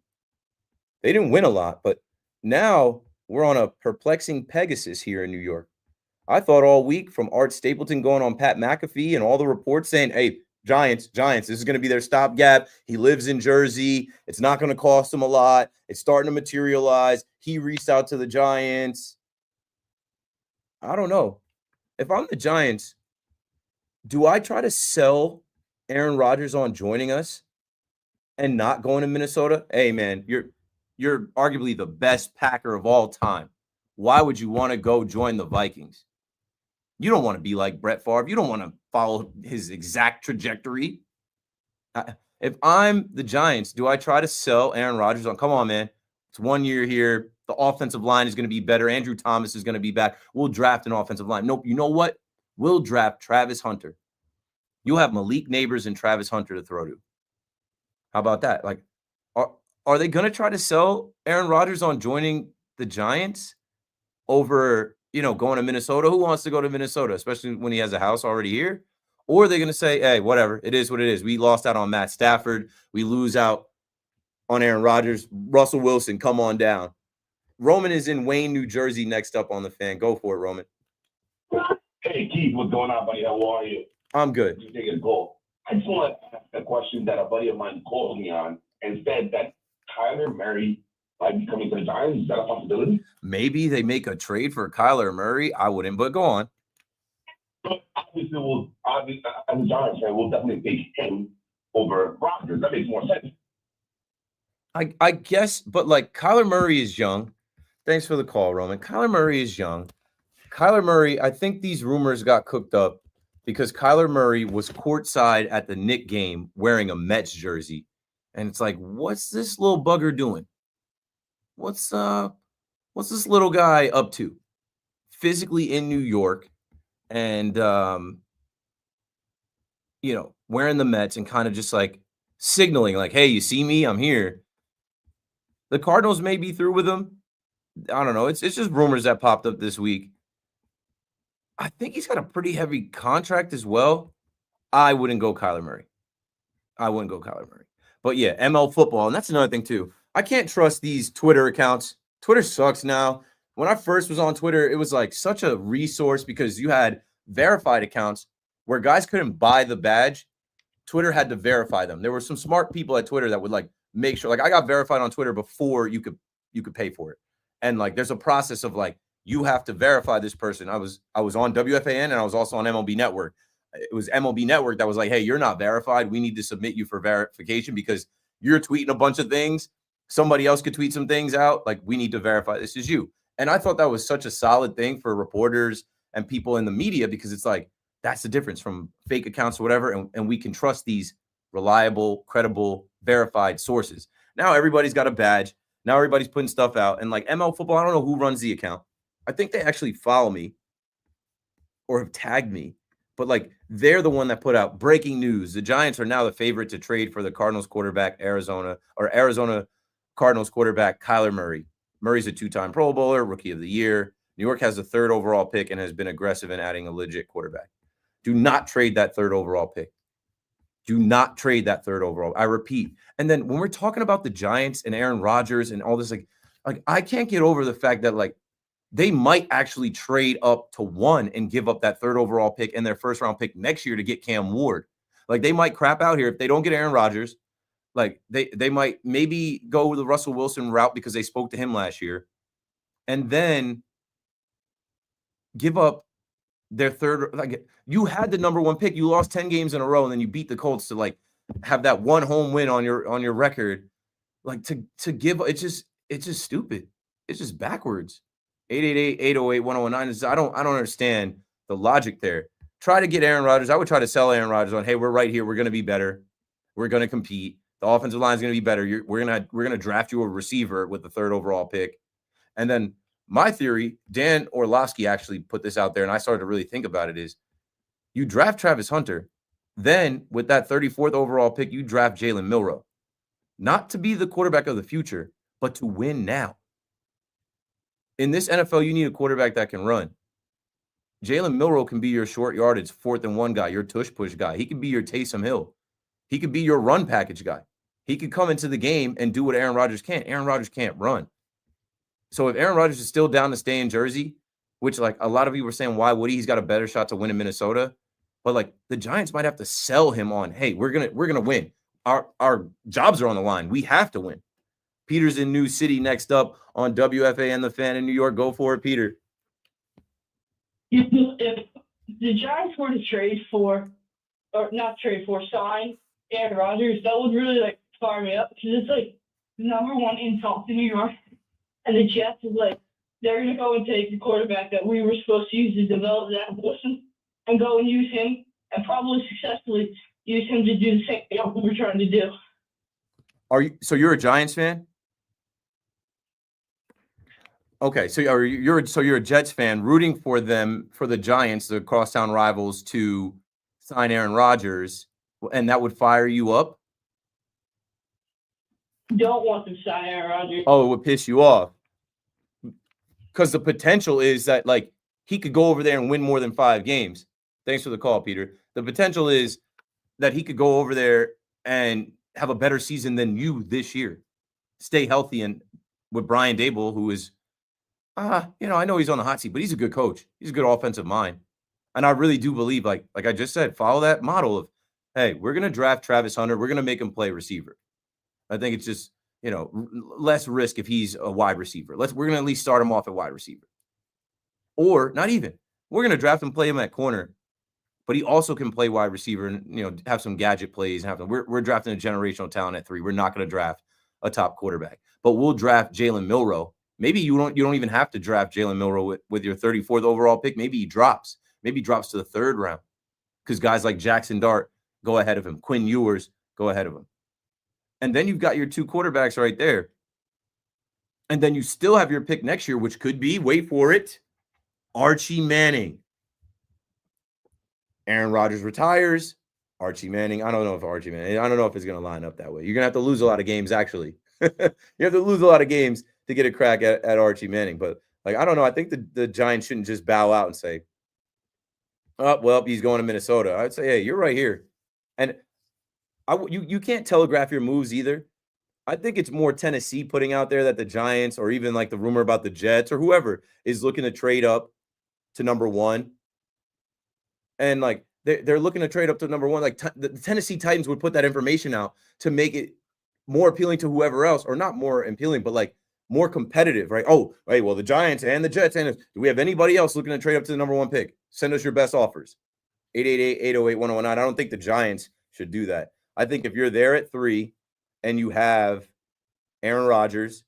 They didn't win a lot, but now we're on a perplexing Pegasus here in New York. I thought all week from Art Stapleton going on Pat McAfee and all the reports saying, hey, Giants, this is going to be their stopgap. He lives in Jersey. It's not going to cost him a lot. It's starting to materialize. He reached out to the Giants. I don't know. If I'm the Giants, do I try to sell Aaron Rodgers on joining us and not going to Minnesota? Hey, man, you're arguably the best Packer of all time. Why would you want to go join the Vikings? You don't want to be like Brett Favre. You don't want to follow his exact trajectory. If I'm the Giants, do I try to sell Aaron Rodgers on? Come on, man. It's 1 year here. The offensive line is going to be better. Andrew Thomas is going to be back. We'll draft an offensive line. Nope. You know what? We'll draft Travis Hunter. You'll have Malik Neighbors and Travis Hunter to throw to. How about that? Like, are they going to try to sell Aaron Rodgers on joining the Giants over, going to Minnesota? Who wants to go to Minnesota, especially when he has a house already here? Or are they going to say, hey, whatever, it is what it is. We lost out on Matt Stafford. We lose out on Aaron Rodgers. Russell Wilson, come on down. Roman is in Wayne, New Jersey, next up on the Fan. Go for it, Roman. Hey, Keith, what's going on, buddy? How are you? I'm good. You take a goal. I just want to ask a question that a buddy of mine called me on and said that Kyler Murray might be coming to the Giants. Is that a possibility? Maybe they make a trade for Kyler Murray. I wouldn't, but go on. Obviously, as a Giants fan, we'll definitely take him over Rodgers. That makes more sense. I guess, but like Kyler Murray is young. Thanks for the call, Roman. Kyler Murray is young. Kyler Murray, I think these rumors got cooked up because Kyler Murray was courtside at the Knicks game wearing a Mets jersey. And it's like, what's this little bugger doing? What's this little guy up to? Physically in New York and wearing the Mets and kind of just like signaling like, hey, you see me? I'm here. The Cardinals may be through with him. I don't know. It's just rumors that popped up this week. I think he's got a pretty heavy contract as well. I wouldn't go Kyler Murray. But yeah, ML football. And that's another thing too. I can't trust these Twitter accounts. Twitter sucks now. When I first was on Twitter, it was like such a resource because you had verified accounts where guys couldn't buy the badge. Twitter had to verify them. There were some smart people at Twitter that would like make sure, like I got verified on Twitter before you could pay for it. And like, there's a process of like you have to verify this person. I was on WFAN and I was also on MLB Network. It was MLB Network that was like, hey, you're not verified. We need to submit you for verification because you're tweeting a bunch of things. Somebody else could tweet some things out. Like, we need to verify this is you. And I thought that was such a solid thing for reporters and people in the media, because it's like, that's the difference from fake accounts or whatever. And we can trust these reliable, credible, verified sources. Now everybody's got a badge. Now everybody's putting stuff out. And like ML Football, I don't know who runs the account. I think they actually follow me or have tagged me. But like, they're the one that put out breaking news. The Giants are now the favorite to trade for the Cardinals quarterback, Arizona Cardinals quarterback, Kyler Murray. Murray's a 2-time Pro Bowler, Rookie of the Year. New York has the 3rd overall pick and has been aggressive in adding a legit quarterback. Do not trade that 3rd overall pick. Do not trade that 3rd overall. I repeat. And then when we're talking about the Giants and Aaron Rodgers and all this, like I can't get over the fact that like they might actually trade up to 1 and give up that 3rd overall pick and their 1st round pick next year to get Cam Ward. Like, they might crap out here if they don't get Aaron Rodgers. Like, they might maybe go the Russell Wilson route because they spoke to him last year, and then give up their 3rd. Like, you had the number 1 pick. You lost 10 games in a row, and then you beat the Colts to like have that 1 home win on your record. Like, to give, it's just stupid. It's just backwards. 888-808-1019 is, I don't understand the logic there. Try to get Aaron Rodgers. I would try to sell Aaron Rodgers on, hey, we're right here. We're going to be better. We're going to compete. The offensive line is going to be better. We're going to draft you a receiver with the 3rd overall pick. And then my theory, Dan Orlovsky actually put this out there, and I started to really think about it, is you draft Travis Hunter. Then with that 34th overall pick, you draft Jalen Milroe. Not to be the quarterback of the future, but to win now. In this NFL, you need a quarterback that can run. Jalen Milroe can be your short yardage 4th and 1 guy, your tush push guy. He could be your Taysom Hill. He could be your run package guy. He could come into the game and do what Aaron Rodgers can't. Aaron Rodgers can't run. So if Aaron Rodgers is still down to stay in Jersey, which like a lot of you were saying, why would he? He's got a better shot to win in Minnesota. But like the Giants might have to sell him on, hey, we're gonna win. Our jobs are on the line. We have to win. Peter's in New City next up on WFAN The Fan in New York. Go for it, Peter. If the Giants were to sign Aaron Rodgers, that would really like fire me up, because it's like the number 1 insult to New York. And the Jets is like, they're going to go and take the quarterback that we were supposed to use to develop that Wilson and go and use him and probably successfully use him to do the same thing we were trying to do. You're a Giants fan? Okay, so you're a Jets fan rooting for them, for the Giants, the crosstown rivals, to sign Aaron Rodgers, and that would fire you up? Don't want them to sign Aaron Rodgers. Oh, it would piss you off. Because the potential is that like he could go over there and win more than 5 games. Thanks for the call, Peter. The potential is that he could go over there and have a better season than you this year. Stay healthy, and with Brian Daboll, who is I know he's on the hot seat, but he's a good coach. He's a good offensive mind. And I really do believe, like I just said, follow that model of, hey, we're going to draft Travis Hunter. We're going to make him play receiver. I think it's just, less risk if he's a wide receiver. We're going to at least start him off at wide receiver. Or not even. We're going to draft him, play him at corner, but he also can play wide receiver and, have some gadget plays. And we're drafting a generational talent at 3. We're not going to draft a top quarterback, but we'll draft Jalen Milroe. Maybe you don't even have to draft Jalen Milroe with your 34th overall pick. Maybe he drops. Maybe he drops to the 3rd round, because guys like Jackson Dart go ahead of him. Quinn Ewers go ahead of him. And then you've got your 2 quarterbacks right there. And then you still have your pick next year, which could be, wait for it, Archie Manning. Aaron Rodgers retires. Archie Manning. I don't know if it's going to line up that way. You're going to have to lose a lot of games, actually. You have to lose a lot of games to get a crack at Archie Manning. But, I don't know. I think the Giants shouldn't just bow out and say, oh, well, he's going to Minnesota. I'd say, hey, you're right here. And you can't telegraph your moves either. I think it's more Tennessee putting out there that the Giants, or even like the rumor about the Jets or whoever, is looking to trade up to number 1. And like they're looking to trade up to number 1. Like the Tennessee Titans would put that information out to make it more appealing to whoever else, or not more appealing, but like more competitive, right? Oh, right. Well, the Giants and the Jets. And do we have anybody else looking to trade up to the number 1 pick? Send us your best offers. 888-808-1019. I don't think the Giants should do that. I think if you're there at 3 and you have Aaron Rodgers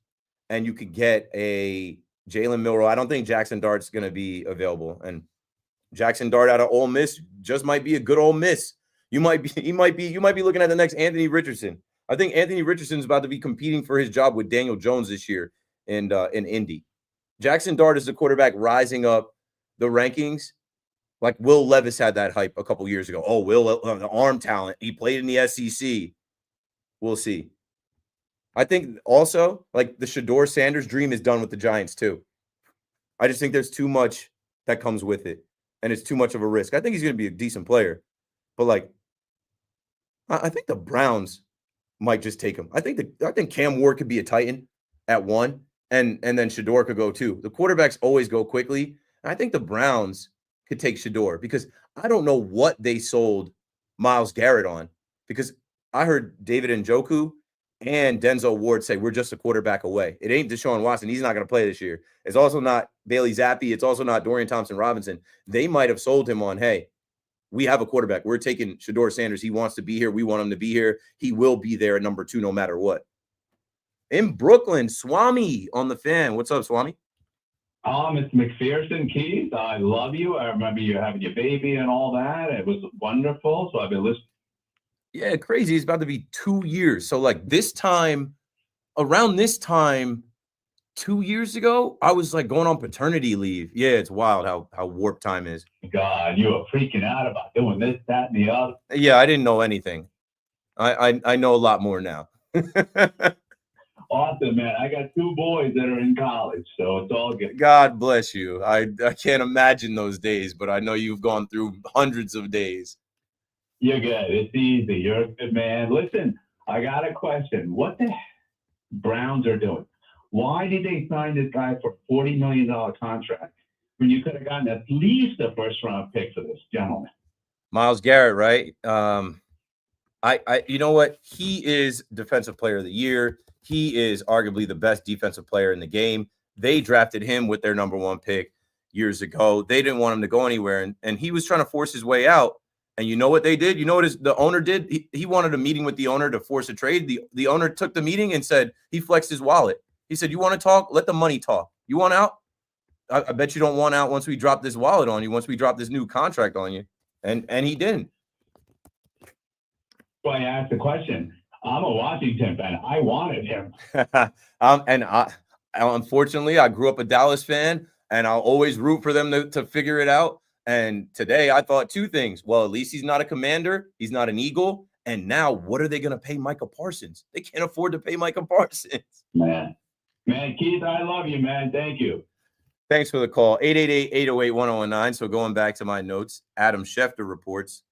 and you could get a Jalen Milroe, I don't think Jackson Dart's going to be available. And Jackson Dart out of Ole Miss just might be a good Ole Miss. You might be looking at the next Anthony Richardson. I think Anthony Richardson's about to be competing for his job with Daniel Jones this year in Indy. Jackson Dart is the quarterback rising up the rankings. Like Will Levis had that hype a couple years ago. Oh, Will, the arm talent. He played in the SEC. We'll see. I think also, like, the Shedeur Sanders dream is done with the Giants too. I just think there's too much that comes with it, and it's too much of a risk. I think he's going to be a decent player, but like, I think the Browns might just take him. I think Cam Ward could be a Titan at 1, and then Shedeur could go 2. The quarterbacks always go quickly. And I think the Browns could take Shedeur because I don't know what they sold Myles Garrett on, because I heard David Njoku and Denzel Ward say we're just a quarterback away. It ain't Deshaun Watson. He's not going to play this year. It's also not Bailey Zappi. It's also not Dorian Thompson-Robinson. They might have sold him on, hey, we have a quarterback. We're taking Shedeur Sanders. He wants to be here. We want him to be here. He will be there at number 2 no matter what. In Brooklyn, Swami on the Fan. What's up, Swami? Mr. McPherson, Keith, I love you. I remember you having your baby and all that. It was wonderful. So I've been listening. Yeah, crazy. It's about to be 2 years. So like around this time, 2 years ago, I was like going on paternity leave. Yeah, it's wild how warp time is. God, you were freaking out about doing this, that, and the other. Yeah, I didn't know anything. I know a lot more now. Awesome, man. I got 2 boys that are in college, so it's all good. God bless you. I can't imagine those days, but I know you've gone through hundreds of days. You're good. It's easy. You're a good man. Listen, I got a question. What the Browns are doing? Why did they sign this guy for a $40 million contract when you could have gotten at least a first-round pick for this gentleman? Myles Garrett, right? I you know what? He is Defensive Player of the Year. He is arguably the best defensive player in the game. They drafted him with their number 1 pick years ago. They didn't want him to go anywhere, and he was trying to force his way out. And you know what they did? You know what the owner did? He wanted a meeting with the owner to force a trade. The owner took the meeting and said he flexed his wallet. He said, "You want to talk? Let the money talk. You want out? I bet you don't want out once we drop this wallet on you, once we drop this new contract on you." And he didn't. Well, I asked the question. I'm a Washington fan. I wanted him. Unfortunately, I grew up a Dallas fan, and I'll always root for them to figure it out. And today I thought 2 things. Well, at least he's not a Commander. He's not an Eagle. And now what are they going to pay Micah Parsons? They can't afford to pay Micah Parsons. Man, Keith, I love you, man. Thank you. Thanks for the call. 888-808-1019. So going back to my notes, Adam Schefter reports,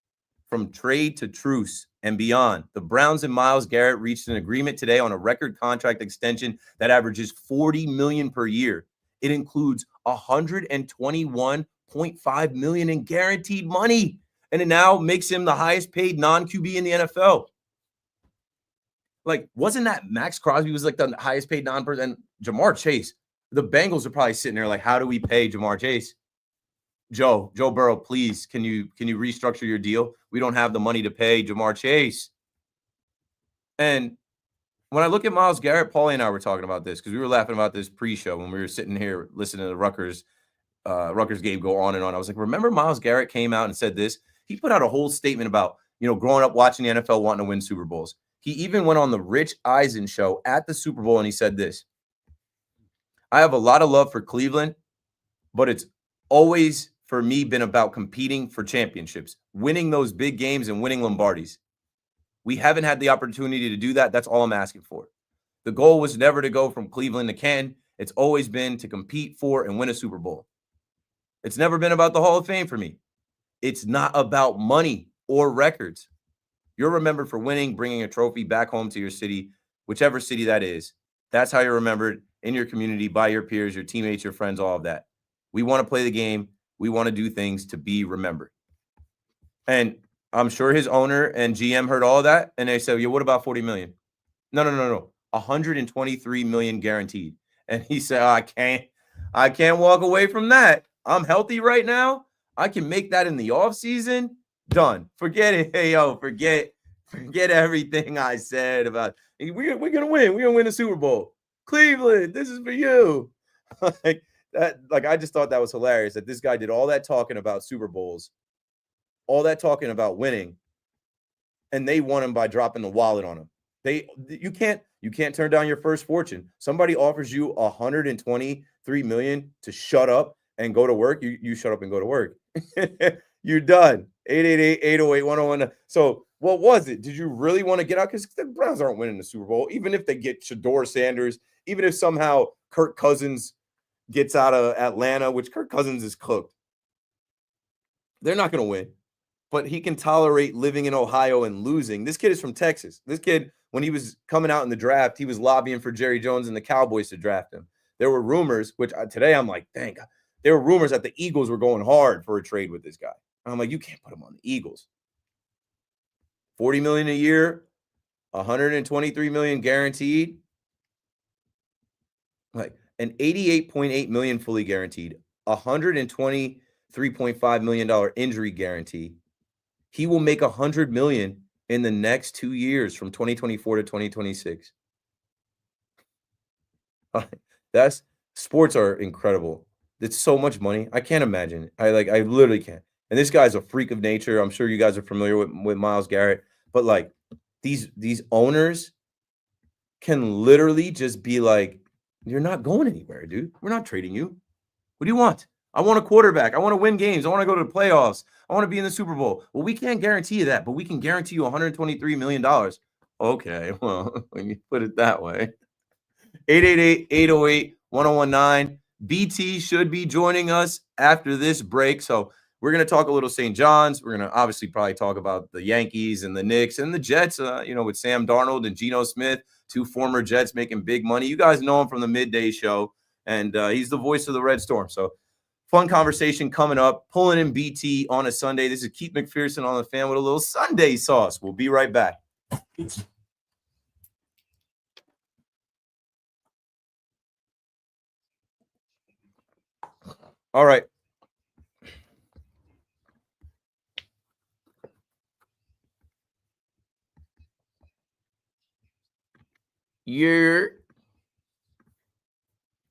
from trade to truce and beyond, the Browns and Myles Garrett reached an agreement today on a record contract extension that averages $40 million per year. It includes $121.5 million in guaranteed money, and it now makes him the highest paid non-QB in the NFL. Like, wasn't that Max Crosby was like the highest paid non-person? Jamar Chase. The Bengals are probably sitting there like, how do we pay Jamar Chase? Joe Burrow, please, can you restructure your deal? We don't have the money to pay Jamar Chase. And when I look at Myles Garrett, Paulie and I were talking about this because we were laughing about this pre-show when we were sitting here listening to the Rutgers game go on and on. I was like, remember Myles Garrett came out and said this? He put out a whole statement about, growing up watching the NFL, wanting to win Super Bowls. He even went on the Rich Eisen show at the Super Bowl and he said this: I have a lot of love for Cleveland, but it's always for me been about competing for championships, winning those big games and winning Lombardis. We haven't had the opportunity to do that. That's all I'm asking for. The goal was never to go from Cleveland to Canton. It's always been to compete for and win a Super Bowl. It's never been about the Hall of Fame for me. It's not about money or records. You're remembered for winning, bringing a trophy back home to your city, whichever city that is. That's how you're remembered in your community, by your peers, your teammates, your friends, all of that. We want to play the game. We want to do things to be remembered. And I'm sure his owner and GM heard all of that, and they said, what about $40 million? No. $123 million guaranteed. And he said, I can't walk away from that. I'm healthy right now. I can make that in the off season. Done. Forget it. Hey, yo, forget everything I said about we're gonna win. We're gonna win the Super Bowl. Cleveland, this is for you. Like that, like I just thought that was hilarious that this guy did all that talking about Super Bowls, all that talking about winning, and they won him by dropping the wallet on him. You can't turn down your first fortune. Somebody offers you $123 million to shut up and go to work. You shut up and go to work. You're done. 888-808-1019. So what was it? Did you really want to get out? Because the Browns aren't winning the Super Bowl. Even if they get Shador Sanders, even if somehow Kirk Cousins gets out of Atlanta, which Kirk Cousins is cooked, they're not going to win. But he can tolerate living in Ohio and losing. This kid is from Texas. This kid, when he was coming out in the draft, he was lobbying for Jerry Jones and the Cowboys to draft him. There were rumors, which today I'm like, dang, there were rumors that the Eagles were going hard for a trade with this guy. And I'm like, you can't put him on the Eagles. $40 million a year, $123 million guaranteed, like an $88.8 million fully guaranteed, $123.5 million injury guarantee. He will make $100 million in the next 2 years from 2024 to 2026. That's sports are incredible. It's so much money. I can't imagine. I literally can't. And this guy's a freak of nature. I'm sure you guys are familiar with Myles Garrett, but like these owners can literally just be like, you're not going anywhere, dude. We're not trading you. What do you want? I want a quarterback. I want to win games. I want to go to the playoffs. I want to be in the Super Bowl. Well, we can't guarantee you that, but we can guarantee you $123 million. Okay, well, when you put it that way. 888-808-1019. BT should be joining us after this break. So we're going to talk a little St. John's. We're going to obviously probably talk about the Yankees and the Knicks and the Jets, with Sam Darnold and Geno Smith, two former Jets making big money. You guys know him from the midday show, and he's the voice of the Red Storm. So fun conversation coming up. Pulling in BT on a Sunday. This is Keith McPherson on the Fan with a little Sunday sauce. We'll be right back. All right. Yo,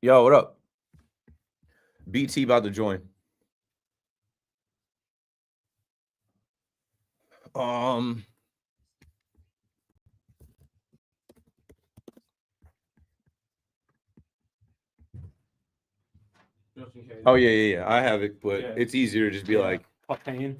what up? BT about to join. Oh yeah. I have it, but it's easier to just be like Papane.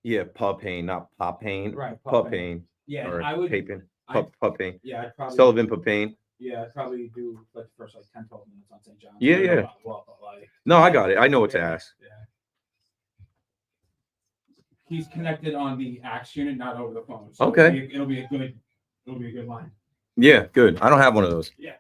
Yeah, Papane, not Papane. Right, Papane. Yeah, or I would. Papin. I'd- Papane. Yeah, I'd probably. Sullivan Papane. Yeah, I'd probably do like the first 10, 12 minutes on St. John's. Yeah, I don't know yeah. about what, but, like, No, I got it. I know what to yeah, ask. yeah. He's connected on the Axe unit, not over the phone. So Okay. it'll be a good line. Yeah, good. I don't have one of those. Yeah.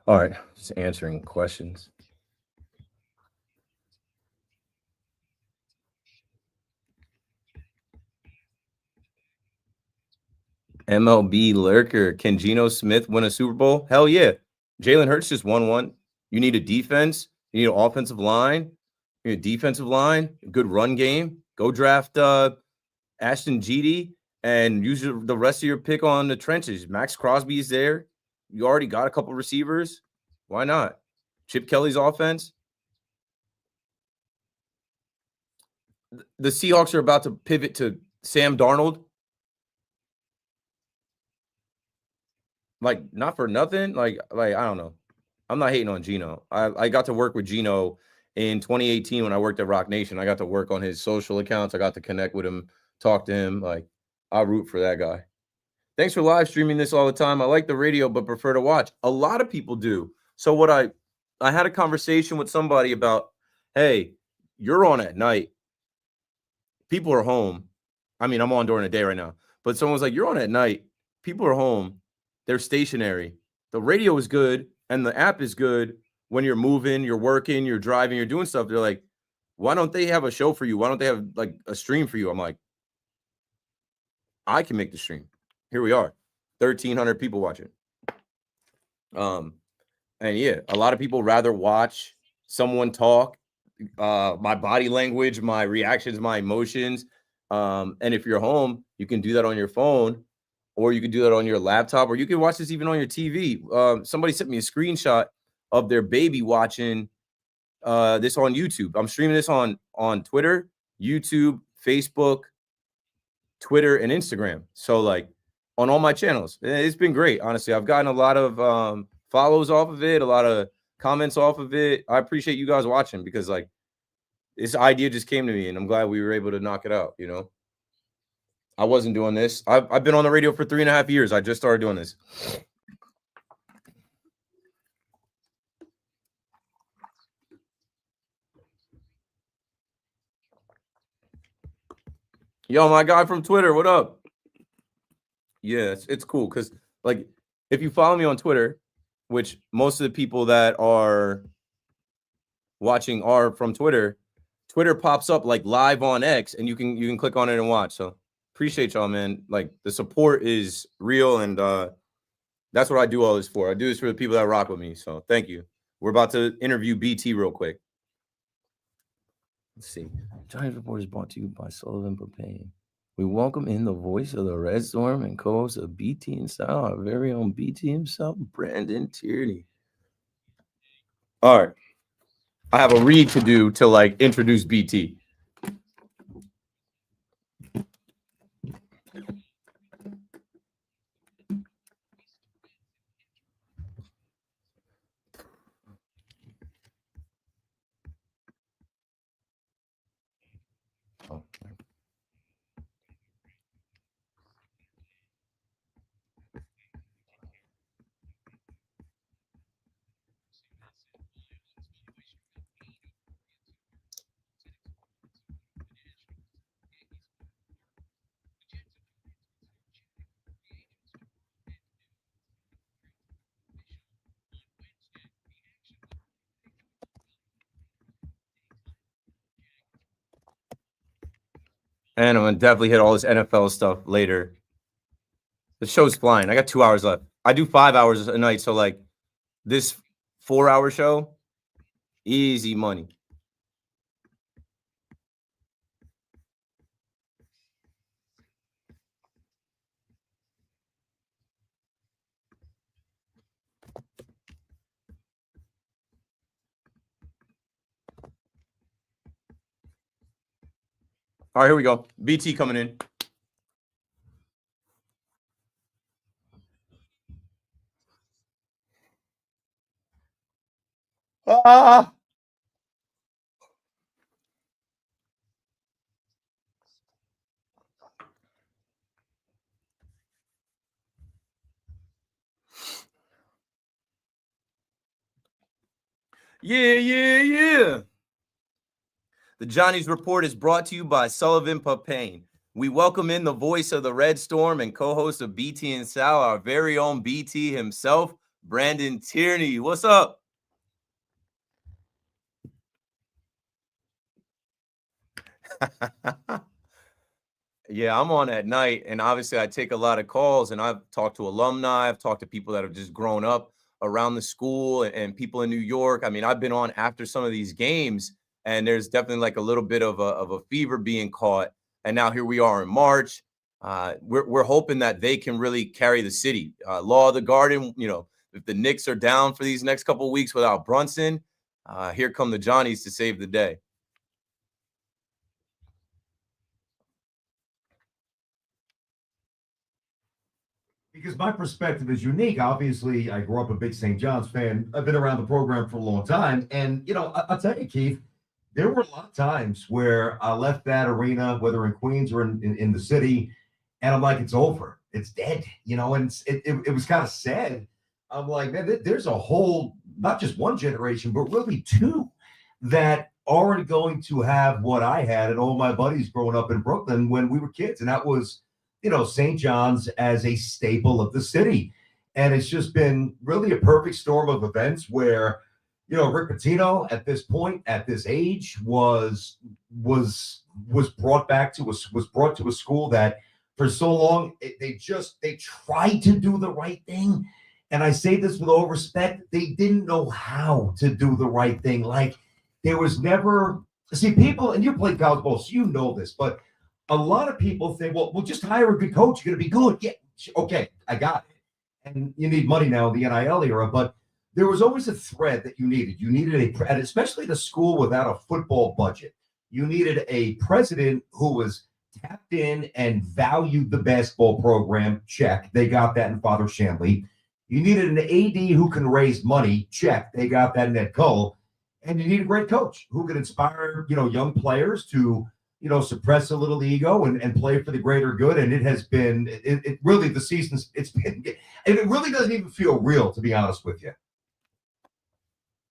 All right, just answering questions. MLB lurker, can Geno Smith win a Super Bowl? Hell yeah. Jalen Hurts just won one. You need a defense. You need an offensive line. You need a defensive line, a good run game. Go draft Ashton Gede and use the rest of your pick on the trenches. Max Crosby is there. You already got a couple receivers. Why not? Chip Kelly's offense. The Seahawks are about to pivot to Sam Darnold. Like, not for nothing. Like I don't know. I'm not hating on Geno. I got to work with Geno in 2018 when I worked at Rock Nation. I got to work on his social accounts. I got to connect with him, talk to him. Like, I'll root for that guy. Thanks for live streaming this all the time. I like the radio, but prefer to watch. A lot of people do. So what I had a conversation with somebody about, hey, you're on at night. People are home. I mean, I'm on during the day right now. But someone was like, you're on at night. People are home. They're stationary. The radio is good and the app is good when you're moving, you're working, you're driving, you're doing stuff. They're like, why don't they have a show for you? Why don't they have like a stream for you? I'm like, I can make the stream. Here we are. 1,300 people watching. And yeah, a lot of people rather watch someone talk, my body language, my reactions, my emotions. And if you're home, you can do that on your phone, or you can do that on your laptop, or you can watch this even on your TV. Somebody sent me a screenshot of their baby watching this on YouTube. I'm streaming this on Twitter, YouTube, Facebook, Twitter, and Instagram. So like on all my channels. It's been great, honestly. I've gotten a lot of follows off of it, a lot of comments off of it. I appreciate you guys watching because like this idea just came to me and I'm glad we were able to knock it out, you know. I wasn't doing this. I've been on the radio for 3.5 years. I just started doing this. Yo, my guy from Twitter, what up? Yeah, it's cool because like if you follow me on Twitter, which most of the people that are watching are from Twitter, Twitter pops up like live on X and you can click on it and watch. So appreciate y'all, man. Like the support is real and that's what I do all this for. I do this for the people that rock with me. So thank you. We're about to interview BT real quick. Let's see. Giants Report is brought to you by Sullivan Papane. We welcome in the voice of the Red Storm and co-host of BT and Style, our very own BT himself, Brandon Tierney. All right. I have a read to do to like introduce BT. And I'm gonna definitely hit all this NFL stuff later. The show's flying. I got 2 hours left. I do 5 hours a night, so like this 4-hour show, easy money. All right, here we go. BT coming in. Ah! Yeah. The Johnny's Report is brought to you by Sullivan Papane. We welcome in the voice of the Red Storm and co-host of BT and Sal, our very own BT himself, Brandon Tierney. What's up? Yeah, I'm on at night, and obviously I take a lot of calls, and I've talked to alumni, I've talked to people that have just grown up around the school and people in New York. I mean, I've been on after some of these games, and there's definitely like a little bit of a fever being caught. And now here we are in March. We're hoping that they can really carry the city. Law of the Garden, you know, if the Knicks are down for these next couple of weeks without Brunson, here come the Johnnies to save the day. Because my perspective is unique. Obviously, I grew up a big St. John's fan. I've been around the program for a long time. And, you know, I'll tell you, Keith, there were a lot of times where I left that arena, whether in Queens or in the city, and I'm like, it's over. It's dead, you know, and it was kind of sad. I'm like, man, there's a whole, not just one generation, but really two that aren't going to have what I had and all my buddies growing up in Brooklyn when we were kids. And that was, you know, St. John's as a staple of the city. And it's just been really a perfect storm of events where, you know, Rick Pitino at this point, at this age, was brought to a school that for so long they tried to do the right thing. And I say this with all respect, they didn't know how to do the right thing. Like, there was never, see, people, and you played college ball, so you know this, but a lot of people think, well, we'll just hire a good coach. You're going to be good. Yeah, okay, I got it. And you need money now in the NIL era, but there was always a thread that you needed. You needed and especially the school without a football budget. You needed a president who was tapped in and valued the basketball program. Check. They got that in Father Shanley. You needed an AD who can raise money. Check. They got that in Ed Cole. And you need a great coach who can inspire, you know, young players to, you know, suppress a little ego and play for the greater good. And it has been, it really, the season's, it's been, and it really doesn't even feel real, to be honest with you.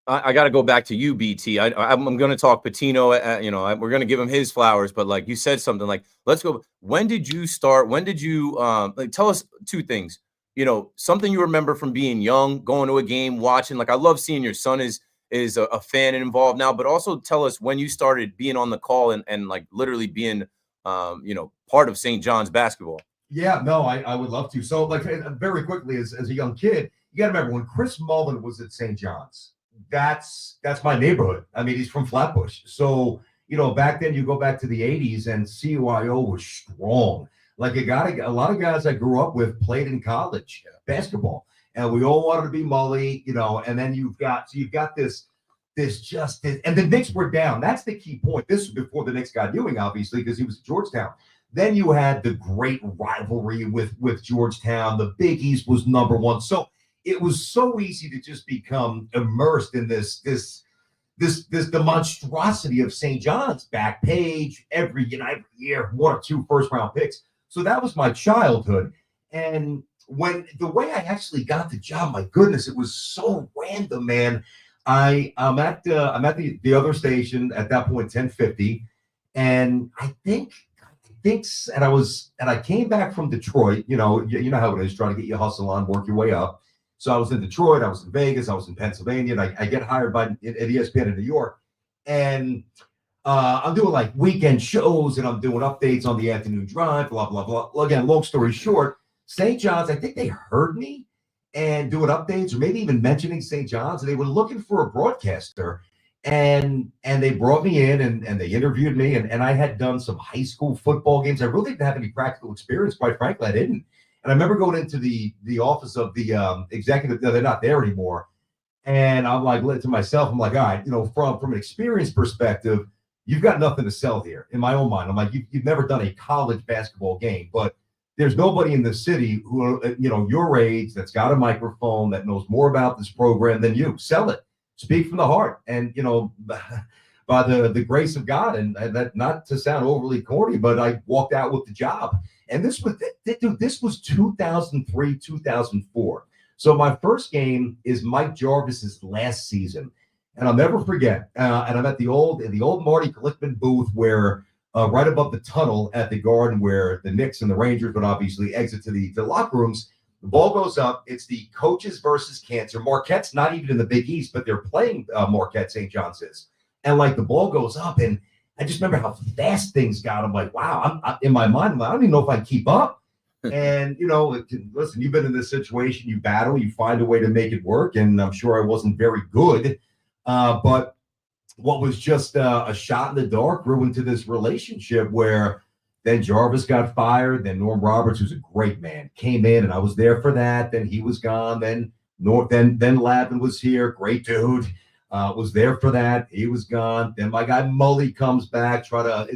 I got to go back to you, BT. I'm going to talk Pitino. You know, we're going to give him his flowers, but like you said something like, let's go. When did you start? When did you, like, tell us two things, you know, something you remember from being young, going to a game, watching, like, I love seeing your son is a fan and involved now, but also tell us when you started being on the call and like literally being, you know, part of St. John's basketball. Yeah, no, I would love to. So like very quickly as a young kid, you got to remember when Chris Mullen was at St. John's, that's my neighborhood. I mean, he's from Flatbush. So, you know, back then you go back to the 80s and CYO was strong. Like a lot of guys I grew up with played in college basketball. And we all wanted to be Mully, you know, and then you've got this, and the Knicks were down. That's the key point. This was before the Knicks got Ewing, obviously, because he was at Georgetown. Then you had the great rivalry with Georgetown. The Big East was number one. So it was so easy to just become immersed in the monstrosity of St. John's. Back page, every year, 1 or 2 first-round picks. So that was my childhood. And when the way I actually got the job, my goodness, it was so random, man. I'm at the other station at that point, 1050, and I came back from Detroit. You know how it is, trying to get you hustle on, work your way up. So I was in Detroit, I was in Vegas, I was in Pennsylvania, and I get hired at ESPN in New York, and I'm doing like weekend shows, and I'm doing updates on the afternoon drive, blah blah blah. Again, long story short, St. John's, I think they heard me and doing updates or maybe even mentioning St. John's, and they were looking for a broadcaster, and they brought me in and they interviewed me, and I had done some high school football games. I really didn't have any practical experience, quite frankly, I didn't. And I remember going into the office of the executive, they're not there anymore, and I'm like to myself, I'm like, all right, you know, from an experience perspective, you've got nothing to sell here. In my own mind, I'm like, you've never done a college basketball game, but there's nobody in the city who, you know, your age that's got a microphone that knows more about this program than you. Sell it. Speak from the heart. And, you know, by the grace of God, and that, not to sound overly corny, but I walked out with the job. And this was 2003, 2004. So my first game is Mike Jarvis's last season. And I'll never forget. And I'm at the old Marty Glickman booth where right above the tunnel at the Garden where the Knicks and the Rangers would obviously exit to the locker rooms. The ball goes up. It's the coaches versus cancer. Marquette's not even in the Big East, but they're playing Marquette, St. John's is. And like the ball goes up, and I just remember how fast things got. I'm like, wow, I'm in my mind, I don't even know if I keep up. And, listen, you've been in this situation, you battle, you find a way to make it work. And I'm sure I wasn't very good. But what was just a shot in the dark grew into this relationship where then Jarvis got fired. Then Norm Roberts, who's a great man, came in, and I was there for that. Then he was gone. Then Lavin was here, great dude. Was there for that. He was gone. Then my guy Mully comes back.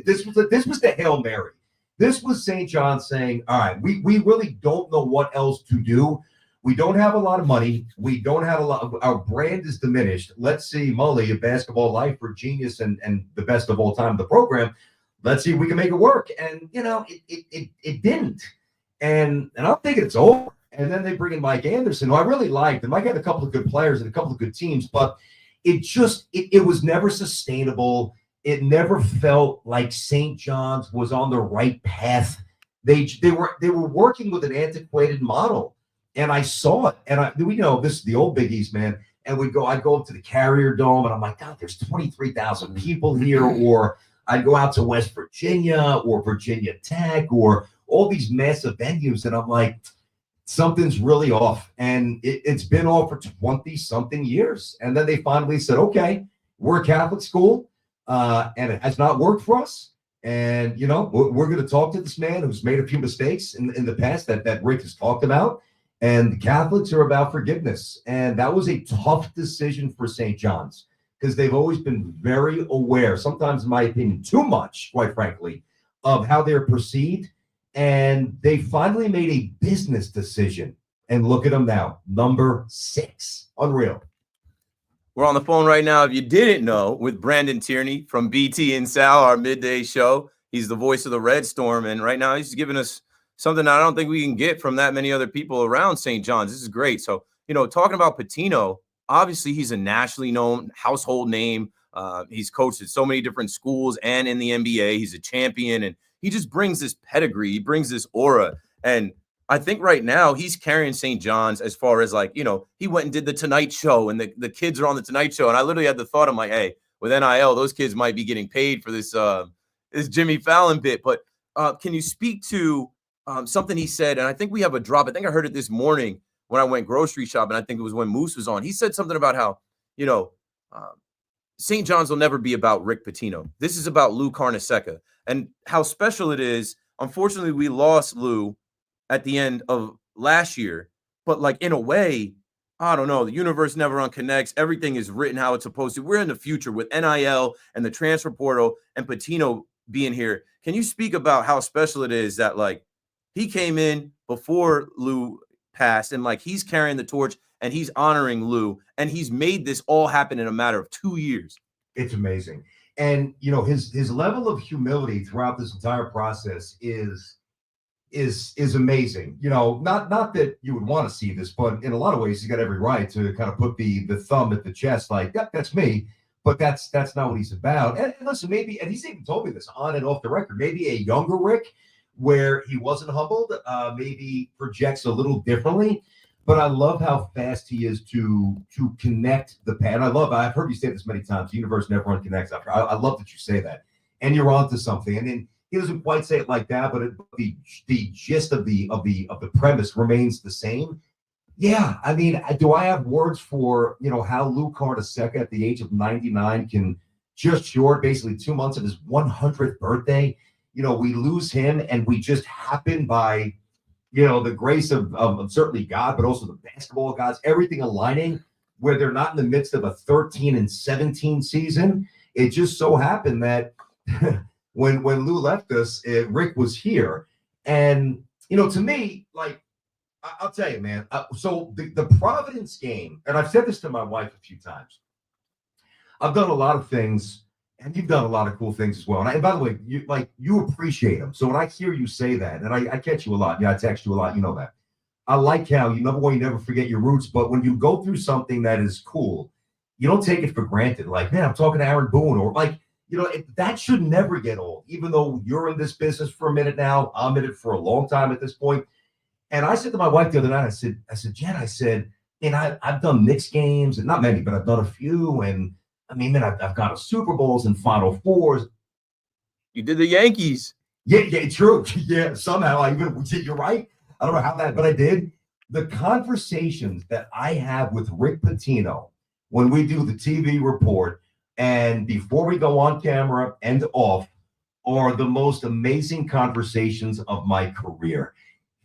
This was the Hail Mary. This was St. John saying, all right, we really don't know what else to do. We don't have a lot of money. We don't have a lot. Our brand is diminished. Let's see Mully, a basketball lifer, genius, and the best of all time in the program. Let's see if we can make it work. And, it didn't. And I'm thinking it's over. And then they bring in Mike Anderson, who I really liked. And Mike had a couple of good players and a couple of good teams, but it was never sustainable. It never felt like St. John's was on the right path. They were working with an antiquated model. And I saw it. And we know this is the old Big East, man. And I'd go up to the Carrier Dome, and I'm like, God, there's 23,000 people here. Or I'd go out to West Virginia or Virginia Tech or all these massive venues. And I'm like, something's really off. And it's been off for 20-something years. And then they finally said, okay, we're a Catholic school, and it has not worked for us. And, we're going to talk to this man who's made a few mistakes in the past that Rick has talked about. And the Catholics are about forgiveness. And that was a tough decision for St. John's because they've always been very aware, sometimes in my opinion, too much, quite frankly, of how they're perceived. And they finally made a business decision. And look at them now, number 6. Unreal. We're on the phone right now, if you didn't know, with Brandon Tierney from BT and Sal, our midday show. He's the voice of the Red Storm. And right now he's giving us something I don't think we can get from that many other people around St. John's. This is great. So, talking about Pitino, obviously he's a nationally known household name. He's coached at so many different schools and in the NBA. He's a champion, and he just brings this pedigree. He brings this aura. And I think right now he's carrying St. John's as far as he went and did the Tonight Show, and the kids are on the Tonight Show. And I literally had the thought, I'm like, hey, with NIL, those kids might be getting paid for this Jimmy Fallon bit. But can you speak to something he said? And I think we have a drop. I think I heard it this morning when I went grocery shopping. I think it was when Moose was on. He said something about how, St. John's will never be about Rick Pitino. This is about Lou Carnesecca and how special it is. Unfortunately, we lost Lou at the end of last year. But in a way, I don't know. The universe never unconnects. Everything is written how it's supposed to. We're in the future with NIL and the transfer portal and Pitino being here. Can you speak about how special it is that he came in before Lou passed, and he's carrying the torch and he's honoring Lou, and he's made this all happen in a matter of 2 years? It's amazing. And, his level of humility throughout this entire process is amazing. Not that you would want to see this, but in a lot of ways, he's got every right to kind of put the thumb at the chest, that's me. But that's not what he's about. And listen, maybe, and he's even told me this on and off the record, maybe a younger Rick, where he wasn't humbled, maybe projects a little differently. But I love how fast he is to connect the past. I've heard you say this many times, the universe never unconnects. I love that you say that. And you're onto something. And then he doesn't quite say it like that, but the gist of the premise remains the same. Yeah, I mean, do I have words for, how Lou Carnesecca at the age of 99 can just short, basically 2 months of his 100th birthday, we lose him, and we just happen by, the grace of certainly God, but also the basketball gods, everything aligning where they're not in the midst of a 13-17 season. It just so happened that when Lou left us, Rick was here. And, to me, I'll tell you, man. So the Providence game, and I've said this to my wife a few times. I've done a lot of things, and you've done a lot of cool things as well. And by the way, you appreciate them. So when I hear you say that, and I catch you a lot, I text you a lot, you know that. I like how you never forget your roots. But when you go through something that is cool, you don't take it for granted. Man, I'm talking to Aaron Boone, or that should never get old. Even though you're in this business for a minute now, I'm in it for a long time at this point. And I said to my wife the other night, I said, Jen, I said, and I've done mixed games, and not many, but I've done a few. And I mean, man, I've gone to Super Bowls and Final Fours. You did the Yankees. Yeah, true. Yeah, somehow you're right. I don't know how that, but I did. The conversations that I have with Rick Pitino when we do the TV report and before we go on camera and off are the most amazing conversations of my career.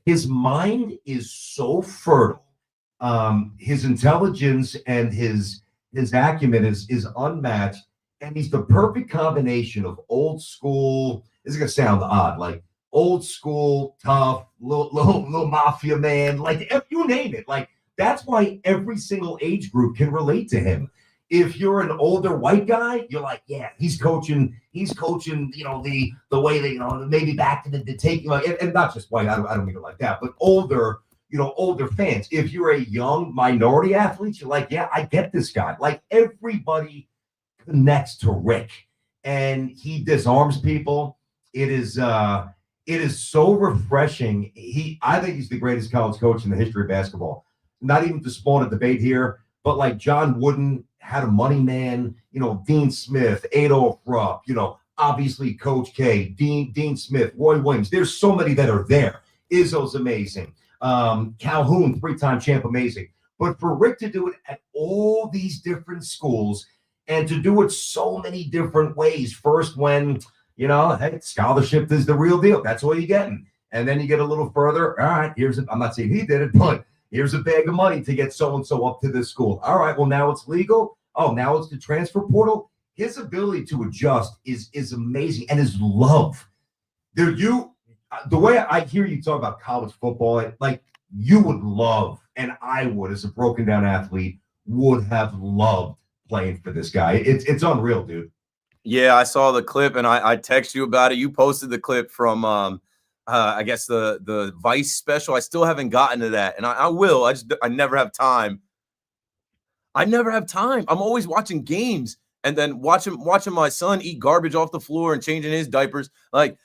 His mind is so fertile. His intelligence and his acumen is unmatched, and he's the perfect combination of old school. This is gonna sound odd, like old school, tough, little mafia man, like you name it. Like that's why every single age group can relate to him. If you're an older white guy, you're like, yeah, he's coaching, you know, the way that, you know, maybe back to the take, like, and not just white, I don't mean it like that, but older, you know, older fans. If you're a young minority athlete, you're like, yeah, I get this guy. Like everybody connects to Rick, and he disarms people. It is so refreshing. I think he's the greatest college coach in the history of basketball. Not even to spawn a debate here, but like John Wooden had a money man, you know, Dean Smith, Adolph Rupp, you know, obviously Coach K, Dean Smith, Roy Williams. There's so many that are there. Izzo's amazing. Calhoun, 3-time champ, amazing. But for Rick to do it at all these different schools and to do it so many different ways. First, when, you know, hey, scholarship is the real deal. That's all you're getting. And then you get a little further. All right, I'm not saying he did it, but here's a bag of money to get so-and-so up to this school. All right, well, now it's legal. Oh, now it's the transfer portal. His ability to adjust is amazing. And his love. Dude, the way I hear you talk about college football, like you would love, and I would, as a broken down athlete, would have loved playing for this guy. It's unreal, dude. Yeah, I saw the clip and I texted you about it. You posted the clip from I guess the Vice special. I still haven't gotten to that, and I will. I never have time. I'm always watching games and then watching my son eat garbage off the floor and changing his diapers. Like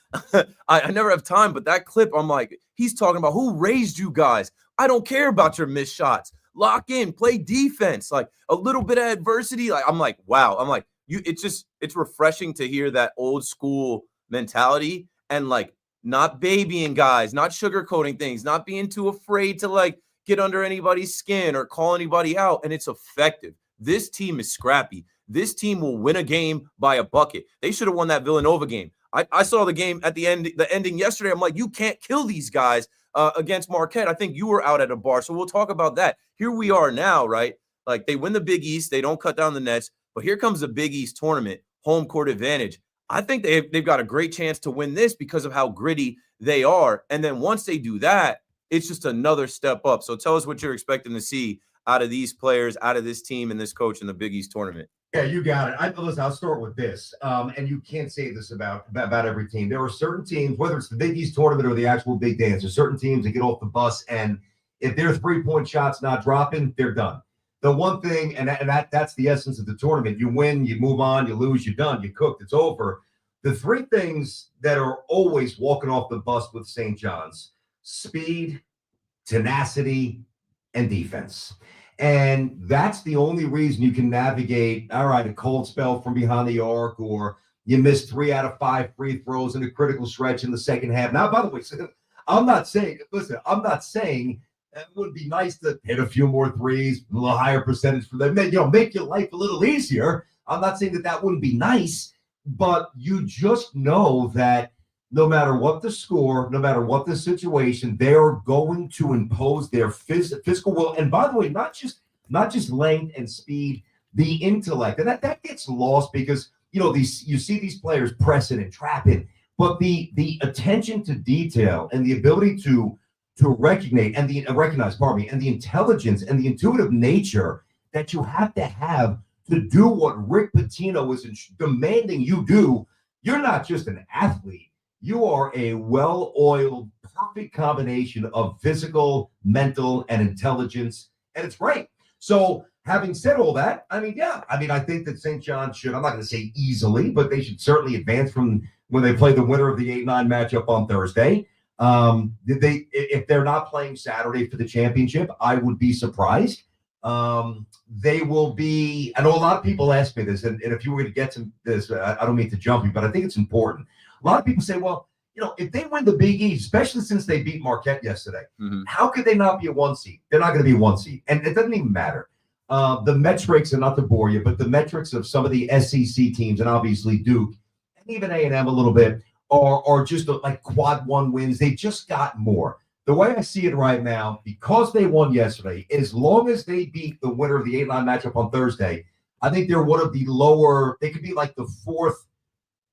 I never have time. But that clip, I'm like, he's talking about who raised you guys. I don't care about your missed shots. Lock in, play defense. Like a little bit of adversity. Like I'm like, wow. I'm like, it's refreshing to hear that old school mentality and like not babying guys, not sugarcoating things, not being too afraid to like get under anybody's skin or call anybody out. And it's effective. This team is scrappy. This team will win a game by a bucket. They should have won that Villanova game. I saw the game at the ending yesterday. I'm like, you can't kill these guys against Marquette. I think you were out at a bar. So we'll talk about that. Here we are now, right? Like they win the Big East. They don't cut down the nets. But here comes the Big East tournament, home court advantage. I think they've got a great chance to win this because of how gritty they are. And then once they do that, it's just another step up. So tell us what you're expecting to see out of these players, out of this team and this coach in the Big East tournament. Yeah, you got it. Listen, I'll start with this. And you can't say this about every team. There are certain teams, whether it's the Big East tournament or the actual big dance, there's certain teams that get off the bus, and if their 3-point shots not dropping, they're done. The one thing, and that's the essence of the tournament. You win, you move on, you lose, you're done, you cooked, it's over. The three things that are always walking off the bus with St. John's: speed, tenacity, and defense. And that's the only reason you can navigate, all right, a cold spell from behind the arc, or you missed 3 out of 5 free throws in a critical stretch in the second half. Now, by the way, I'm not saying it would be nice to hit a few more threes, a little higher percentage for them, make your life a little easier. I'm not saying that wouldn't be nice, but you just know that no matter what the score, no matter what the situation, they are going to impose their physical will. And by the way, not just length and speed, the intellect. And that gets lost because, you see these players pressing and trapping, but the attention to detail and the ability to recognize and the intelligence and the intuitive nature that you have to do what Rick Pitino is demanding you do. You're not just an athlete. You are a well-oiled, perfect combination of physical, mental, and intelligence, and it's great. So having said all that, I think that St. John should, I'm not going to say easily, but they should certainly advance from when they play the winner of the 8-9 matchup on Thursday. If they're not playing Saturday for the championship, I would be surprised. They will be. I know a lot of people ask me this, and if you were going to get to this, I don't mean to jump you, but I think it's important. A lot of people say, well, if they win the Big East, especially since they beat Marquette yesterday, how could they not be a 1 seed? They're not going to be a 1 seed, and it doesn't even matter. The metrics are not to bore you, but the metrics of some of the SEC teams, and obviously Duke, and even A&M a little bit, are just like quad 1 wins. They just got more. The way I see it right now, because they won yesterday, as long as they beat the winner of the 8-9 matchup on Thursday, I think they're one of the lower. They could be like the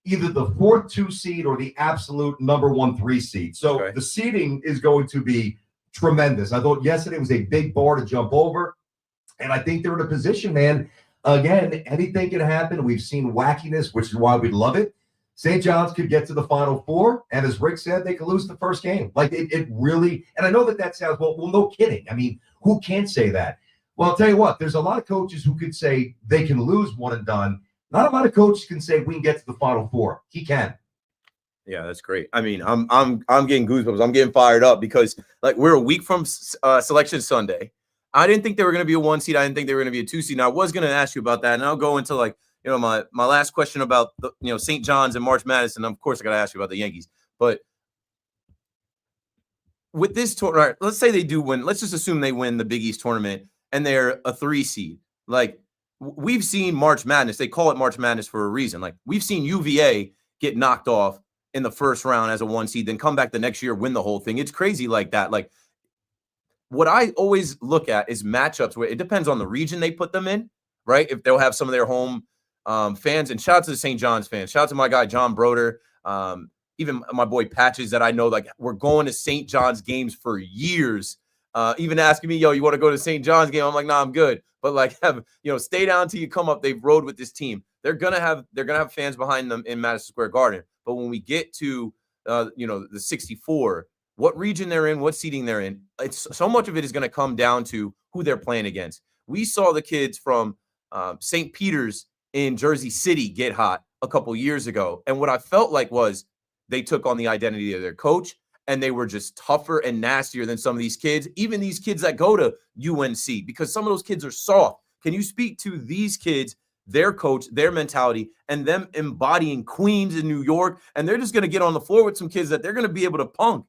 either the 4th 2 seed or the absolute number 1 3 seed. So the seeding is going to be tremendous. I thought yesterday was a big bar to jump over, and I think they're in a position, man. Again, anything can happen. We've seen wackiness, which is why we love it. St. John's could get to the Final Four, and as Rick said, they could lose the first game. Like it really, and I know that sounds, well, no kidding. I mean, who can't say that? Well, I'll tell you what, there's a lot of coaches who could say they can lose one and done. Not a lot of coaches can say we can get to the Final Four. He can. Yeah, that's great. I mean, I'm getting goosebumps. I'm getting fired up because like we're a week from Selection Sunday. I didn't think they were going to be a 1 seed. I didn't think they were going to be a 2 seed. And I was going to ask you about that, and I'll go into like, my last question about the, St. John's and March Madness, and of course I got to ask you about the Yankees. But with this tournament, let's say they do win. Let's just assume they win the Big East tournament and they're a 3 seed. Like we've seen March Madness. They call it March Madness for a reason. Like we've seen UVA get knocked off in the first round as a 1 seed, then come back the next year, win the whole thing. It's crazy like that. Like what I always look at is matchups where it depends on the region they put them in, right? If they'll have some of their home fans, and shout out to the St. John's fans. Shout out to my guy, John Broder. Even my boy Patches that I know, like we're going to St. John's games for years. Even asking me, yo, you want to go to St. John's game? I'm like, nah, I'm good. But like, stay down till you come up. They've rode with this team. They're gonna have fans behind them in Madison Square Garden. But when we get to the 64, what region they're in, what seeding they're in, it's so much of it is going to come down to who they're playing against. We saw the kids from St. Peter's in Jersey City get hot a couple years ago. And what I felt like was they took on the identity of their coach, and they were just tougher and nastier than some of these kids, even these kids that go to UNC, because some of those kids are soft. Can you speak to these kids, their coach, their mentality, and them embodying Queens in New York? And they're just going to get on the floor with some kids that they're going to be able to punk.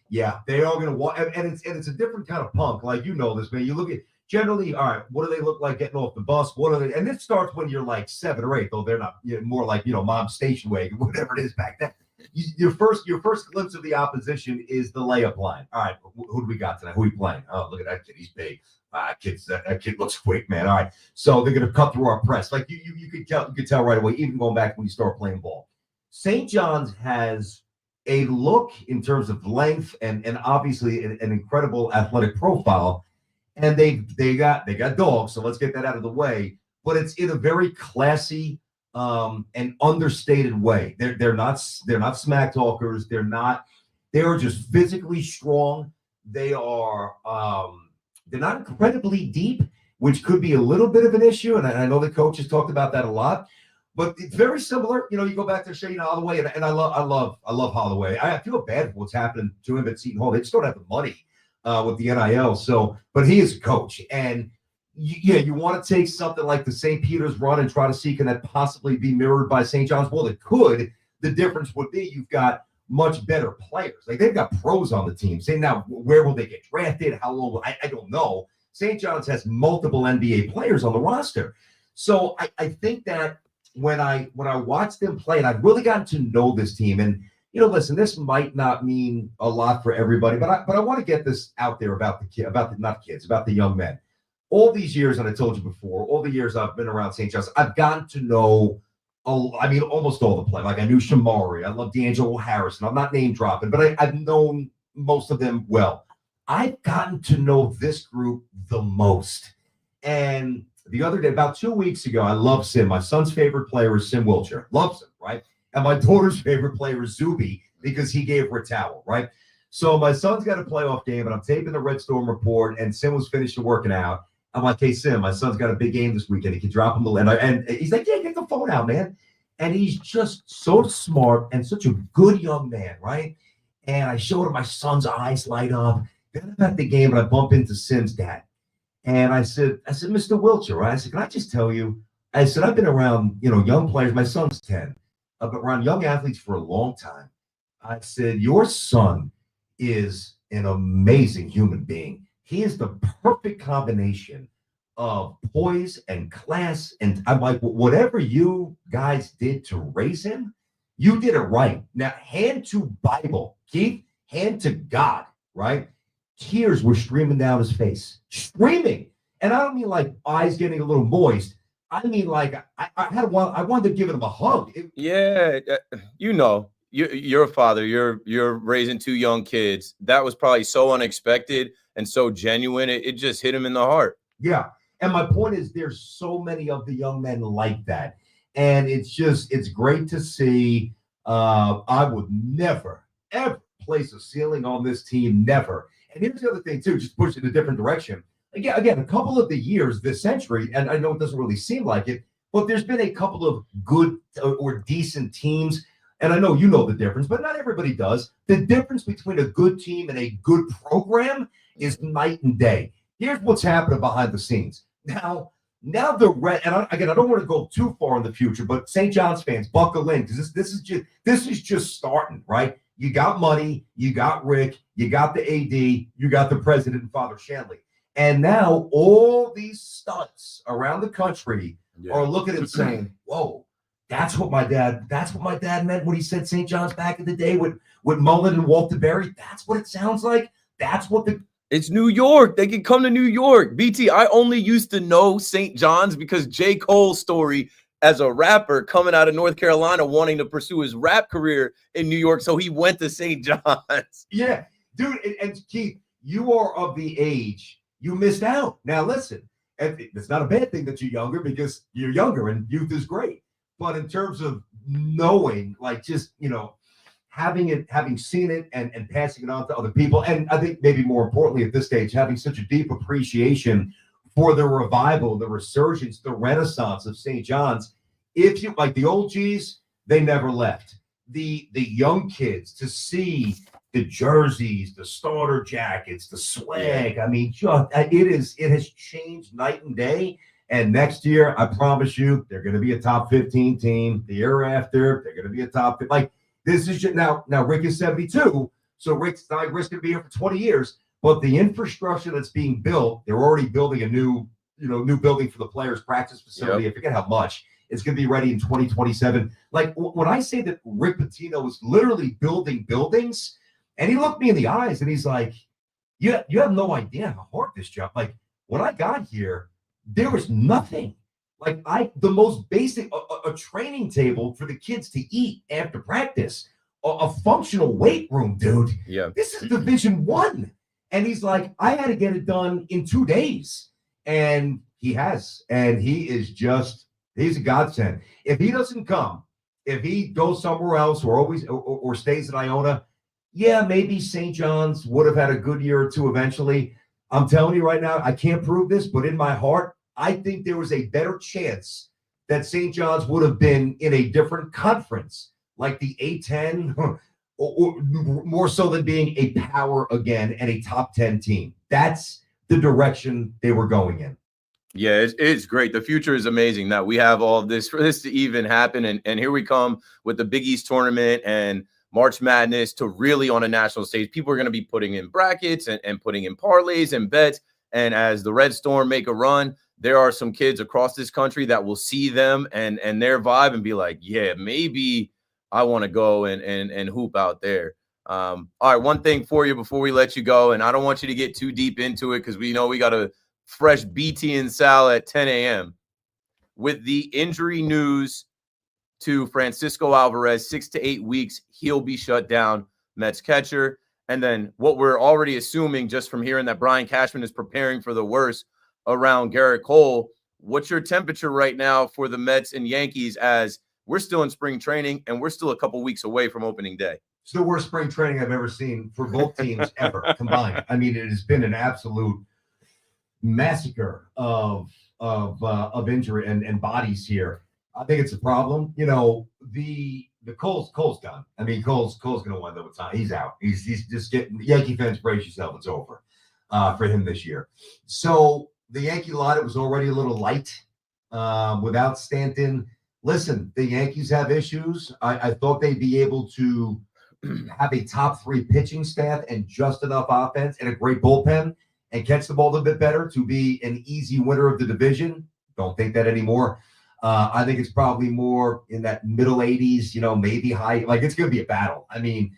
Yeah, they are going to walk, and it's a different kind of punk. Like, this, man. You look at generally, all right, what do they look like getting off the bus? What are they? And it starts when you're like 7 or 8, though they're not more like Mom's station wagon, whatever it is back then. Your first glimpse of the opposition is the layup line. All right, who do we got tonight? Who are we playing? Oh, look at that kid, he's big. That kid looks quick, man. All right, so they're going to cut through our press. Like you could tell right away, even going back when you start playing ball. St. John's has a look in terms of length and obviously an incredible athletic profile, and they got dogs. So let's get that out of the way. But it's in a very classy and understated way. They're not smack talkers. They are just physically strong. They are they're not incredibly deep, which could be a little bit of an issue. And I know the coach has talked about that a lot. But it's very similar. You go back to Shane Holloway, and I love Holloway. I feel bad for what's happening to him at Seton Hall. They just don't have the money with the NIL. So, but he is a coach, and you want to take something like the St. Peter's run and try to see can that possibly be mirrored by St. John's? Well, it could. The difference would be you've got much better players. Like they've got pros on the team. Say now, where will they get drafted? How long? I don't know. St. John's has multiple NBA players on the roster, so I think that. When I watched them play, and I've really gotten to know this team, and listen, this might not mean a lot for everybody, but I want to get this out there about the young men. All these years, and I told you before, all the years I've been around St. John's, I've gotten to know, almost all the play. Like I knew Shamari, I love D'Angelo Harrison. I'm not name dropping, but I've known most of them well. I've gotten to know this group the most, and the other day, about 2 weeks ago, I love Sim. My son's favorite player is Sim Wilcher. Loves him, right? And my daughter's favorite player is Zuby because he gave her a towel, right? So my son's got a playoff game, and I'm taping the Red Storm report, and Sim was finished working out. I'm like, hey, Sim, my son's got a big game this weekend. He can drop him and he's like, yeah, get the phone out, man. And he's just so smart and such a good young man, right? And I showed him, my son's eyes light up. Then I'm at the game and I bump into Sim's dad. And I said, Mr. Wilcher, right? I said, can I just tell you? I said, I've been around, young players. My son's 10. I've been around young athletes for a long time. I said, your son is an amazing human being. He is the perfect combination of poise and class. And I'm like, whatever you guys did to raise him, you did it right. Now, hand to Bible, Keith, hand to God, right? Tears were streaming down his face, streaming. And I don't mean like eyes getting a little moist. I mean, like I wanted to give him a hug. You're a father. You're raising 2 young kids. That was probably so unexpected and so genuine. It just hit him in the heart. Yeah. And my point is, there's so many of the young men like that. And it's great to see. I would never, ever place a ceiling on this team. Never. And here's the other thing, too, just push it in a different direction. Again, a couple of the years this century, and I know it doesn't really seem like it, but there's been a couple of good or decent teams. And I know you know the difference, but not everybody does. The difference between a good team and a good program is night and day. Here's what's happening behind the scenes. Now the red, and I don't want to go too far in the future, but St. John's fans, buckle in, because this is just starting, right? You got money, you got Rick, you got the AD, you got the president and Father Shanley. And now all these studs around the country are looking and saying, whoa, that's what my dad meant when he said St. John's back in the day with Mullen and Walter Berry. That's what it sounds like. It's New York. They can come to New York. BT, I only used to know St. John's because J. Cole's story as a rapper coming out of North Carolina wanting to pursue his rap career in New York. So he went to St. John's. Yeah, dude. And Keith, you are of the age. You missed out. Now, listen, it's not a bad thing that you're younger because you're younger and youth is great. But in terms of knowing, like just, having seen it and passing it on to other people, and I think maybe more importantly at this stage, having such a deep appreciation for the revival, the resurgence, the renaissance of St. John's. If you like the old G's, they never left. The young kids, to see the jerseys, the starter jackets, the swag. I mean, it has changed night and day. And next year, I promise you, they're going to be a top 15 team. The year after, they're going to be a top 15. Like, this is just now Rick is 72. So Rick's going to be here for 20 years. But the infrastructure that's being built, they're already building a new building for the players' practice facility. I forget how much. It's going to be ready in 2027. Like, when I say that Rick Pitino is literally building buildings, and he looked me in the eyes and he's like, you have no idea how hard this job. Like, when I got here, there was nothing. Like, the most basic, a training table for the kids to eat after practice, a functional weight room, dude. Yeah. This is Division I. And he's like, I had to get it done in 2 days. And he has. And he's a godsend. If he doesn't come, if he goes somewhere else or stays at Iona, yeah, maybe St. John's would have had a good year or 2 eventually. I'm telling you right now, I can't prove this, but in my heart, I think there was a better chance that St. John's would have been in a different conference, like the A10, or more so than being a power again and a top 10 team. That's the direction they were going in. Yeah, it's great. The future is amazing that we have all of this for this to even happen. And here we come with the Big East tournament and March Madness to really on a national stage. People are going to be putting in brackets and putting in parlays and bets. And as the Red Storm make a run, there are some kids across this country that will see them and their vibe and be like, yeah, maybe I want to go and hoop out there. All right, one thing for you before we let you go, and I don't want you to get too deep into it because we know we got a fresh BT and Sal at 10 a.m. With the injury news to Francisco Alvarez, 6 to 8 weeks, he'll be shut down, Mets catcher. And then what we're already assuming just from hearing that Brian Cashman is preparing for the worst around Garrett Cole. What's your temperature right now for the Mets and Yankees as we're still in spring training and we're still a couple weeks away from opening day? It's the worst spring training I've ever seen for both teams ever combined. I mean, it has been an absolute massacre of injury and bodies here. I think it's a problem. The the Cole's gone. I mean, Cole's going to wind up with time. He's out. He's just getting Yankee fans, brace yourself. It's over for him this year. So the Yankee lineup was already a little light without Stanton. Listen, the Yankees have issues. I thought they'd be able to have a top 3 pitching staff and just enough offense and a great bullpen and catch the ball a little bit better to be an easy winner of the division. Don't think that anymore. I think it's probably more in that middle 80s, maybe high. Like, it's going to be a battle. I mean,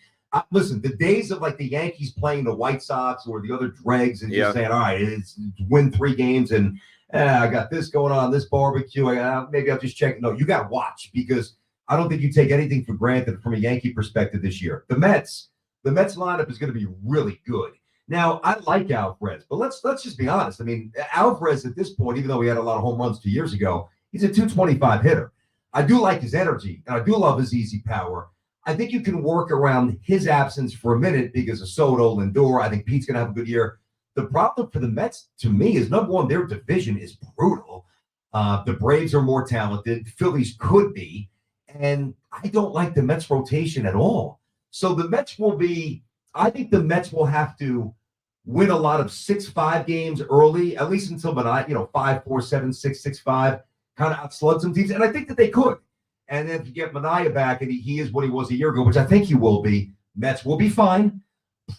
listen, the days of like the Yankees playing the White Sox or the other dregs and just saying, all right, it's win 3 games and I got this going on, this barbecue. Maybe I'll just check. No, you got to watch, because I don't think you take anything for granted from a Yankee perspective this year. The Mets lineup is going to be really good. Now, I like Alvarez, but let's just be honest. I mean, Alvarez at this point, even though he had a lot of home runs 2 years ago, he's a 225 hitter. I do like his energy, and I do love his easy power. I think you can work around his absence for a minute because of Soto, Lindor. I think Pete's going to have a good year. The problem for the Mets, to me, is number one, their division is brutal. The Braves are more talented. Phillies could be. And I don't like the Mets rotation at all. So the Mets I think the Mets will have to win a lot of 6-5 games early, at least until 5-4, 7-6, 6-5, kind of outslug some teams. And I think that they could. And then if you get Manaea back and he is what he was a year ago, which I think he will be, Mets will be fine.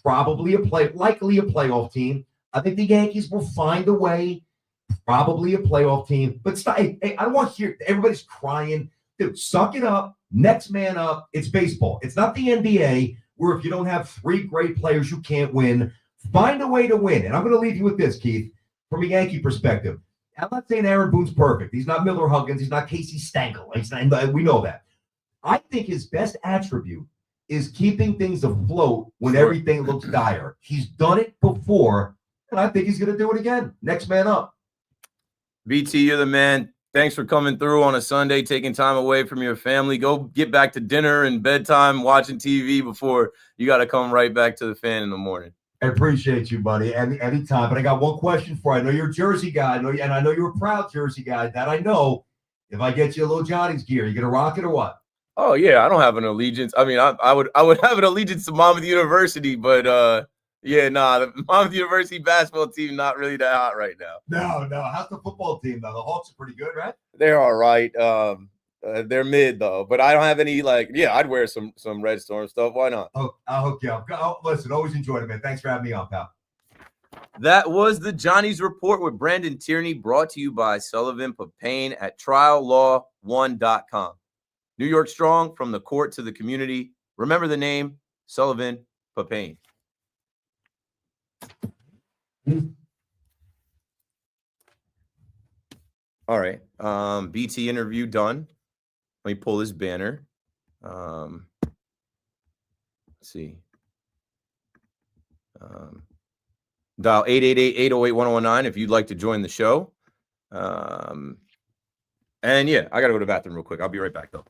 Probably likely a playoff team. I think the Yankees will find a way, probably a playoff team. But hey, I don't want to hear everybody's crying. Dude, suck it up. Next man up. It's baseball. It's not the NBA where if you don't have 3 great players, you can't win. Find a way to win. And I'm going to leave you with this, Keith, from a Yankee perspective. I'm not saying Aaron Boone's perfect. He's not Miller Huggins. He's not Casey Stengel. We know that. I think his best attribute is keeping things afloat when everything looks dire. He's done it before, and I think he's going to do it again. Next man up. BT, you're the man. Thanks for coming through on a Sunday, taking time away from your family. Go get back to dinner and bedtime, watching TV before you got to come right back to the fan in the morning. I appreciate you, buddy. Anytime. But I got one question for you. I know you're a Jersey guy, and I know you're a proud Jersey guy. That I know. If I get you a little Johnny's gear, you gonna rock it or what? Oh yeah, I don't have an allegiance. I mean, I would have an allegiance to Monmouth University, but the Monmouth University basketball team not really that hot right now. No. How's the football team though? The Hawks are pretty good, right? They're all right. They're mid though, but I don't have any I'd wear some Red Storm stuff. Why not? Oh, I'll hook you up. Listen, always enjoyed it, man. Thanks for having me on, pal. That was the Johnny's Report with Brandon Tierney, brought to you by Sullivan Papain at triallaw1.com. New York strong, from the court to the community. Remember the name, Sullivan Papain. All right. BT interview done. Let me pull this banner. Let's see. Dial 888-808-1019 if you'd like to join the show. And yeah, I got to go to the bathroom real quick. I'll be right back though.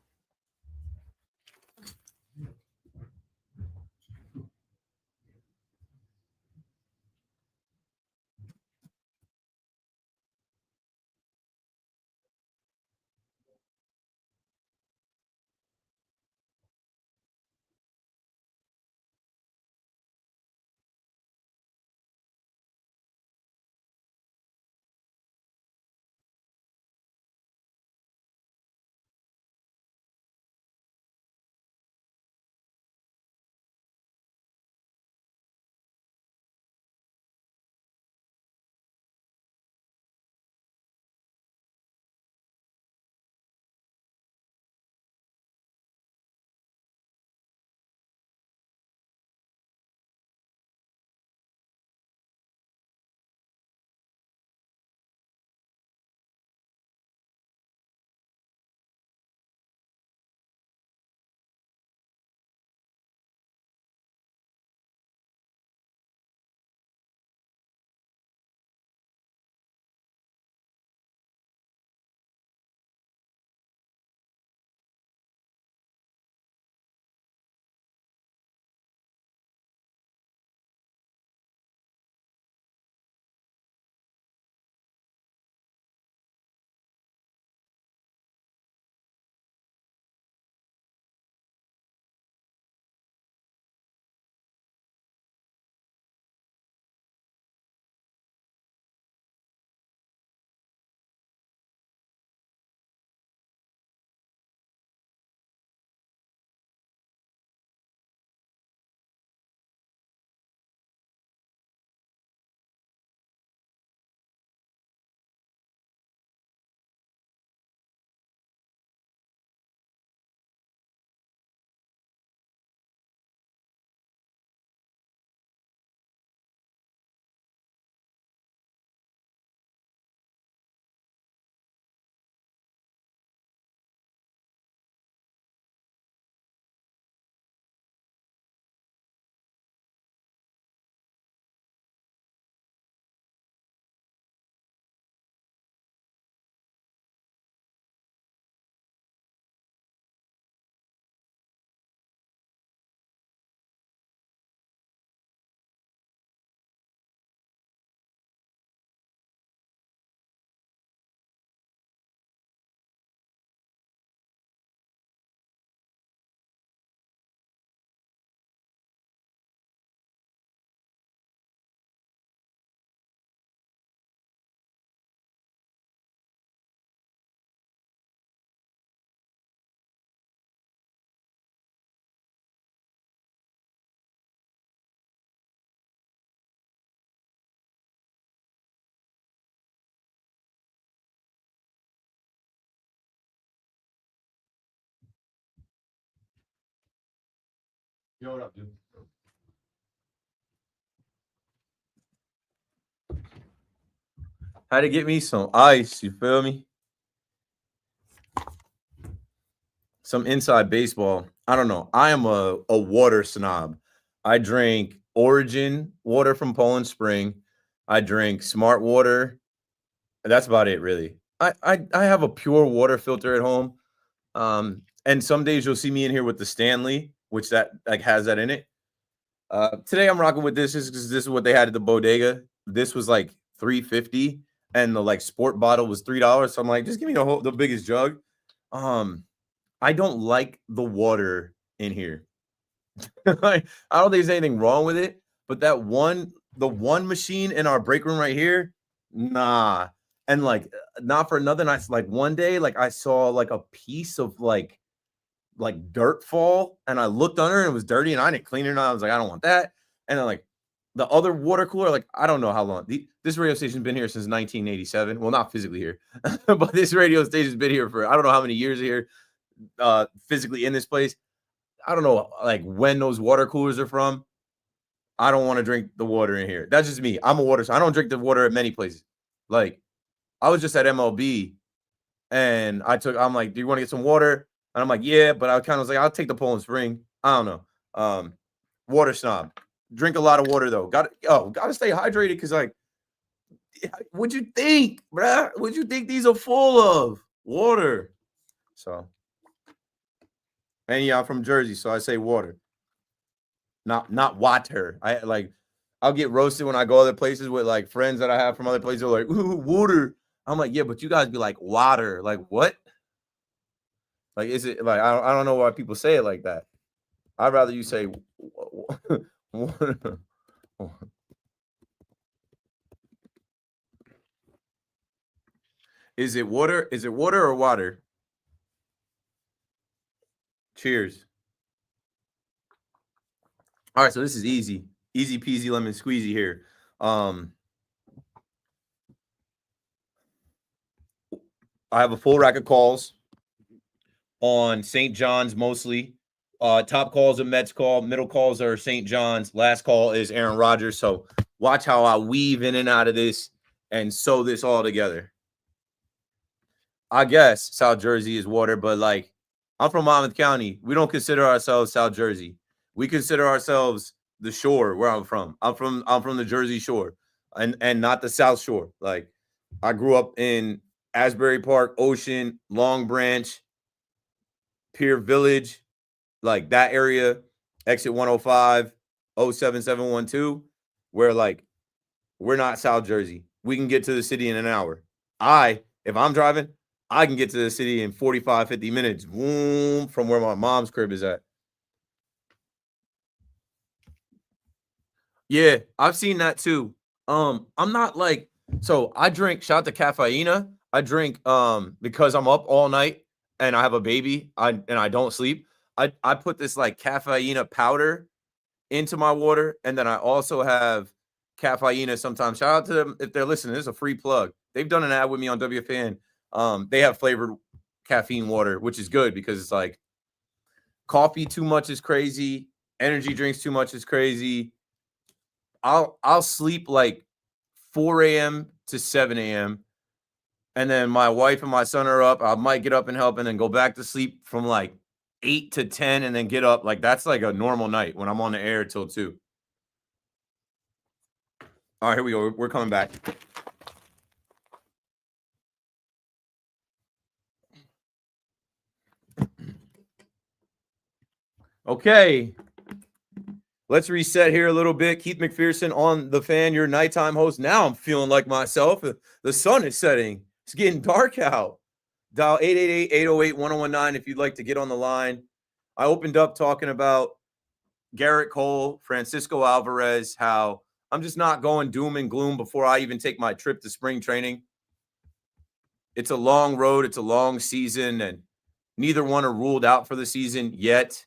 Yo, what up, dude? Had to get me some ice. You feel me? Some inside baseball. I don't know. I am a water snob. I drink Origin water from Poland Spring. I drink Smart Water. That's about it, really. I have a pure water filter at home. And some days you'll see me in here with the Stanley, which that like has that in it. Today I'm rocking with this because this is what they had at the bodega. This was like $3.50, and the like sport bottle was $3. So I'm like, just give me the biggest jug. I don't like the water in here. I don't think there's anything wrong with it, but the one machine in our break room right here, nah. And like not for another night. Like one day, like I saw like a piece of like dirt fall, and I looked under and it was dirty, and I didn't clean it. And I was like, I don't want that. And then like the other water cooler, like I don't know how long this radio station's been here since 1987. Well, not physically here, but this radio station's been here for I don't know how many years here, physically in this place. I don't know like when those water coolers are from. I don't want to drink the water in here. That's just me. I'm a water. So I don't drink the water at many places. Like I was just at MLB, and I'm like, do you want to get some water? And I'm like, yeah, but I kind of was like, I'll take the Poland Spring. I don't know. Water snob. Drink a lot of water though. Gotta stay hydrated because like, what'd you think, bruh? What'd you think these are full of? Water. So, and yeah, I'm from Jersey, so I say water. Not water. I'll get roasted when I go other places with like friends that I have from other places. They're like, ooh, water. I'm like, yeah, but you guys be like water. Like what? Like, is it like I don't know why people say it like that. I'd rather you say water. Is it water? Is it water or water? Cheers. All right, so this is easy. Easy peasy lemon squeezy here. I have a full rack of calls on St. John's mostly. Top calls are Mets call. Middle calls are St. John's. Last call is Aaron Rodgers. So watch how I weave in and out of this and sew this all together. I guess South Jersey is water, but like I'm from Monmouth County. We don't consider ourselves South Jersey. We consider ourselves the shore where I'm from. I'm from the Jersey Shore and not the South Shore. Like I grew up in Asbury Park, Ocean, Long Branch, Pier Village, like that area, exit 105, 07712, where like we're not South Jersey. We can get to the city in an hour. If I'm driving, I can get to the city in 45, 50 minutes, boom, from where my mom's crib is at. Yeah, I've seen that too. I'm not like, so I drink, shout out to Caffeina. I drink because I'm up all night and I have a baby and I don't sleep. I put this like Caffeina powder into my water, and then I also have Caffeina sometimes. Shout out to them if they're listening. This is a free plug. They've done an ad with me on WFAN. They have flavored caffeine water, which is good because it's like coffee too much is crazy. Energy drinks too much is crazy. I'll sleep like 4 a.m. to 7 a.m. And then my wife and my son are up. I might get up and help and then go back to sleep from like 8 to 10 and then get up. Like that's like a normal night when I'm on the air till 2. All right, here we go. We're coming back. Okay. Let's reset here a little bit. Keith McPherson on The Fan, your nighttime host. Now I'm feeling like myself. The sun is setting. It's getting dark out. Dial 888-808-1019 if you'd like to get on the line. I opened up talking about Garrett Cole, Francisco Alvarez, how I'm just not going doom and gloom before I even take my trip to spring training. It's a long road. It's a long season, and neither one are ruled out for the season yet.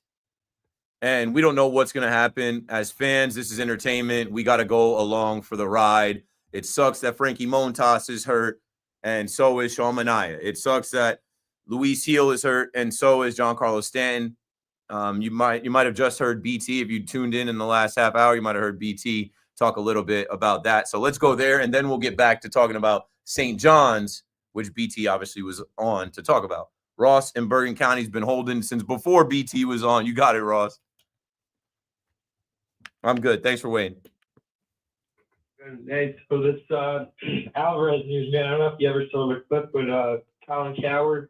And we don't know what's going to happen. As fans, this is entertainment. We got to go along for the ride. It sucks that Frankie Montas is hurt, and so is Sean Manaea. It sucks that Luis Gil is hurt, and so is Giancarlo Stanton. You might have just heard BT. If you tuned in the last half hour, you might have heard BT talk a little bit about that. So let's go there, and then we'll get back to talking about St. John's, which BT obviously was on to talk about. Ross in Bergen County's been holding since before BT was on. You got it, Ross. I'm good. Thanks for waiting. Hey, so this Alvarez news, man, I don't know if you ever saw the clip, but Colin Coward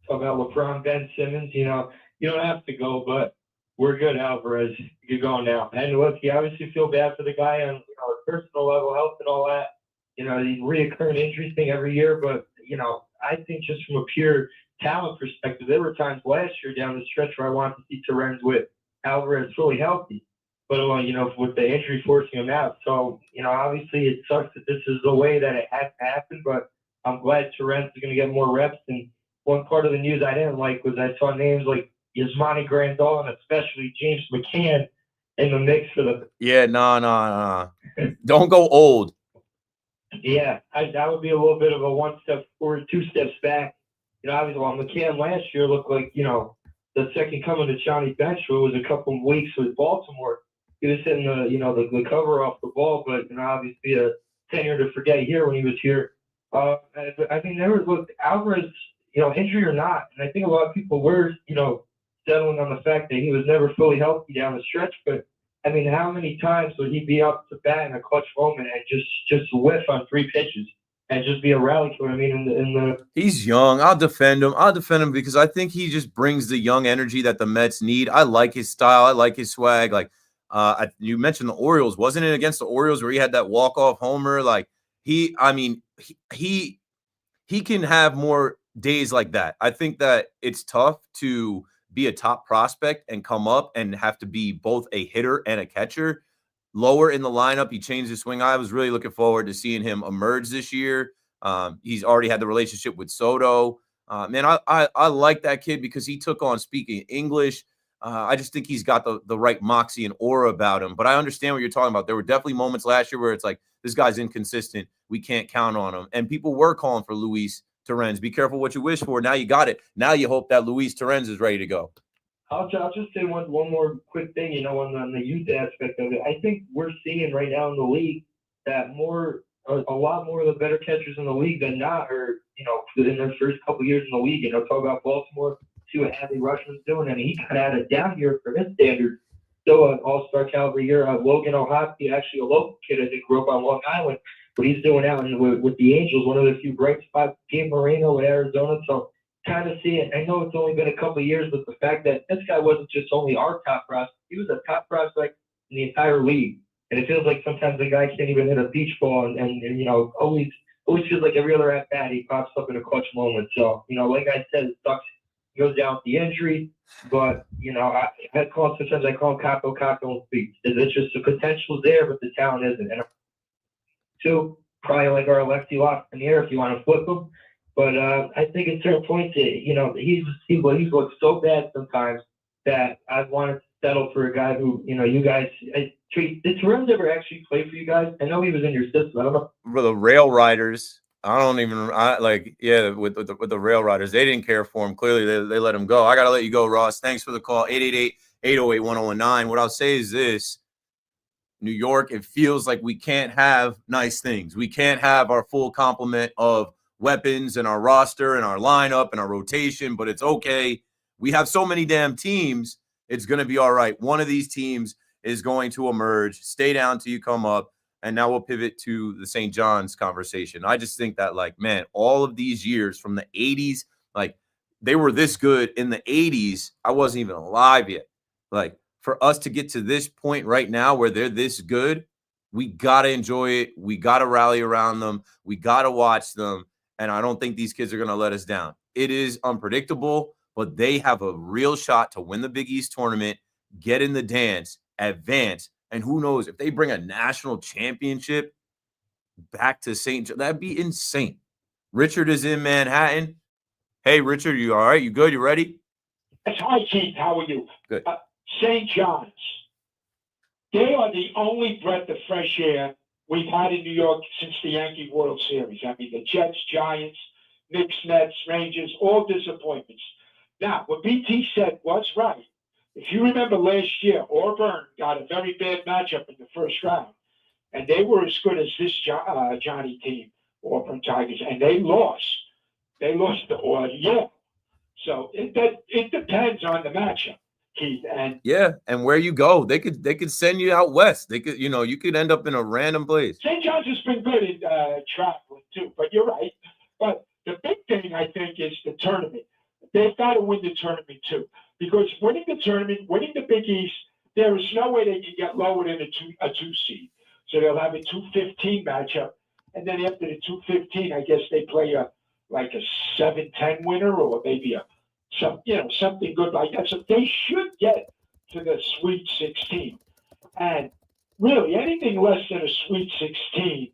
talking about LeBron, Ben Simmons, you know, you don't have to go, but we're good, Alvarez. You're going now. And look, you obviously feel bad for the guy on, you know, a personal level, health and all that. You know, the reoccurring injury thing every year, but, you know, I think just from a pure talent perspective, there were times last year down the stretch where I wanted to see Terrence with Alvarez fully healthy. But, you know, with the injury forcing him out. So, you know, obviously it sucks that this is the way that it has to happen, but I'm glad Terrence is going to get more reps. And one part of the news I didn't like was I saw names like Yasmani Grandal and especially James McCann in the mix for the. Yeah, no. Don't go old. Yeah, that would be a little bit of a one step forward, two steps back. You know, obviously, well, McCann last year looked like, you know, the second coming to Johnny Benchwood was a couple of weeks with Baltimore. He was hitting the, you know, the cover off the ball, but, you know, obviously a tenure to forget here when he was here. I mean, there was, look, Alvarez, you know, injury or not, and I think a lot of people were, you know, settling on the fact that he was never fully healthy down the stretch, but I mean, how many times would he be up to bat in a clutch moment and just whiff on 3 pitches and just be a rally killer? I mean, in the He's young. I'll defend him because I think he just brings the young energy that the Mets need. I like his style. I like his swag. Like you mentioned the Orioles. Wasn't it against the Orioles where he had that walk-off homer? Like he can have more days like that. I think that it's tough to be a top prospect and come up and have to be both a hitter and a catcher. Lower in the lineup, he changed his swing. I was really looking forward to seeing him emerge this year. He's already had the relationship with Soto. Man, I like that kid because he took on speaking English. I just think he's got the right moxie and aura about him. But I understand what you're talking about. There were definitely moments last year where it's like, this guy's inconsistent. We can't count on him. And people were calling for Luis Torrens. Be careful what you wish for. Now you got it. Now you hope that Luis Torrens is ready to go. I'll just say one more quick thing, you know, on the youth aspect of it. I think we're seeing right now in the league that a lot more of the better catchers in the league than not are, you know, in their first couple years in the league. You know, talk about Baltimore, see what Adley Rutschman's doing, and he got added down here for his standard. Still an all-star caliber year. Logan O'Hoppe, actually a local kid, I think, grew up on Long Island. What he's doing out with the Angels, one of the few bright spots, Gabe Moreno with Arizona. So kind of see it. I know it's only been a couple of years, but the fact that this guy wasn't just only our top prospect, he was a top prospect in the entire league. And it feels like sometimes the guy can't even hit a beach ball and you know, always feels like every other at bat he pops up in a clutch moment. So, you know, like I said, it sucks. He goes down with the injury, but you know, sometimes I call him Capo speaks. It's just the potential's there, but the talent isn't. And 2, probably like our Alexi Lafreniere if you want to flip him. But I think at certain points, you know, he's looked so bad sometimes that I've wanted to settle for a guy who, you know, you guys treat. Did Torrens ever actually play for you guys? I know he was in your system. I don't know. For the Rail Riders, with the Rail Riders, they didn't care for him. Clearly, they let him go. I got to let you go, Ross. Thanks for the call. 888-808-1019. What I'll say is this. New York, it feels like we can't have nice things. We can't have our full complement of weapons in our roster and our lineup and our rotation, but it's okay. We have so many damn teams. It's going to be all right. One of these teams is going to emerge. Stay down till you come up. And now we'll pivot to the St. John's conversation. I just think that, like, man, all of these years from the 80s, like, they were this good in the 80s. I wasn't even alive yet. Like, for us to get to this point right now where they're this good, we got to enjoy it. We got to rally around them. We got to watch them. And I don't think these kids are going to let us down. It is unpredictable, but they have a real shot to win the Big East tournament, get in the dance, advance. And who knows, if they bring a national championship back to St. John, that'd be insane. Richard is in Manhattan. Hey, Richard, you all right? You good? You ready? Hi, Keith. How are you? Good. St. John's. They are the only breath of fresh air we've had in New York since the Yankee World Series. I mean, the Jets, Giants, Knicks, Nets, Rangers, all disappointments. Now, what BT said was right. If you remember last year, Auburn got a very bad matchup in the first round, and they were as good as this Johnny team, Auburn Tigers, and they lost. They lost to Yale. So it depends on the matchup, Keith. And yeah, and where you go, they could send you out west. They could, you could end up in a random place. St. John's has been good in traveling too, but you're right. But the big thing I think is the tournament. They've got to win the tournament too, because winning the tournament, winning the Big East, there is no way they can get lower than a two seed. So they'll have a 2-15 matchup, and then after the 2-15, I guess they play a 7-10 winner, or maybe something good like that. So they should get to the Sweet 16, and really anything less than a Sweet 16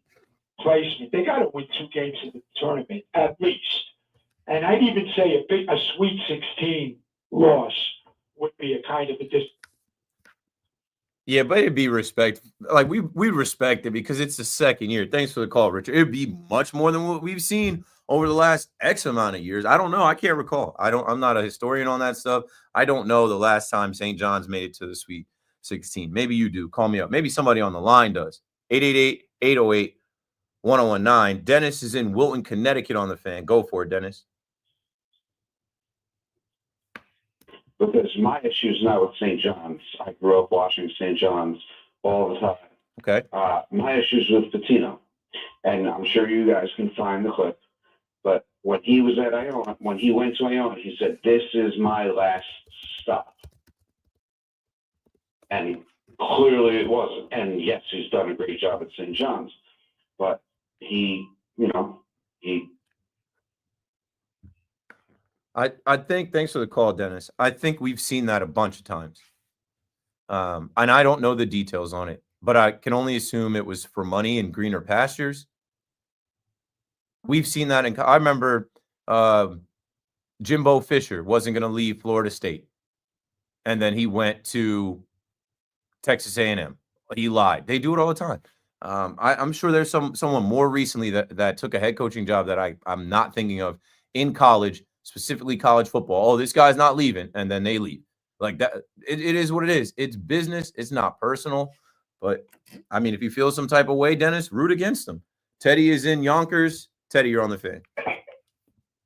placement, they got to win 2 games in the tournament at least. And I'd even say a Sweet 16 loss would be a kind of a Yeah, but it'd be respect. Like we respect it because it's the second year. Thanks for the call, Richard. It'd be much more than what we've seen over the last X amount of years. I don't know. I can't recall. I'm not a historian on that stuff. I don't know the last time St. John's made it to the Sweet 16. Maybe you do. Call me up. Maybe somebody on the line does. 888-808-1019. Dennis is in Wilton, Connecticut on the Fan. Go for it, Dennis. Because my issue is not with St. John's. I grew up watching St. John's all the time. Okay. My issue is with Pitino. And I'm sure you guys can find the clip. But when he was at Iona, when he went to Iona, he said, "This is my last stop." And clearly it wasn't. And yes, he's done a great job at St. John's. But he I think, thanks for the call, Dennis. I think we've seen that a bunch of times. And I don't know the details on it, but I can only assume it was for money and greener pastures. We've seen that I remember Jimbo Fisher wasn't going to leave Florida State. And then he went to Texas A&M. He lied. They do it all the time. I'm sure there's someone more recently that took a head coaching job that I'm not thinking of in college, specifically college football. Oh, this guy's not leaving, and then they leave. Like that, it is what it is. It's business. It's not personal. But I mean, if you feel some type of way, Dennis, root against them. Teddy is in Yonkers. Teddy, you're on the Fan.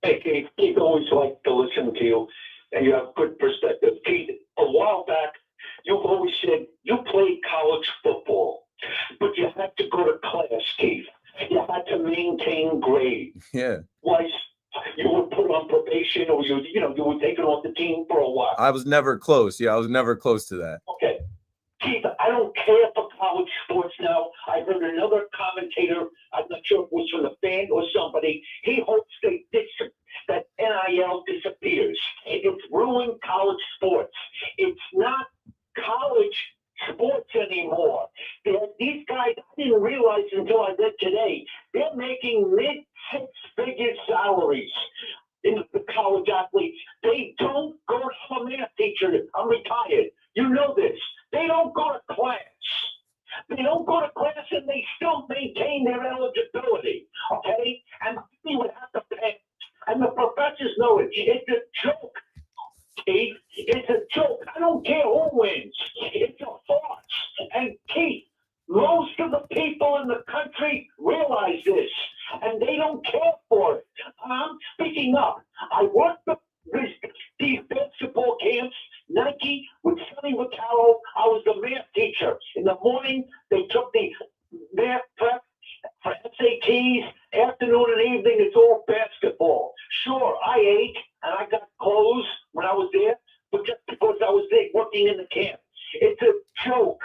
Hey, Keith. Keith, always like to listen to you, and you have good perspective. Keith, a while back, you've always said you played college football, but you had to go to class, Keith. You had to maintain grade. Yeah. Twice you were put on probation, or you were taken off the team for a while. I was never close. Yeah, I was never close to that. Okay. Keith, I don't care for college sports now. I heard another commentator, I'm not sure if it was from the Fan or somebody, he hopes that NIL disappears. It's ruined college sports. It's not college sports anymore. These guys, I didn't realize until I read today, they're making mid-six-figure salaries in the college athletes. They don't go to a math teacher. I'm retired. You know this. They don't go to class. They don't go to class, and they still maintain their eligibility. Okay? And we would have to pay. And the professors know it. It's a joke, Keith. It's a joke. I don't care who wins. It's a farce. And Keith, most of the people in the country realize this, and they don't care for it. I'm speaking up. I worked these basketball camps, Nike, with Sonny Vaccaro. I was the math teacher. In the morning, they took the math prep for SATs. Afternoon and evening, it's all basketball. Sure, I ate and I got clothes when I was there, but just because I was there working in the camp. It's a joke.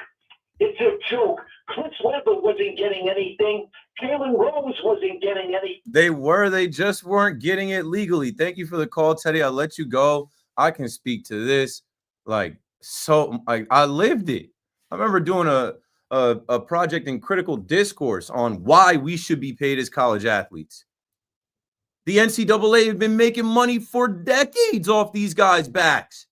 It's a joke. Chris Webber wasn't getting anything. Jalen Rose wasn't getting anything. They just weren't getting it legally. Thank you for the call, Teddy. I'll let you go. I can speak to this. I lived it. I remember doing a project in critical discourse on why we should be paid as college athletes. The NCAA have been making money for decades off these guys' backs.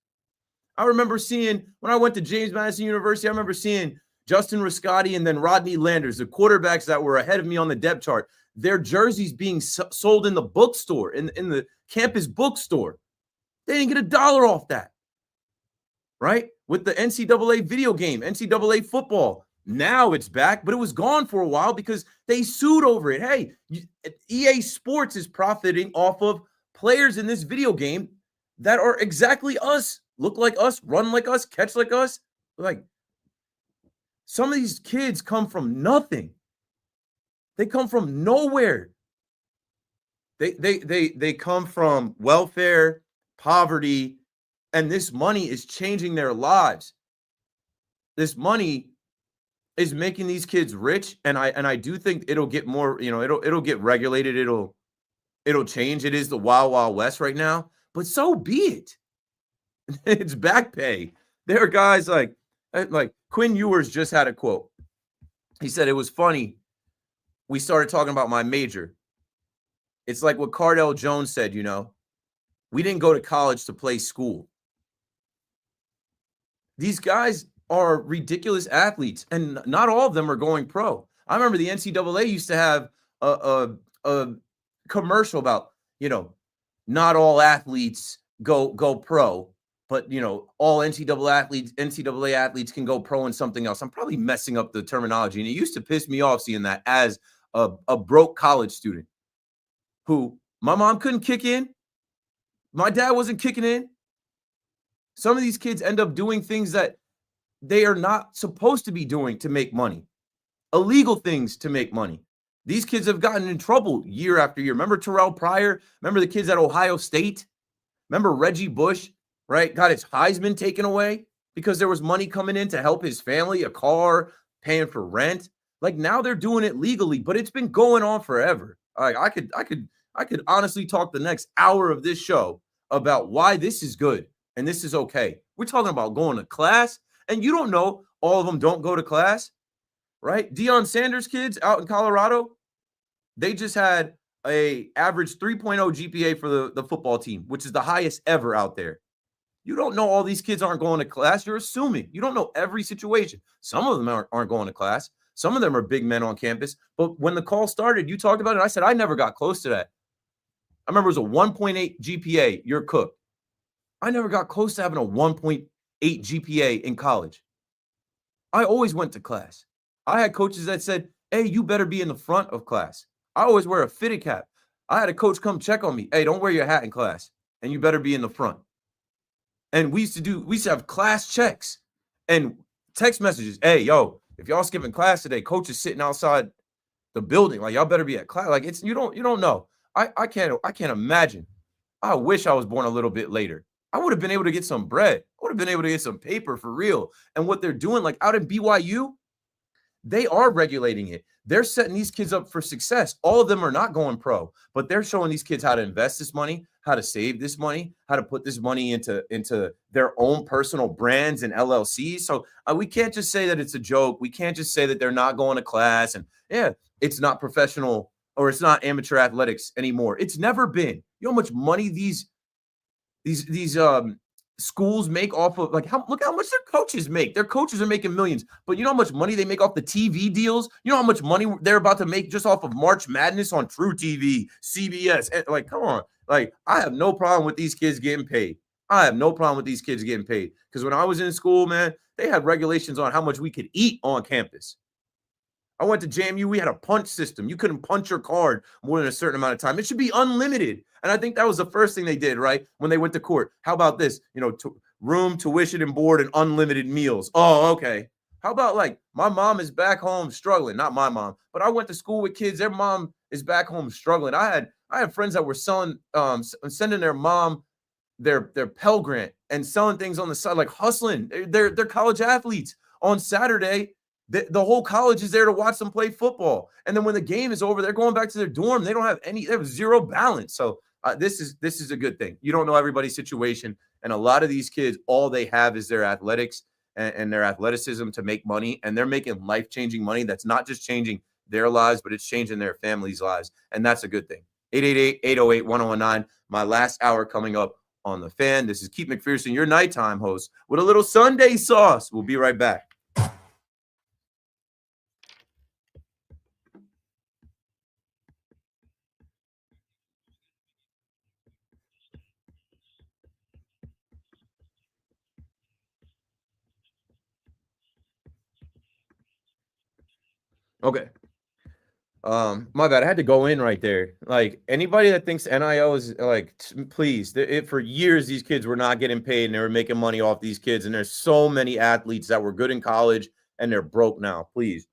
I remember seeing, when I went to James Madison University, I remember seeing Justin Riscotti and then Rodney Landers, the quarterbacks that were ahead of me on the depth chart, their jerseys being sold in the bookstore, in the campus bookstore. They didn't get $1 off that. right? With the NCAA video game, NCAA football. Now it's back, but it was gone for a while because they sued over it. Hey, EA Sports is profiting off of players in this video game that are exactly us, look like us, run like us, catch like us. Like, some of these kids come from nothing. They come from nowhere. They come from welfare, poverty, and this money is changing their lives. This money is making these kids rich, and I do think it'll get more, it'll get regulated, it'll change. It is the wild, wild west right now, but so be it. It's back pay. There are guys like Quinn Ewers just had a quote. He said it was funny. We started talking about my major. It's like what Cardell Jones said, we didn't go to college to play school. These guys are ridiculous athletes, and not all of them are going pro. I remember the NCAA used to have a commercial about, not all athletes go pro, but all NCAA athletes can go pro in something else. I'm probably messing up the terminology, and it used to piss me off seeing that as a broke college student who my mom couldn't kick in. My dad wasn't kicking in. Some of these kids end up doing things that they are not supposed to be doing to make money, illegal things to make money. These kids have gotten in trouble year after year. Remember Terrell Pryor? Remember the kids at Ohio State? Remember Reggie Bush, right? Got his Heisman taken away because there was money coming in to help his family, a car, paying for rent. Like, now they're doing it legally, but it's been going on forever. I could honestly talk the next hour of this show about why this is good and this is okay. We're talking about going to class, and you don't know all of them don't go to class, right? Deion Sanders kids out in Colorado, they just had a average 3.0 GPA for the football team, which is the highest ever out there. You don't know all these kids aren't going to class. You're assuming. You don't know every situation. Some of them aren't going to class. Some of them are big men on campus. But when the call started, you talked about it. I said, I never got close to that. I remember it was a 1.8 GPA. You're cooked. I never got close to having a 1.8 GPA in college. I always went to class. I had coaches that said, hey, you better be in the front of class. I always wear a fitted cap. I had a coach come check on me. Hey, don't wear your hat in class, and you better be in the front. And we used to have class checks and text messages. Hey, yo, if y'all skipping class today, coach is sitting outside the building. Like, y'all better be at class. Like, you don't know. I can't imagine. I wish I was born a little bit later. I would have been able to get some bread. I would have been able to get some paper for real. And what they're doing, like out in BYU, they are regulating it. They're setting these kids up for success. All of them are not going pro, but they're showing these kids how to invest this money, how to save this money, how to put this money into their own personal brands and LLCs. So we can't just say that it's a joke. We can't just say that they're not going to class and it's not professional or it's not amateur athletics anymore. It's never been. You know how much money these schools make off of, like, look how much their coaches make. Their coaches are making millions, but you know how much money they make off the TV deals? You know how much money they're about to make just off of March Madness on True TV, CBS? Like, come on. Like, I have no problem with these kids getting paid. I have no problem with these kids getting paid. Because when I was in school, man, they had regulations on how much we could eat on campus. I went to JMU. We had a punch system. You couldn't punch your card more than a certain amount of time. It should be unlimited. And I think that was the first thing they did, right? When they went to court. How about this? Room, tuition, and board, and unlimited meals. Oh, okay. How about, like, my mom is back home struggling. Not my mom, but I went to school with kids. Their mom is back home struggling. I had friends that were sending their mom their Pell Grant and selling things on the side, like hustling. They're college athletes. On Saturday, the whole college is there to watch them play football. And then when the game is over, they're going back to their dorm. They have zero balance. So this is a good thing. You don't know everybody's situation. And a lot of these kids, all they have is their athletics and their athleticism to make money. And they're making life-changing money that's not just changing their lives, but it's changing their families' lives. And that's a good thing. 888-808-1019. My last hour coming up on The Fan. This is Keith McPherson, your nighttime host, with a little Sunday sauce. We'll be right back. Okay. My bad. I had to go in right there. Like anybody that thinks NIL is like, please, for years these kids were not getting paid and they were making money off these kids. And there's so many athletes that were good in college and they're broke now. Please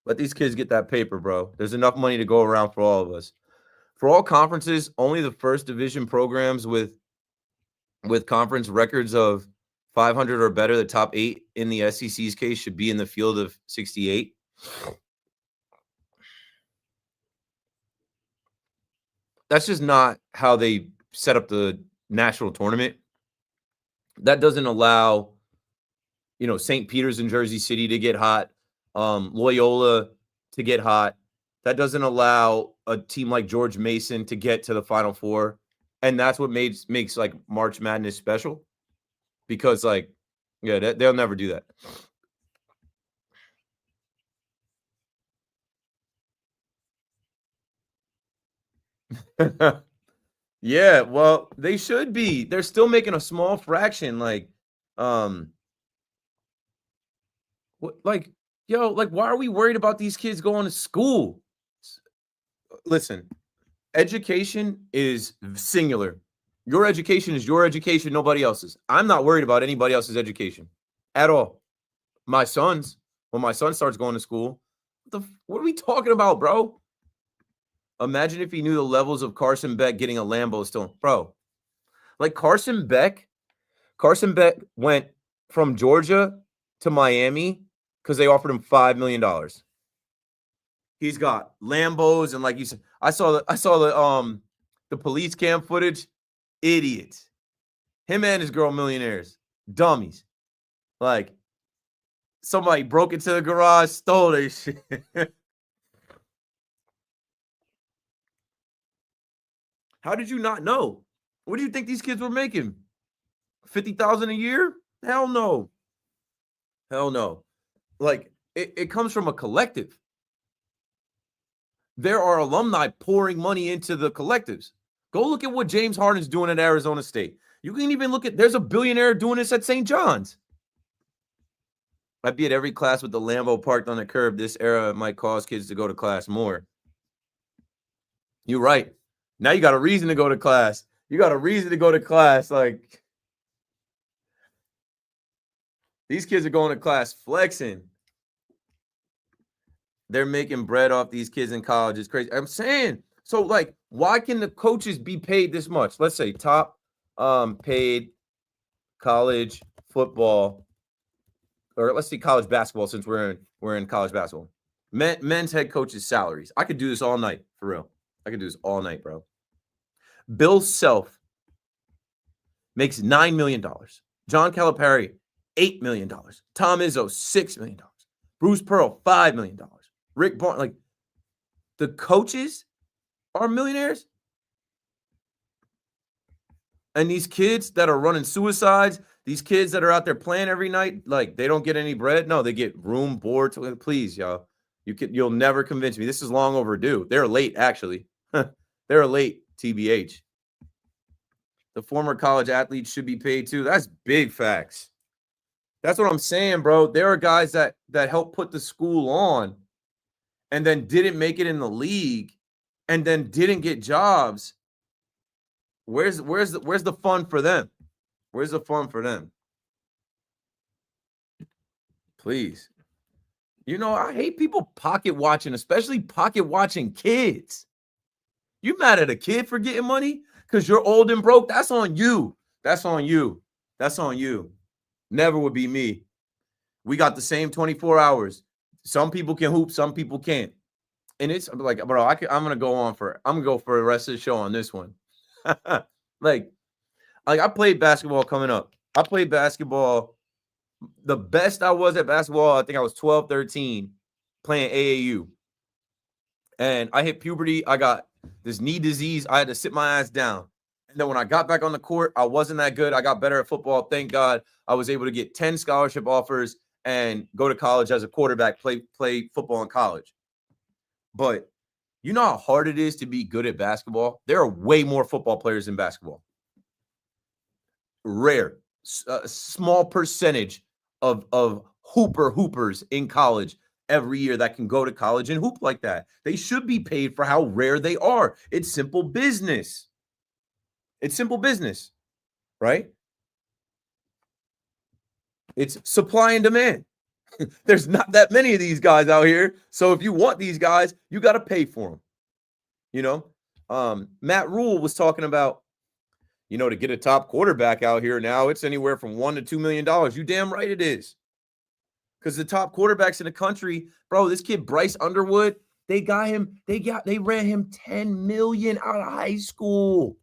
let these kids get that paper, bro. There's enough money to go around for all of us. For all conferences, only the first division programs with conference records of 500 or better, the top 8 in the SEC's case, should be in the field of 68. That's just not how they set up the national tournament. That doesn't allow, St. Peter's and Jersey City to get hot, Loyola to get hot. That doesn't allow a team like George Mason to get to the Final Four. And that's what makes like March Madness special. Because they'll never do that. Yeah, well, they should be. They're still making a small fraction. Why are we worried about these kids going to school? Listen, education is singular. Your education is your education, nobody else's. I'm not worried about anybody else's education at all. When my son starts going to school, what are we talking about, bro? Imagine if he knew the levels of Carson Beck getting a Lambo still. Bro, like Carson Beck went from Georgia to Miami because they offered him $5 million. He's got Lambos, and like you said, I saw the police cam footage. Idiots. Him and his girl millionaires. Dummies. Like somebody broke into the garage, stole their shit. How did you not know? What do you think these kids were making? $50,000 a year? Hell no. Hell no. Like it comes from a collective. There are alumni pouring money into the collectives. Go look at what James Harden's doing at Arizona State. You can even look at, there's a billionaire doing this at St. John's. I'd be at every class with the Lambo parked on the curb. This era might cause kids to go to class more. You're right. Now you got a reason to go to class. Like, these kids are going to class flexing. They're making bread off these kids in college. It's crazy. I'm saying, so like, why can the coaches be paid this much? Let's say top paid college football, or let's see college basketball, since we're in college basketball. Men's head coaches' salaries. I could do this all night, for real. I could do this all night, bro. Bill Self makes $9 million. John Calipari, $8 million. Tom Izzo, $6 million. Bruce Pearl, $5 million. Rick Barnes, like, the coaches are millionaires. And these kids that are running suicides, these kids that are out there playing every night, like, they don't get any bread. No, they get room, board. Please, y'all. You'll never convince me. This is long overdue. They're late, actually. They're late, TBH. The former college athletes should be paid too. That's big facts. That's what I'm saying, bro. There are guys that helped put the school on and then didn't make it in the league and then didn't get jobs. Where's the fun for them? Where's the fun for them? Please. I hate people pocket watching, especially pocket watching kids. You mad at a kid for getting money because you're old and broke? That's on you. That's on you. That's on you. Never would be me. We got the same 24 hours. Some people can hoop, some people can't. And it's like, bro, I'm gonna go for the rest of the show on this one. like I played basketball coming up. I played basketball. The best I was at basketball, I think I was 12, 13, playing AAU. And I hit puberty. I got this knee disease. I had to sit my ass down. And then when I got back on the court, I wasn't that good. I got better at football. Thank God. I was able to get 10 scholarship offers and go to college as a quarterback, play football in college. But you know how hard it is to be good at basketball? There are way more football players in basketball. Rare. A small percentage of hoopers in college every year that can go to college and hoop like that. They should be paid for how rare they are. It's simple business. It's simple business, right? It's supply and demand. There's not that many of these guys out here. So if you want these guys, you got to pay for them. You know, Matt Rule was talking about, you know, to get a top quarterback out here now, it's anywhere from $1 to $2 million. You damn right it is. Because the top quarterbacks in the country, bro, this kid Bryce Underwood, they ran him 10 million out of high school.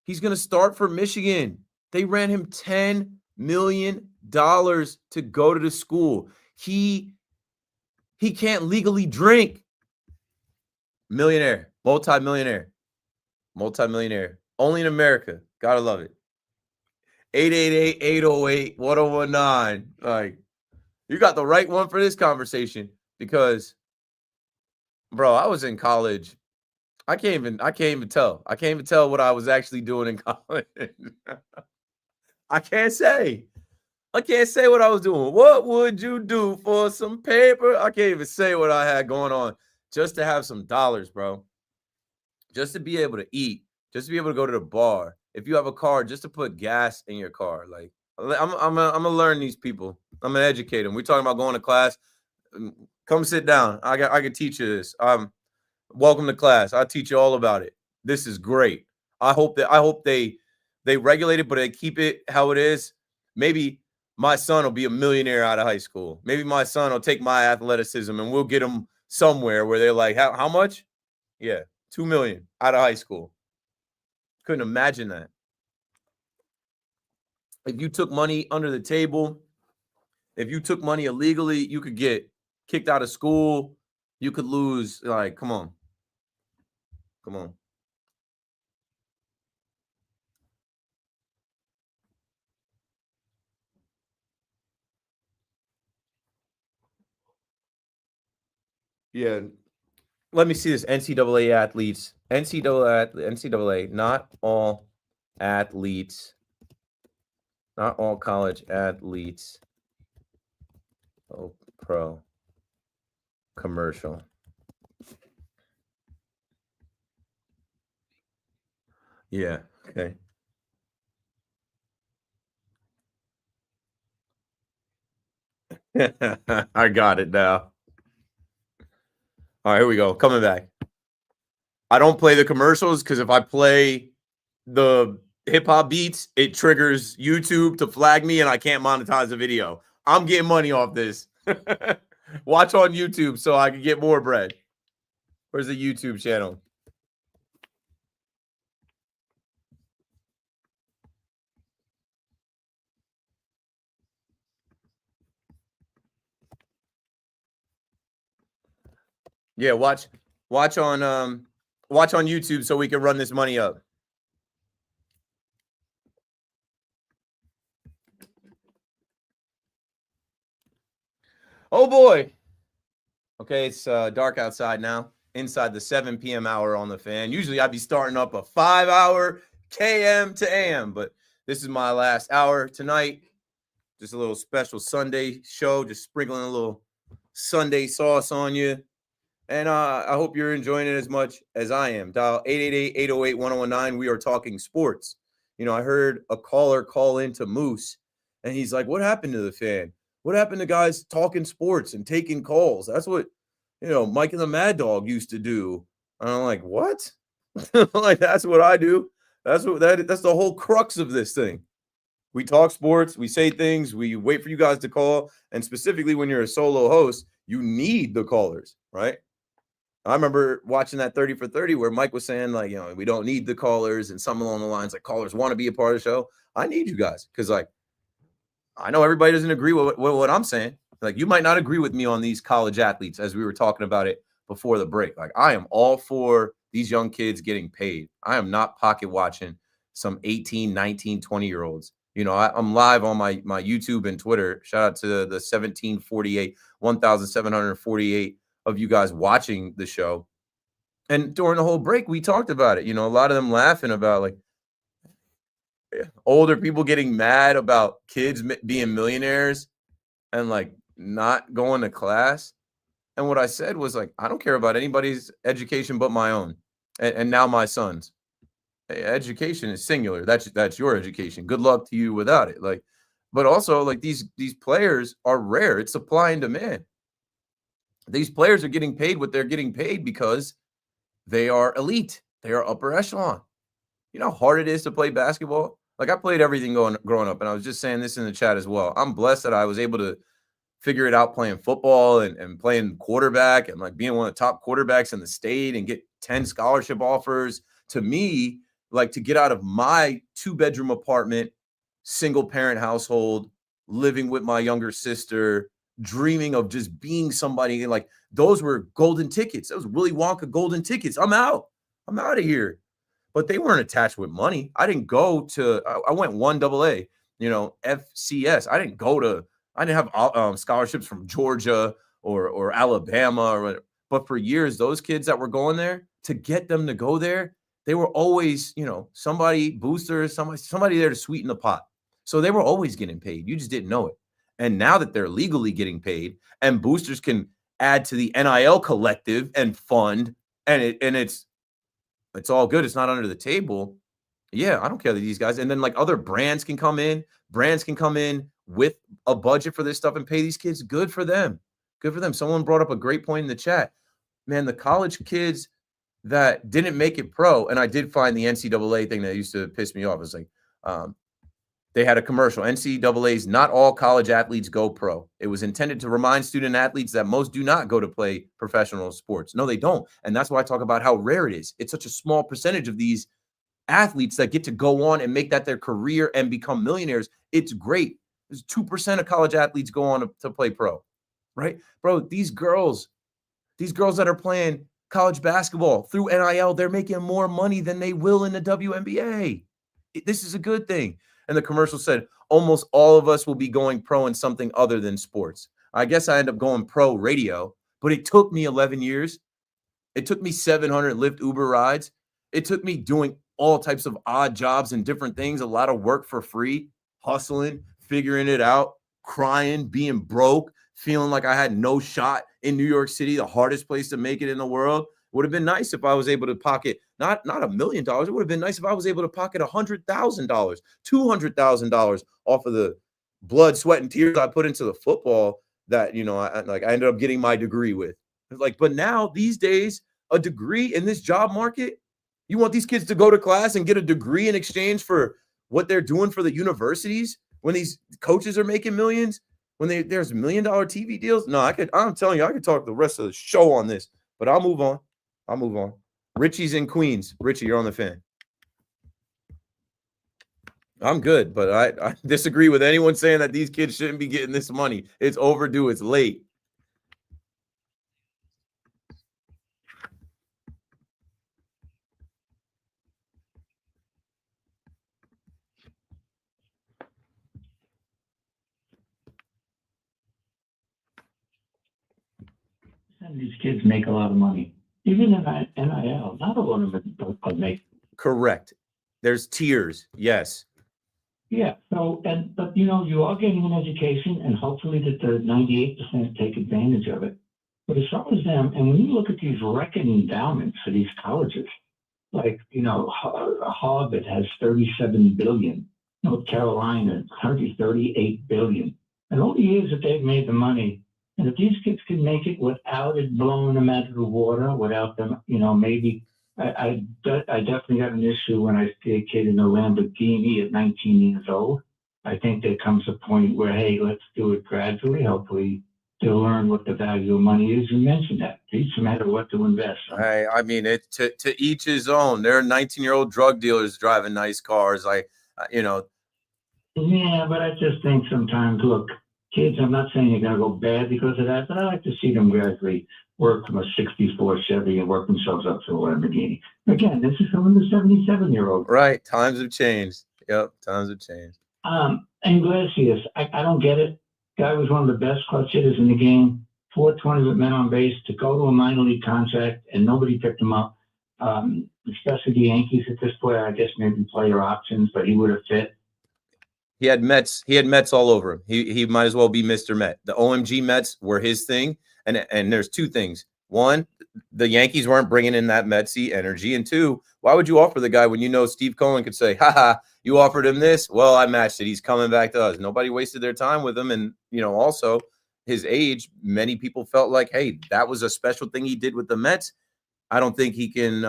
He's going to start for Michigan. They ran him $10 million to go to the school. He can't legally drink. Millionaire, multi-millionaire. Only in America. Gotta love it. 888-808-1019. Like, you got the right one for this conversation because, bro, I was in college. I can't even tell. I can't even tell what I was actually doing in college. I can't say what I was doing. What would you do for some paper? I can't even say what I had going on just to have some dollars, bro. Just to be able to eat, just to be able to go to the bar. If you have a car, just to put gas in your car. Like, I'm gonna learn these people. I'm gonna educate them. We're talking about going to class. Come sit down. I can teach you this. Welcome to class. I'll teach you all about it. This is great. I hope they regulate it, but they keep it how it is. Maybe my son will be a millionaire out of high school. Maybe my son will take my athleticism and we'll get him somewhere where they're like, how much? Yeah, $2 million out of high school. Couldn't imagine that. If you took money under the table, if you took money illegally, you could get kicked out of school. You could lose. Like, come on. Yeah. Let me see this. NCAA athletes. NCAA, not all athletes. Not all college athletes. Oh, pro. Commercial. Yeah. Okay. I got it now. All right, here we go. Coming back. I don't play the commercials because if I play the hip hop beats, it triggers YouTube to flag me and I can't monetize the video. I'm getting money off this. Watch on YouTube so I can get more bread. Where's the YouTube channel? Yeah, watch on YouTube so we can run this money up. Oh boy. Okay, it's dark outside now. Inside the 7 p.m. hour on the fan. Usually I'd be starting up a 5-hour KM to AM, but this is my last hour tonight. Just a little special Sunday show, just sprinkling a little Sunday sauce on you. And I hope you're enjoying it as much as I am. Dial 888-808-1019. We are talking sports. You know, I heard a caller call into Moose, and he's like, what happened to the fan? What happened to guys talking sports and taking calls? That's what, you know, Mike and the Mad Dog used to do. And I'm like, what? Like, that's what I do. That's the whole crux of this thing. We talk sports, we say things, we wait for you guys to call. And specifically when you're a solo host, you need the callers, right? I remember watching that 30 for 30 where Mike was saying, like, you know, we don't need the callers and some along the lines like callers want to be a part of the show. I need you guys because, like, I know everybody doesn't agree with what I'm saying. Like, you might not agree with me on these college athletes as we were talking about it before the break. Like, I am all for these young kids getting paid. I am not pocket watching some 18, 19, 20-year-olds. You know, I'm live on my YouTube and Twitter. Shout out to the 1,748 of you guys watching the show. And during the whole break, we talked about it. You know, a lot of them laughing about, like, older people getting mad about kids being millionaires and like not going to class. And what I said was like, I don't care about anybody's education but my own, and now my son's. Education is singular. That's your education. Good luck to you without it. Like, but also like these players are rare. It's supply and demand. These players are getting paid what they're getting paid because they are elite. They are upper echelon. You know how hard it is to play basketball? Like I played everything growing up, and I was just saying this in the chat as well. I'm blessed that I was able to figure it out playing football and playing quarterback and like being one of the top quarterbacks in the state and get 10 scholarship offers. To me, like to get out of my 2-bedroom apartment, single parent household, living with my younger sister, dreaming of just being somebody, like those were golden tickets. Those Willy Wonka golden tickets. I'm out of here. But they weren't attached with money. I didn't go to, I went 1AA, FCS. I didn't have scholarships from Georgia or Alabama or whatever. But for years, those kids that were going there, to get them to go there, they were always, somebody, boosters, somebody there to sweeten the pot. So they were always getting paid. You just didn't know it. And now that they're legally getting paid and boosters can add to the NIL collective and fund, and it's all good. It's not under the table. Yeah, I don't care that these guys. And then like other brands can come in. Brands can come in with a budget for this stuff and pay these kids. Good for them. Good for them. Someone brought up a great point in the chat. Man, the college kids that didn't make it pro, and I did find the NCAA thing that used to piss me off. It was like they had a commercial. NCAA's not all college athletes go pro. It was intended to remind student athletes that most do not go to play professional sports. No, they don't. And that's why I talk about how rare it is. It's such a small percentage of these athletes that get to go on and make that their career and become millionaires. It's great. There's 2% of college athletes go on to play pro, right? Bro, these girls that are playing college basketball through NIL, they're making more money than they will in the WNBA. This is a good thing. And the commercial said, almost all of us will be going pro in something other than sports. I guess I end up going pro radio, but it took me 11 years. It took me 700 Lyft Uber rides. It took me doing all types of odd jobs and different things, a lot of work for free, hustling, figuring it out, crying, being broke, feeling like I had no shot in New York City, the hardest place to make it in the world. Would have been nice if I was able to pocket not $1 million. It would have been nice if I was able to pocket $100,000, $200,000 off of the blood, sweat, and tears I put into the football that I ended up getting my degree with. But now these days, a degree in this job market, you want these kids to go to class and get a degree in exchange for what they're doing for the universities when these coaches are making millions, when there's $1 million TV deals. No, I'm telling you, I could talk the rest of the show on this, but I'll move on. Richie's in Queens. Richie, you're on the Fan. I'm good, but I disagree with anyone saying that these kids shouldn't be getting this money. It's overdue. It's late. And these kids make a lot of money. Even in NIL, not a lot of them make. Correct. There's tiers. Yes. Yeah. So, but you are getting an education, and hopefully that the 98% take advantage of it. But as far as them, and when you look at these record endowments for these colleges, like Harvard has $37 billion, North Carolina 38 billion, and all the years that they've made the money. And if these kids can make it without it blowing them out of the water, without them, maybe I definitely got an issue when I see a kid in a Lamborghini at 19 years old. I think there comes a point where, hey, let's do it gradually. Hopefully they'll learn what the value of money is. You mentioned that. It's a matter of what to invest. I mean, it to each his own. There are 19-year-old drug dealers driving nice cars. Yeah, but I just think sometimes, look, kids, I'm not saying you're going to go bad because of that, but I like to see them gradually work from a 64 Chevy and work themselves up to a Lamborghini. Again, this is from the 77-year-old. Right. Times have changed. Yep. Times have changed. And Glacius, I don't get it. Guy was one of the best clutch hitters in the game. 420 with men on base to go to a minor league contract and nobody picked him up. especially the Yankees at this point. I guess maybe player options, but he would have fit. He had Mets all over him. He might as well be Mr. Met. The OMG Mets were his thing. And there's two things. One, the Yankees weren't bringing in that Metsy energy. And two, why would you offer the guy when you know Steve Cohen could say, haha, you offered him this? Well, I matched it. He's coming back to us. Nobody wasted their time with him. And, also his age, many people felt like, hey, that was a special thing he did with the Mets. I don't think he can,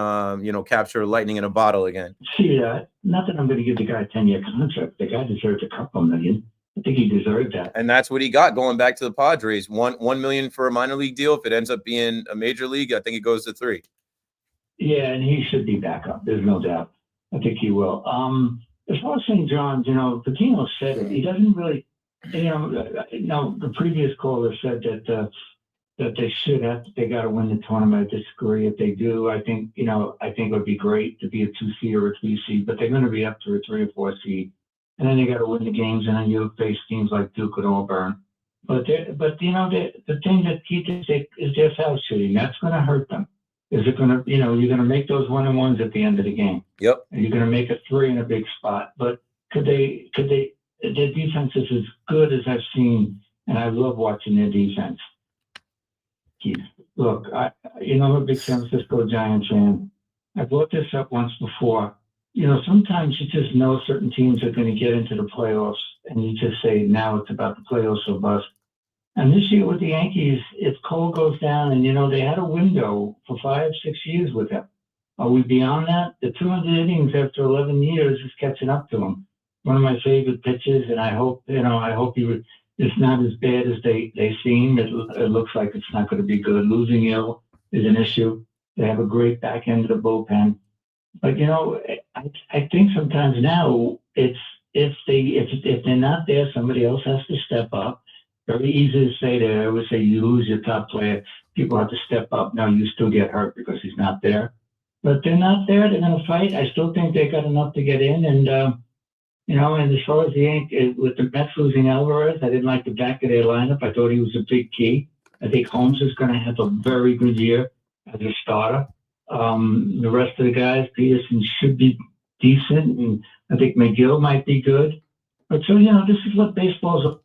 capture lightning in a bottle again. See, not that I'm going to give the guy a 10-year contract. The guy deserves a couple million. I think he deserved that. And that's what he got going back to the Padres. $1 million for a minor league deal. If it ends up being a major league, I think it goes to $3 million. Yeah, and he should be back up. There's no doubt. I think he will. As far as St. John's, Patino said it. He doesn't really, the previous caller said that they got to win the tournament. I disagree. If they do, I think it would be great to be a 2 seed or a 3 seed, but they're going to be up to a 3 or 4 seed. And then they got to win the games, and then you face teams like Duke and Auburn. But the thing that keeps it is their foul shooting. That's going to hurt them. Is it going to, you're going to make those 1-on-1s at the end of the game. Yep. And you're going to make a 3 in a big spot. But their defense is as good as I've seen, and I love watching their defense. Keith, look, I'm a big San Francisco Giants fan. I brought this up once before. Sometimes you just know certain teams are going to get into the playoffs, and you just say, now it's about the playoffs or bust. And this year with the Yankees, if Cole goes down, and, they had a window for 5-6 years with him. Are we beyond that? The 200 innings after 11 years is catching up to him. One of my favorite pitches, and I hope it's not as bad as they seem. It looks like it's not going to be good. Losing Ill is an issue. They have a great back end of the bullpen. But I think sometimes now it's if they're not there, somebody else has to step up. Very easy to say that. I always say you lose your top player, people have to step up. Now you still get hurt because he's not there. But they're not there. They're going to fight. I still think they got enough to get in. And and as far as with the Mets losing Alvarez, I didn't like the back of their lineup. I thought he was a big key. I think Holmes is going to have a very good year as a starter. The rest of the guys, Peterson should be decent, and I think McGill might be good. But so, this is what baseball's.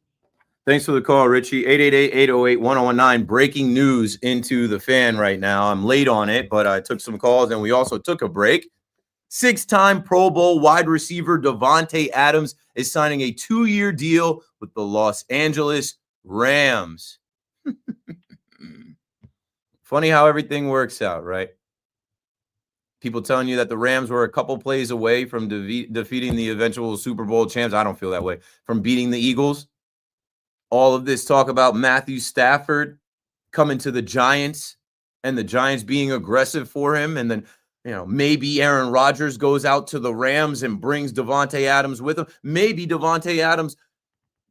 Thanks for the call, Richie. 888-808-1019. Breaking news into the Fan right now. I'm late on it, but I took some calls, and we also took a break. 6-time Pro Bowl wide receiver Davante Adams is signing a 2-year deal with the Los Angeles Rams. Funny how everything works out, right? People telling you that the Rams were a couple plays away from defeating the eventual Super Bowl champs. I don't feel that way. From beating the Eagles. All of this talk about Matthew Stafford coming to the Giants and the Giants being aggressive for him. And then, maybe Aaron Rodgers goes out to the Rams and brings Davante Adams with him. Maybe Davante Adams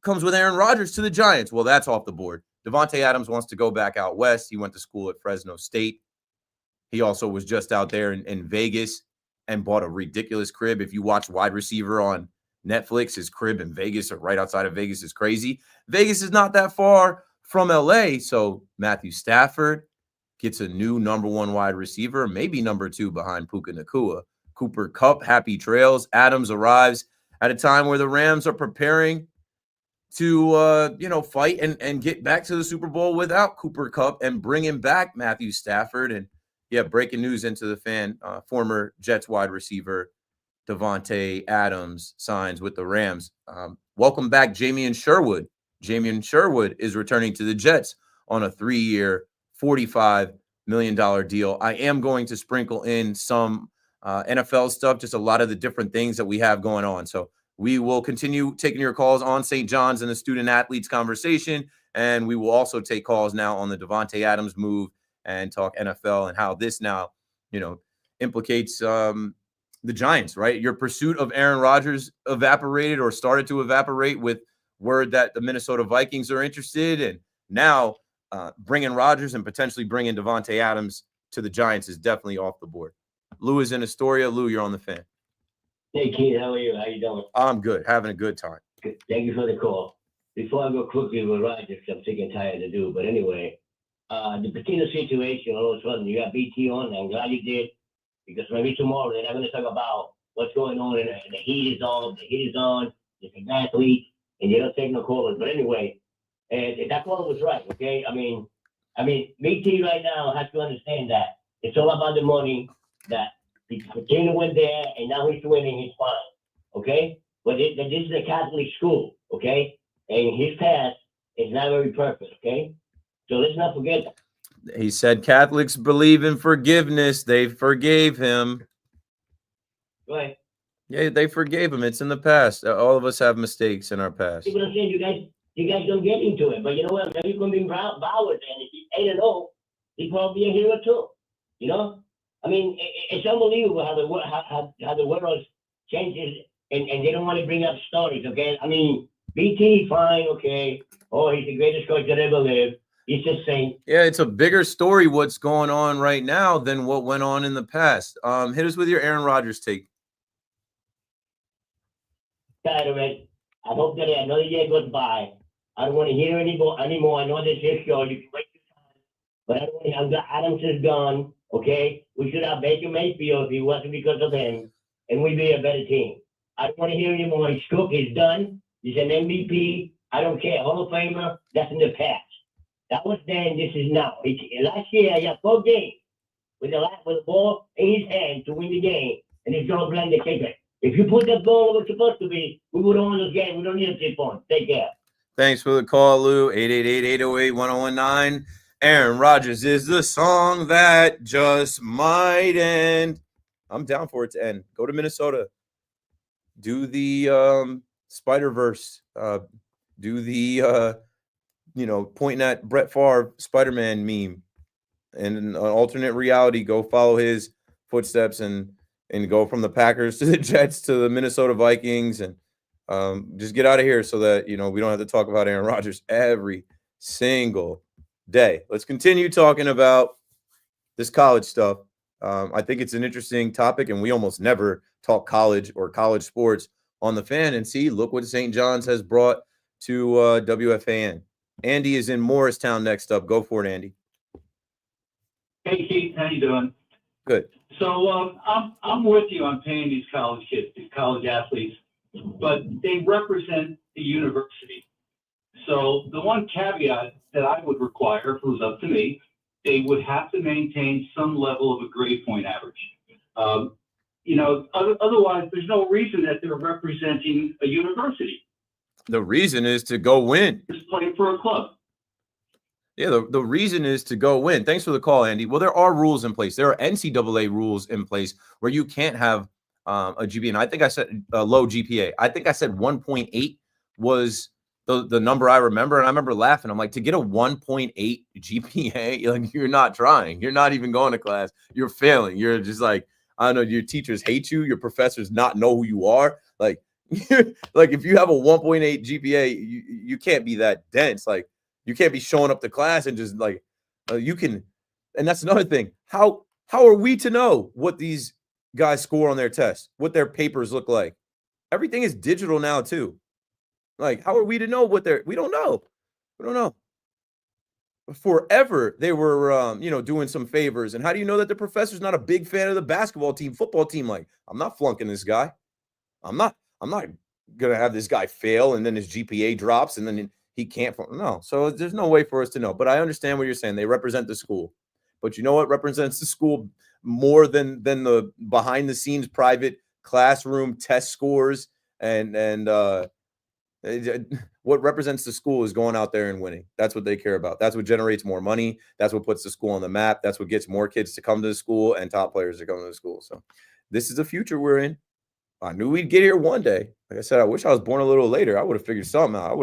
comes with Aaron Rodgers to the Giants. Well, that's off the board. Davante Adams wants to go back out west. He went to school at Fresno State. He also was just out there in Vegas and bought a ridiculous crib. If you watch Wide Receiver on Netflix, his crib in Vegas or right outside of Vegas is crazy. Vegas is not that far from LA. So Matthew Stafford gets a new number 1 wide receiver, maybe number 2 behind Puka Nacua. Cooper Kupp, happy trails. Adams arrives at a time where the Rams are preparing to, fight and get back to the Super Bowl without Cooper Kupp and bringing back Matthew Stafford. And yeah, breaking news into the Fan, former Jets wide receiver Davante Adams signs with the Rams. Welcome back, Jamien Sherwood. Jamien Sherwood is returning to the Jets on a 3-year, $45 million deal. I am going to sprinkle in some NFL stuff, just a lot of the different things that we have going on. So we will continue taking your calls on St. John's and the student athletes conversation. And we will also take calls now on the Davante Adams move and talk NFL and how this now, implicates the Giants, right? Your pursuit of Aaron Rodgers evaporated or started to evaporate with word that the Minnesota Vikings are interested. And now bringing Rodgers and potentially bringing Davante Adams to the Giants is definitely off the board. Lou is in Astoria. Lou, you're on the Fan. Hey, Keith, how are you? How you doing? I'm good. Having a good time. Good. Thank you for the call. Before I go quickly with Rodgers, I'm sick and tired to do. But anyway, the Patino situation, all of a sudden, you got BT on. I'm glad you did. because maybe tomorrow they're not going to talk about what's going on and the heat is on, it's an athlete, and they don't take no callers. But anyway, and that caller was right, okay? I mean, BT right now has to understand that it's all about the money, that Patino went there and now he's winning, he's fine, okay? But this is a Catholic school, okay? And his past is not very perfect, okay? So let's not forget that. He said Catholics believe in forgiveness. They forgave him. Go ahead. Yeah, they forgave him. It's in the past. All of us have mistakes in our past. People are saying you guys don't get into it, but you know what? Maybe you can be Bowers, and if he's 8-0, he'd probably be a hero too. You know, I mean, it's unbelievable how the world changes, and they don't want to bring up stories. Okay, I mean, BT, fine, okay. Oh, he's the greatest coach that ever lived. He's just saying. Yeah, it's a bigger story what's going on right now than what went on in the past. Hit us with your Aaron Rodgers take. Tired of it. I hope that another year goes by. I don't want to hear anymore. I know this is show. You can wait your time. But I don't want Adams is gone. Okay? We should have Baker Mayfield if it wasn't because of him. And we'd be a better team. I don't want to hear anymore. He's cooked. He's done. He's an MVP. I don't care. Hall of Famer. That's in the past. That was then. This is now. Last year, he had 4 games with the ball in his hand to win the game. And he's going to blame the kicker. If you put that ball where it's supposed to be, we would have won this game. We don't need to keep on. Take care. Thanks for the call, Lou. 888-808-1019. Aaron Rodgers is the song that just might end. I'm down for it to end. Go to Minnesota. Do the Spider-Verse. Do the, pointing at Brett Favre Spider-Man meme. And an alternate reality, go follow his footsteps and go from the Packers to the Jets to the Minnesota Vikings and just get out of here so that, we don't have to talk about Aaron Rodgers every single day. Let's continue talking about this college stuff. I think it's an interesting topic, and we almost never talk college or college sports on the Fan. And see, look what St. John's has brought to WFAN. Andy is in Morristown next up. Go for it, Andy. Hey, Keith, how you doing? Good. So I'm with you on paying these college kids, these college athletes, but they represent the university. So the one caveat that I would require, if it was up to me, they would have to maintain some level of a grade point average. Otherwise, there's no reason that they're representing a university. The reason is to go win. Just playing for a club. Yeah, the reason is to go win. Thanks for the call, Andy. Well, there are rules in place. There are NCAA rules in place where you can't have a GPA. And I think I said a low GPA. I think I said 1.8 was the number I remember. And I remember laughing. I'm like, to get a 1.8 GPA, like, you're not trying. You're not even going to class. You're failing. You're just like, I don't know, your teachers hate you. Your professors not know who you are. Like if you have a 1.8 GPA, you can't be that dense. Like, you can't be showing up to class and just like you can. And that's another thing. How are we to know what these guys score on their tests, what their papers look like? Everything is digital now too. Like, how are we to know we don't know. We don't know. Forever they were doing some favors. And how do you know that the professor's not a big fan of the basketball team, football team? Like, I'm not flunking this guy. I'm not gonna have this guy fail and then his GPA drops and then he can't. No, so there's no way for us to know. But I understand what you're saying. They represent the school. But you know what represents the school more than the behind the scenes private classroom test scores and what represents the school is going out there and winning. That's what they care about. That's what generates more money. That's what puts the school on the map. That's what gets more kids to come to the school and top players to come to the school. So this is the future we're in. I knew we'd get here one day. Like I said, I wish I was born a little later. I would have figured something out.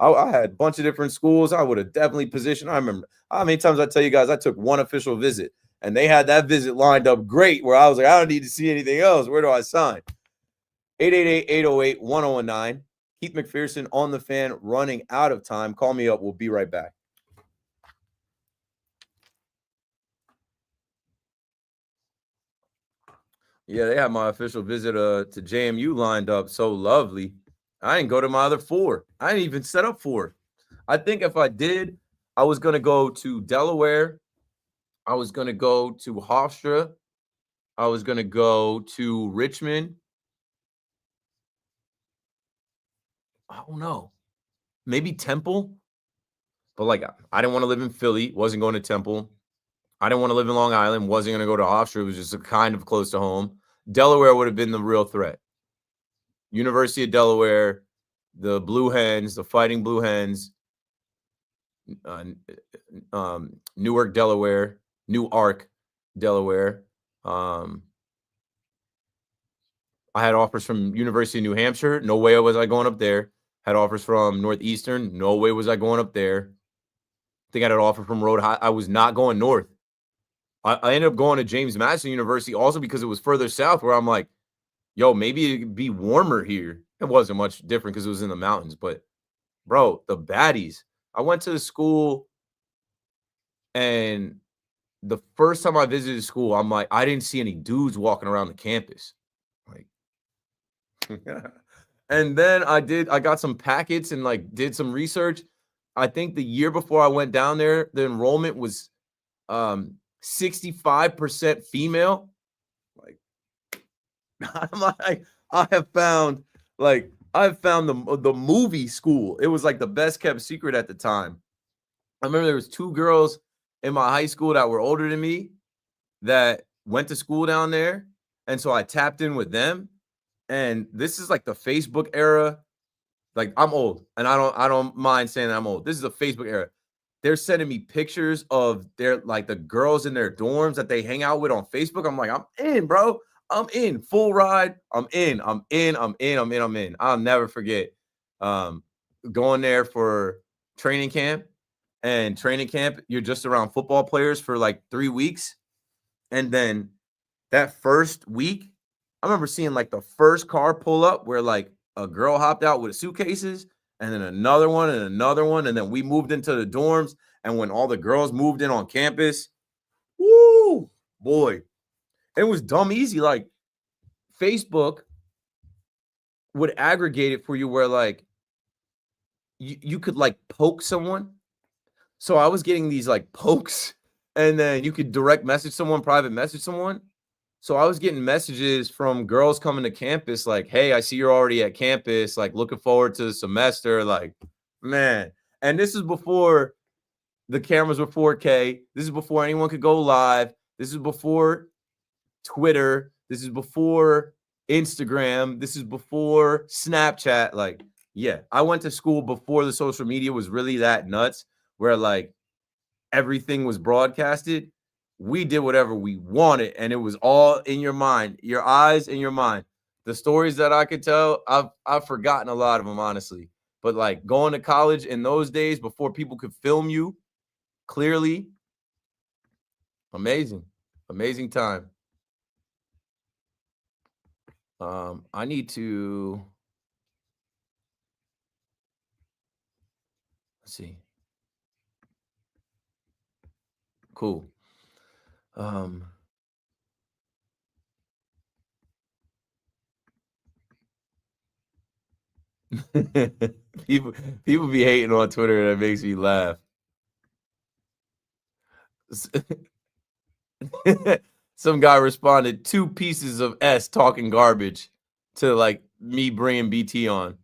I had a bunch of different schools. I would have definitely positioned. I remember how many times I tell you guys I took one official visit and they had that visit lined up great where I was like, I don't need to see anything else. Where do I sign? 888-808-1019. Keith McPherson on the Fan, running out of time. Call me up. We'll be right back. Yeah, they have my official visit to JMU lined up. So lovely. I didn't go to my other 4. I didn't even set up 4. I think if I did, I was going to go to Delaware. I was going to go to Hofstra. I was going to go to Richmond. I don't know. Maybe Temple. But like, I didn't want to live in Philly. Wasn't going to Temple. I didn't want to live in Long Island. Wasn't going to go to Hofstra. It was just kind of close to home. Delaware would have been the real threat. University of Delaware, the Blue Hens, the Fighting Blue Hens, Newark, Delaware, Newark, Delaware. I had offers from University of New Hampshire. No way was I going up there. Had offers from Northeastern. No way was I going up there. I think I had an offer from Rhode Island. I was not going north. I ended up going to James Madison University also because it was further south, where I'm like, yo, maybe it'd be warmer here. It wasn't much different because it was in the mountains. But, bro, the baddies. I went to the school, and the first time I visited school, I'm like, I didn't see any dudes walking around the campus. Like, and then I got some packets and like did some research. I think the year before I went down there, the enrollment was 65% female. Like, I'm like, I've found the movie school. It was like the best kept secret at the time. I remember there was 2 girls in my high school that were older than me that went to school down there. And so I tapped in with them. And this is like the Facebook era. Like, I'm old, and I don't mind saying that I'm old. This is the Facebook era. They're sending me pictures of the girls in their dorms that they hang out with on Facebook. I'm like, I'm in, bro. I'm in. Full ride. I'm in. I'll never forget going there for training camp. And training camp, you're just around football players for like 3 weeks. And then that first week, I remember seeing like the first car pull up where like a girl hopped out with suitcases, and then another one and another one. And then we moved into the dorms. And when all the girls moved in on campus, woo, boy, it was dumb easy. Like, Facebook would aggregate it for you where like you could like poke someone. So I was getting these like pokes, and then you could direct message someone, private message someone. So I was getting messages from girls coming to campus like, hey, I see you're already at campus, like looking forward to the semester. Like, man. And this is before the cameras were 4K. This is before anyone could go live. This is before Twitter. This is before Instagram. This is before Snapchat. Like, yeah, I went to school before the social media was really that nuts, where like everything was broadcasted. We did whatever we wanted, and it was all in your mind, your eyes and your mind. The stories that I could tell, I've forgotten a lot of them, honestly. But like going to college in those days before people could film you clearly, amazing time. I need to, let's see. Cool. People be hating on Twitter, and it makes me laugh. Some guy responded 2 pieces of S talking garbage to like me bringing BT on.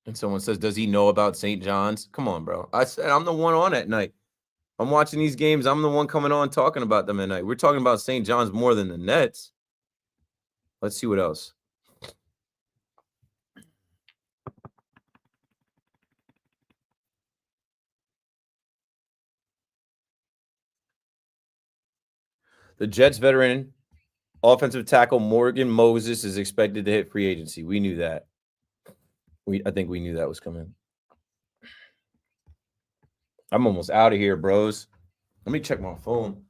And someone says, does he know about St. John's? Come on, bro. I said I'm the one on at night. I'm watching these games. I'm the one coming on talking about them at night. We're talking about St. John's more than the Nets. Let's see what else. The Jets veteran offensive tackle Morgan Moses is expected to hit free agency. We knew that. I think we knew that was coming. I'm almost out of here, bros. Let me check my phone.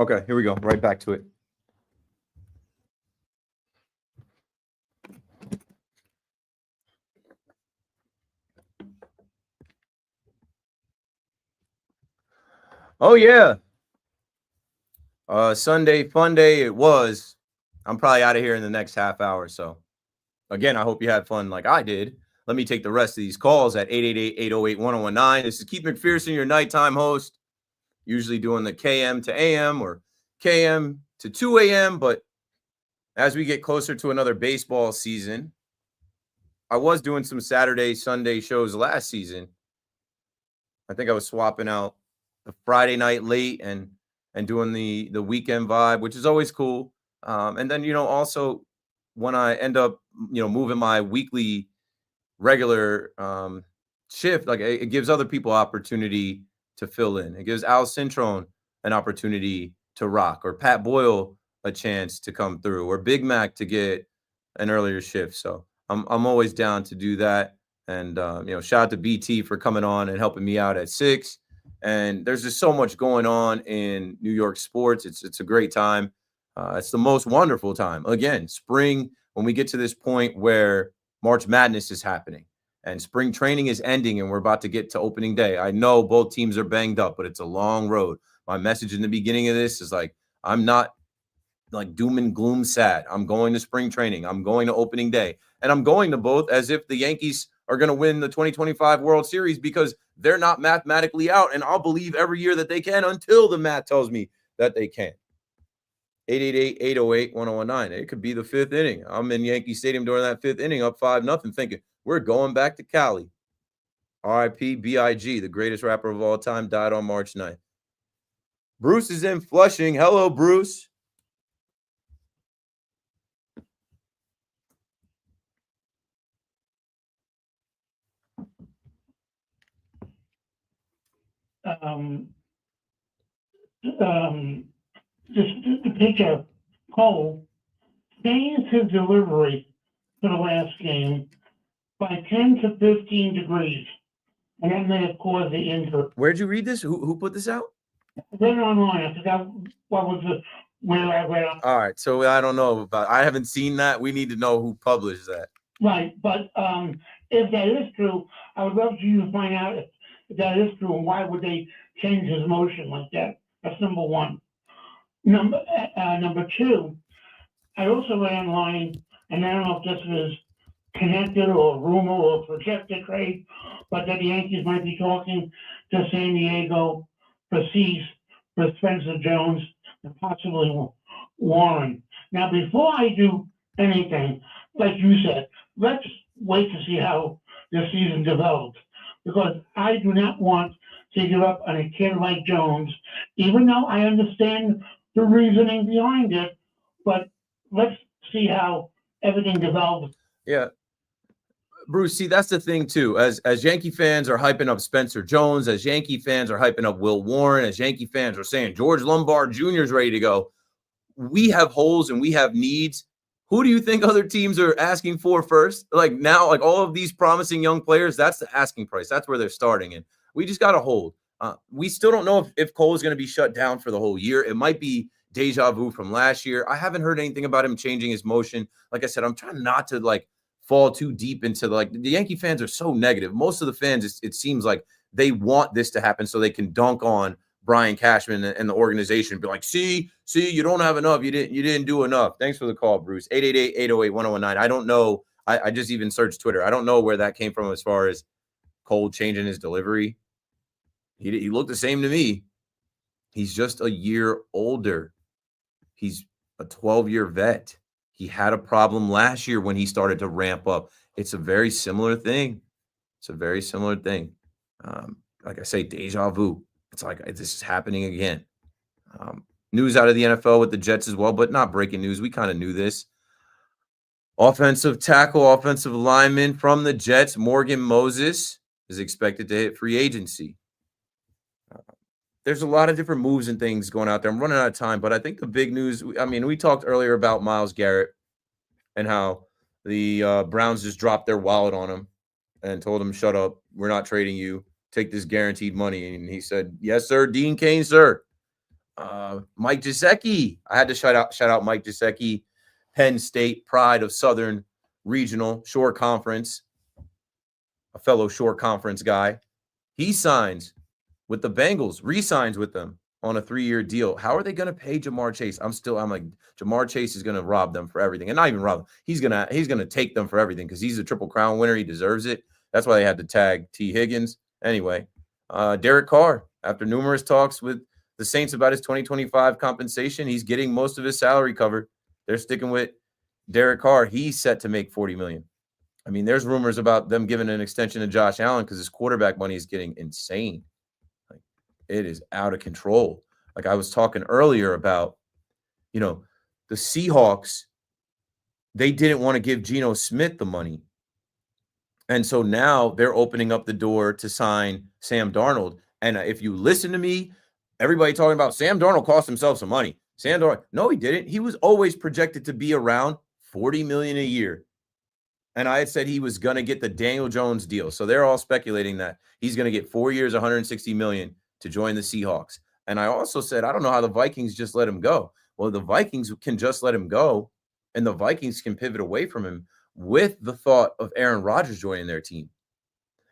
Okay, here we go. Right back to it. Oh yeah. Sunday fun day it was. I'm probably out of here in the next half hour. So again, I hope you had fun like I did. Let me take the rest of these calls at 888-808-1019. This is Keith McPherson, your nighttime host. Usually doing the KM to AM or KM to 2 a.m. But as we get closer to another baseball season, I was doing some Saturday, Sunday shows last season. I think I was swapping out the Friday night late and doing the weekend vibe, which is always cool. And then, also when I end up, moving my weekly regular shift, like it gives other people opportunity to fill in. It gives Al Cintrone an opportunity to rock, or Pat Boyle a chance to come through, or Big Mac to get an earlier shift. So I'm always down to do that. And, shout out to BT for coming on and helping me out at 6. And there's just so much going on in New York sports. It's a great time. It's the most wonderful time. Again, spring, when we get to this point where March Madness is happening and spring training is ending and we're about to get to opening day. I know both teams are banged up, but it's a long road. My message in the beginning of this is like, I'm not like doom and gloom sad. I'm going to spring training. I'm going to opening day. And I'm going to both as if the Yankees are going to win the 2025 World Series, because they're not mathematically out. And I'll believe every year that they can until the math tells me that they can. 888-808-1019. It could be the 5th inning. I'm in Yankee Stadium during that 5th inning up 5-0 thinking we're going back to Cali. R.I.P. B.I.G., the greatest rapper of all time, died on March 9th. Bruce is in Flushing. Hello, Bruce. The pitcher, Cole, changed his delivery for the last game by 10 to 15 degrees. And that may have caused the injury. Where'd you read this? Who put this out? I read it online. I forgot what was where I read it. All right. So I don't know about, I haven't seen that. We need to know who published that. Right. But if that is true, I would love for you to find out if that is true and why would they change his motion like that. That's number one. Number two, I also read online, and I don't know if this is connected or a rumor or projected trade, but that the Yankees might be talking to San Diego for Cease, for Spencer Jones, and possibly Warren. Now, before I do anything, like you said, let's wait to see how the season develops, because I do not want to give up on a kid like Jones, even though I understand the reasoning behind it, but let's see how everything develops. Yeah. Bruce, see, that's the thing too. As Yankee fans are hyping up Spencer Jones, as Yankee fans are hyping up Will Warren, as Yankee fans are saying George Lombard Jr. is ready to go, we have holes and we have needs. Who do you think other teams are asking for first? Like now, like all of these promising young players, that's the asking price. That's where they're starting. And we just got to hold. We still don't know if Cole is going to be shut down for the whole year. It might be deja vu from last year. I haven't heard anything about him changing his motion. Like I said, I'm trying not to like fall too deep into the Yankee fans are so negative. Most of the fans, it seems like they want this to happen so they can dunk on Brian Cashman and the organization. Be like, see, you don't have enough. You didn't do enough. Thanks for the call, Bruce. 888-808-1019. I don't know. I just even searched Twitter. I don't know where that came from as far as Cole changing his delivery. He looked the same to me. He's just a year older. He's a 12-year vet. He had a problem last year when he started to ramp up. It's a very similar thing. Like I say, deja vu. It's like this is happening again. News out of the NFL with the Jets as well, but not breaking news. We kind of knew this. Offensive tackle, offensive lineman from the Jets, Morgan Moses, is expected to hit free agency. There's a lot of different moves and things going out there. I'm running out of time, but I think the big news, we talked earlier about Myles Garrett and how the Browns just dropped their wallet on him and told him, shut up, we're not trading you. Take this guaranteed money. And he said, yes, sir, Dean Cain, sir. Mike Gesicki. I had to shout out Mike Gesicki, Penn State, pride of Southern Regional Shore Conference, a fellow Shore Conference guy. He signs with the Bengals, re-signs with them on a 3-year deal. How are they going to pay Jamar Chase? I'm like, Jamar Chase is going to rob them for everything. And not even rob them. He's going to take them for everything because he's a Triple Crown winner. He deserves it. That's why they had to tag T. Higgins. Anyway, Derek Carr, after numerous talks with the Saints about his 2025 compensation, he's getting most of his salary covered. They're sticking with Derek Carr. He's set to make $40 million. I mean, there's rumors about them giving an extension to Josh Allen because his quarterback money is getting insane. Like, it is out of control. Like I was talking earlier about, the Seahawks, they didn't want to give Geno Smith the money. And so now they're opening up the door to sign Sam Darnold. And if you listen to me, everybody talking about Sam Darnold cost himself some money. Sam Darnold, no, he didn't. He was always projected to be around $40 million a year. And I had said he was going to get the Daniel Jones deal. So they're all speculating that he's going to get 4 years, $160 million to join the Seahawks. And I also said, I don't know how the Vikings just let him go. Well, the Vikings can just let him go, and the Vikings can pivot away from him with the thought of Aaron Rodgers joining their team.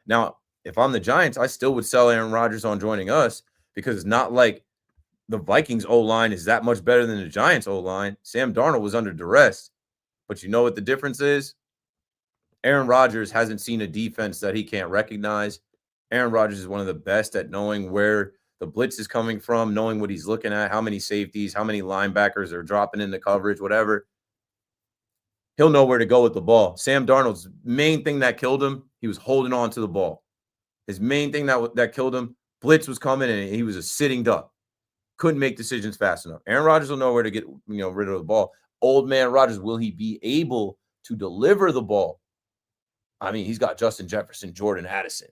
Now, if I'm the Giants, I still would sell Aaron Rodgers on joining us because it's not like the Vikings O-line is that much better than the Giants O-line. Sam Darnold was under duress. But you know what the difference is? Aaron Rodgers hasn't seen a defense that he can't recognize. Aaron Rodgers is one of the best at knowing where the blitz is coming from, knowing what he's looking at, how many safeties, how many linebackers are dropping into coverage, whatever. He'll know where to go with the ball. Sam Darnold's main thing that killed him, he was holding on to the ball. His main thing that killed him, blitz was coming and he was a sitting duck. Couldn't make decisions fast enough. Aaron Rodgers will know where to get rid of the ball. Old man Rodgers, will he be able to deliver the ball? I mean, he's got Justin Jefferson, Jordan Addison.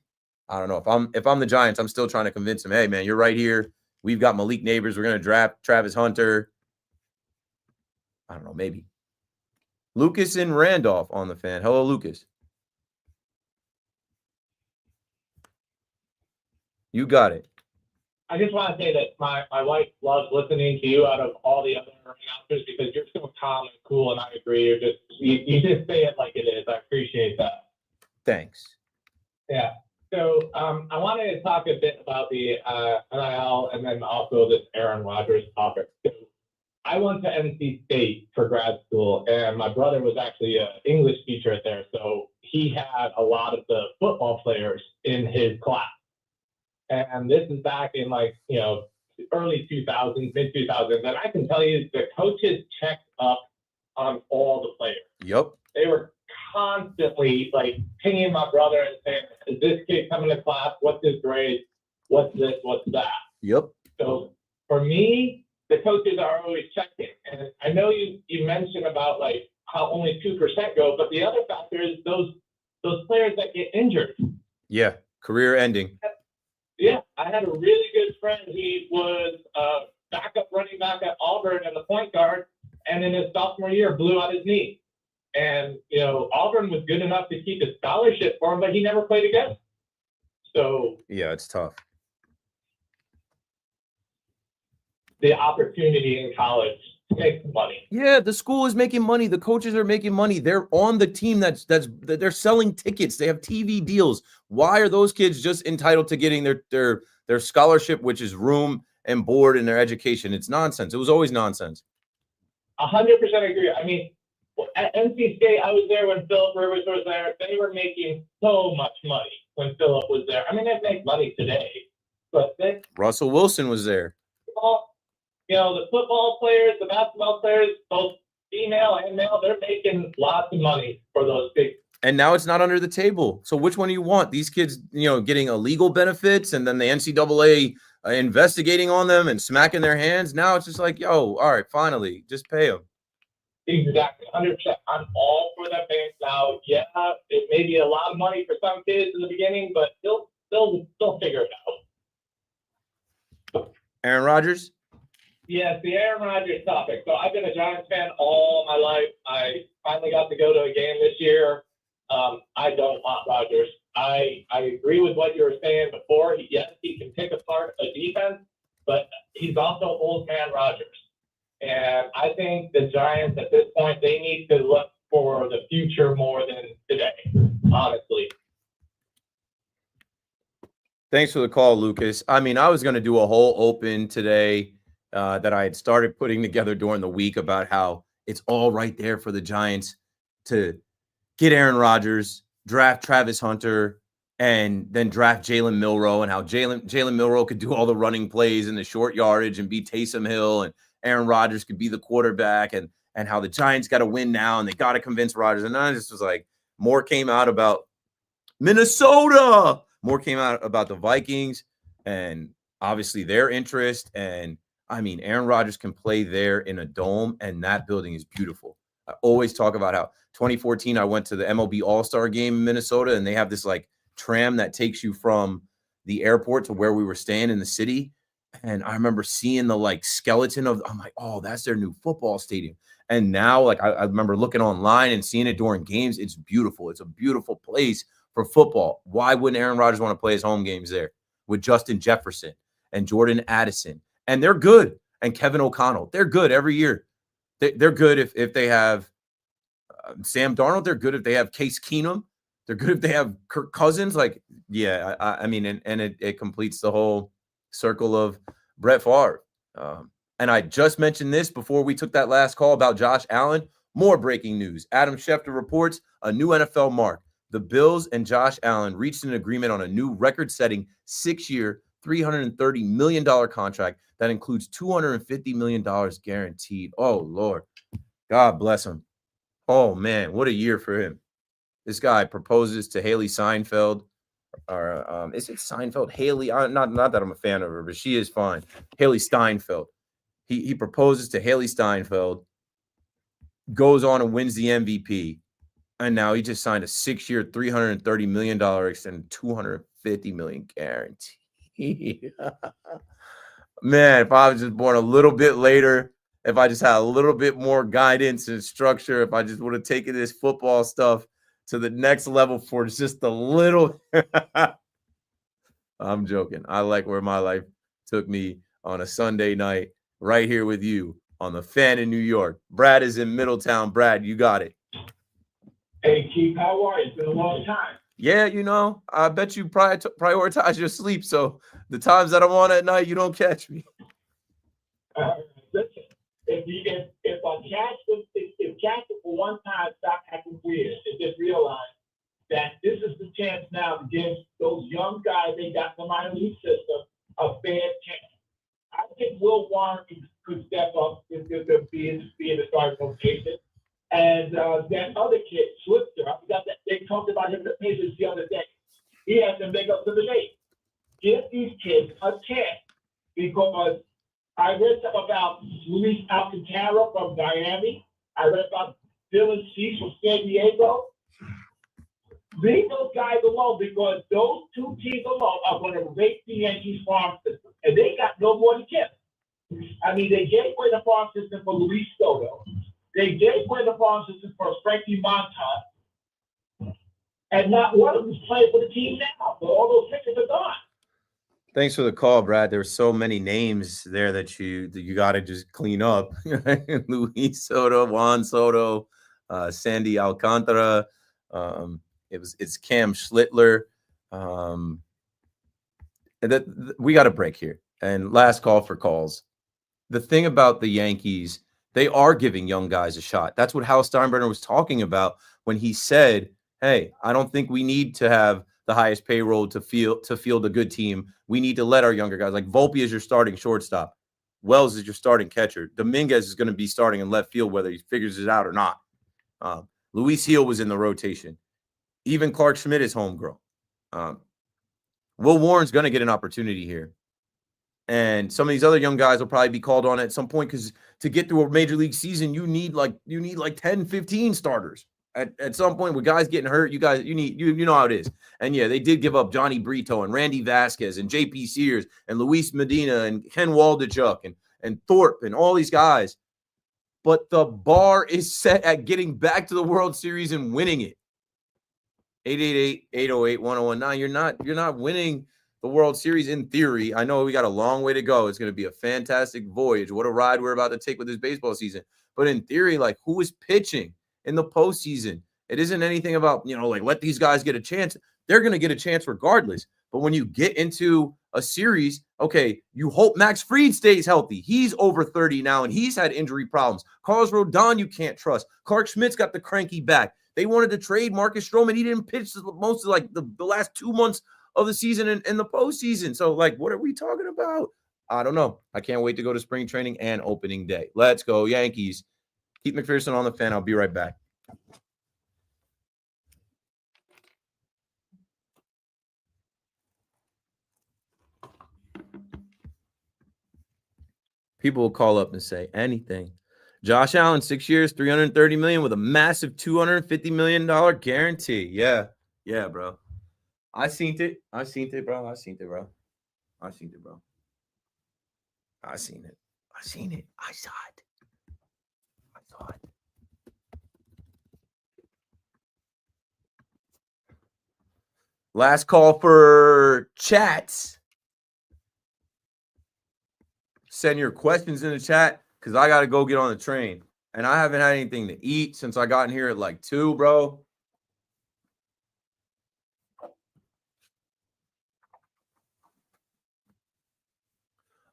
I don't know. If I'm the Giants, I'm still trying to convince him, hey, man, you're right here. We've got Malik Neighbors. We're going to draft Travis Hunter. I don't know, maybe. Lucas and Randolph on the fan. Hello, Lucas. You got it. I just want to say that my wife loves listening to you out of all the other announcers because you're so calm and cool, and I agree. You just say it like it is. I appreciate that. Thanks. Yeah. So I wanted to talk a bit about the NIL and then also this Aaron Rodgers topic. So I went to NC State for grad school, and my brother was actually an English teacher there. So he had a lot of the football players in his class. And this is back in early 2000s, mid 2000s. And I can tell you the coaches checked up on all the players. Yep. They were constantly pinging my brother and saying, is this kid coming to class? What's his grade? What's this? What's that? Yep. So for me, the coaches are always checking. And I know you mentioned about how only 2% go, but the other factor is those players that get injured. Yeah. Career ending. Yeah, I had a really good friend. He was backup running back at Auburn and the point guard, and in his sophomore year blew out his knee. And, Auburn was good enough to keep his scholarship for him, but he never played again. So yeah, it's tough. The opportunity in college to make money. Yeah, the school is making money. The coaches are making money. They're on the team they're selling tickets. They have TV deals. Why are those kids just entitled to getting their scholarship, which is room and board and their education? It's nonsense. It was always nonsense. 100% agree. I mean, at NC State, I was there when Philip Rivers was there. They were making so much money when Philip was there. I mean, they make money today, but Russell Wilson was there. The football players, the basketball players, both female and male, they're making lots of money for those big. And now it's not under the table. So which one do you want? These kids, getting illegal benefits and then the NCAA investigating on them and smacking their hands. Now it's just like, yo, all right, finally, just pay them. Exactly, 100%. I'm all for that bank now. Yeah, it may be a lot of money for some kids in the beginning, but they'll figure it out. Aaron Rodgers? Yes, the Aaron Rodgers topic. So I've been a Giants fan all my life. I finally got to go to a game this year. I don't want Rodgers. I agree with what you were saying before. Yes, he can pick apart a defense, but he's also old man Rodgers. And I think the Giants at this point, they need to look for the future more than today, honestly. Thanks for the call, Lucas. I mean, I was going to do a whole open today that I had started putting together during the week about how it's all right there for the Giants to get Aaron Rodgers, draft Travis Hunter, and then draft Jalen Milroe, and how Jalen Milroe could do all the running plays and the short yardage and be Taysom Hill, and Aaron Rodgers could be the quarterback, and how the Giants got to win now and they got to convince Rodgers. And I just was like, more came out about Minnesota. More came out about the Vikings and obviously their interest. And I mean, Aaron Rodgers can play there in a dome, and that building is beautiful. I always talk about how 2014, I went to the MLB All-Star game in Minnesota, and they have this like tram that takes you from the airport to where we were staying in the city. And I remember seeing the like skeleton of, I'm like, oh, that's their new football stadium. And now, like, I remember looking online and seeing it during games. It's beautiful. It's a beautiful place for football. Why wouldn't Aaron Rodgers want to play his home games there with Justin Jefferson and Jordan Addison? And they're good. And Kevin O'Connell. They're good every year. They're good if they have Sam Darnold. They're good if they have Case Keenum. They're good if they have Kirk Cousins. Like, yeah, I mean, and it completes the whole circle of Brett Favre. And I just mentioned this before we took that last call about Josh Allen. More breaking news. Adam Schefter reports a new NFL mark. The Bills and Josh Allen reached an agreement on a new record-setting 6-year, $330 million contract that includes $250 million guaranteed. Oh, Lord. God bless him. Oh, man, what a year for him. This guy proposes to Haley Seinfeld. Or is it Seinfeld? Haley, not that I'm a fan of her, but she is fine. Haley Steinfeld. He proposes to Haley Steinfeld, goes on and wins the MVP, and now he just signed a 6-year, $330 million extended, $250 million guarantee. Man, if I was just born a little bit later, if I just had a little bit more guidance and structure, if I just would have taken this football stuff to the next level for just a little. I'm joking. I like where my life took me on a Sunday night right here with you on the Fan in New York. Brad is in Middletown. Brad, you got it. Hey, Keith, how are you? It's been a long time. Yeah, you know, I bet you prioritize your sleep. So the times that I'm on at night, you don't catch me. Listen, if Jackson for one time stop acting weird and just realize that this is the chance now to give those young guys they got in the minor league system a fair chance. I think Will Warren could step up to be in the starting rotation. And that other kid, Switzer, I forgot that they talked about him in the papers the other day. He has to make up to the date. Give these kids a chance, because I read something about Luis Alcantara from Miami. I read about Dylan Cease from San Diego. Leave those guys alone, because those two teams alone are going to rape the Yankees farm system, and they got no more to give. I mean, they gave away the farm system for Luis Soto. They gave away the farm system for Frankie Montas, and not one of them is playing for the team now. So all those pitchers are gone. Thanks for the call, Brad. There's so many names there that you got to just clean up. Luis Soto, Juan Soto, Sandy Alcantara. It's Cam Schlittler. We got a break here. And last call for calls. The thing about the Yankees, they are giving young guys a shot. That's what Hal Steinbrenner was talking about when he said, hey, I don't think we need to have the highest payroll to field a good team. We need to let our younger guys, like Volpe is your starting shortstop. Wells is your starting catcher. Dominguez is going to be starting in left field, whether he figures it out or not. Luis Gil was in the rotation. Even Clark Schmidt is homegrown. Will Warren's going to get an opportunity here. And some of these other young guys will probably be called on at some point, because to get through a major league season, you need like 10, 15 starters. At some point, with guys getting hurt, you know how it is. And yeah, they did give up Johnny Brito and Randy Vasquez and JP Sears and Luis Medina and Ken Waldichuk and Thorpe and all these guys. But the bar is set at getting back to the World Series and winning it. 888-808-1019. You're not winning the World Series in theory. I know we got a long way to go. It's going to be a fantastic voyage. What a ride we're about to take with this baseball season. But in theory, like, who is pitching in the postseason? It isn't anything about, like, let these guys get a chance. They're going to get a chance regardless. But when you get into a series, okay, you hope Max Fried stays healthy. He's over 30 now, and he's had injury problems. Carlos Rodon, you can't trust. Clark Schmidt's got the cranky back. They wanted to trade Marcus Stroman. He didn't pitch most of, like, the last 2 months of the season and the postseason. So, like, what are we talking about? I don't know. I can't wait to go to spring training and opening day. Let's go, Yankees. Keith McPherson on the fan. I'll be right back. People will call up and say anything. Josh Allen, 6 years, $330 million with a massive $250 million guarantee. Yeah, bro. I seen it, bro. I seen it, bro. I seen it. I saw it. Last call for chats. Send your questions in the chat because I got to go get on the train. And I haven't had anything to eat since I got in here at like 2, bro.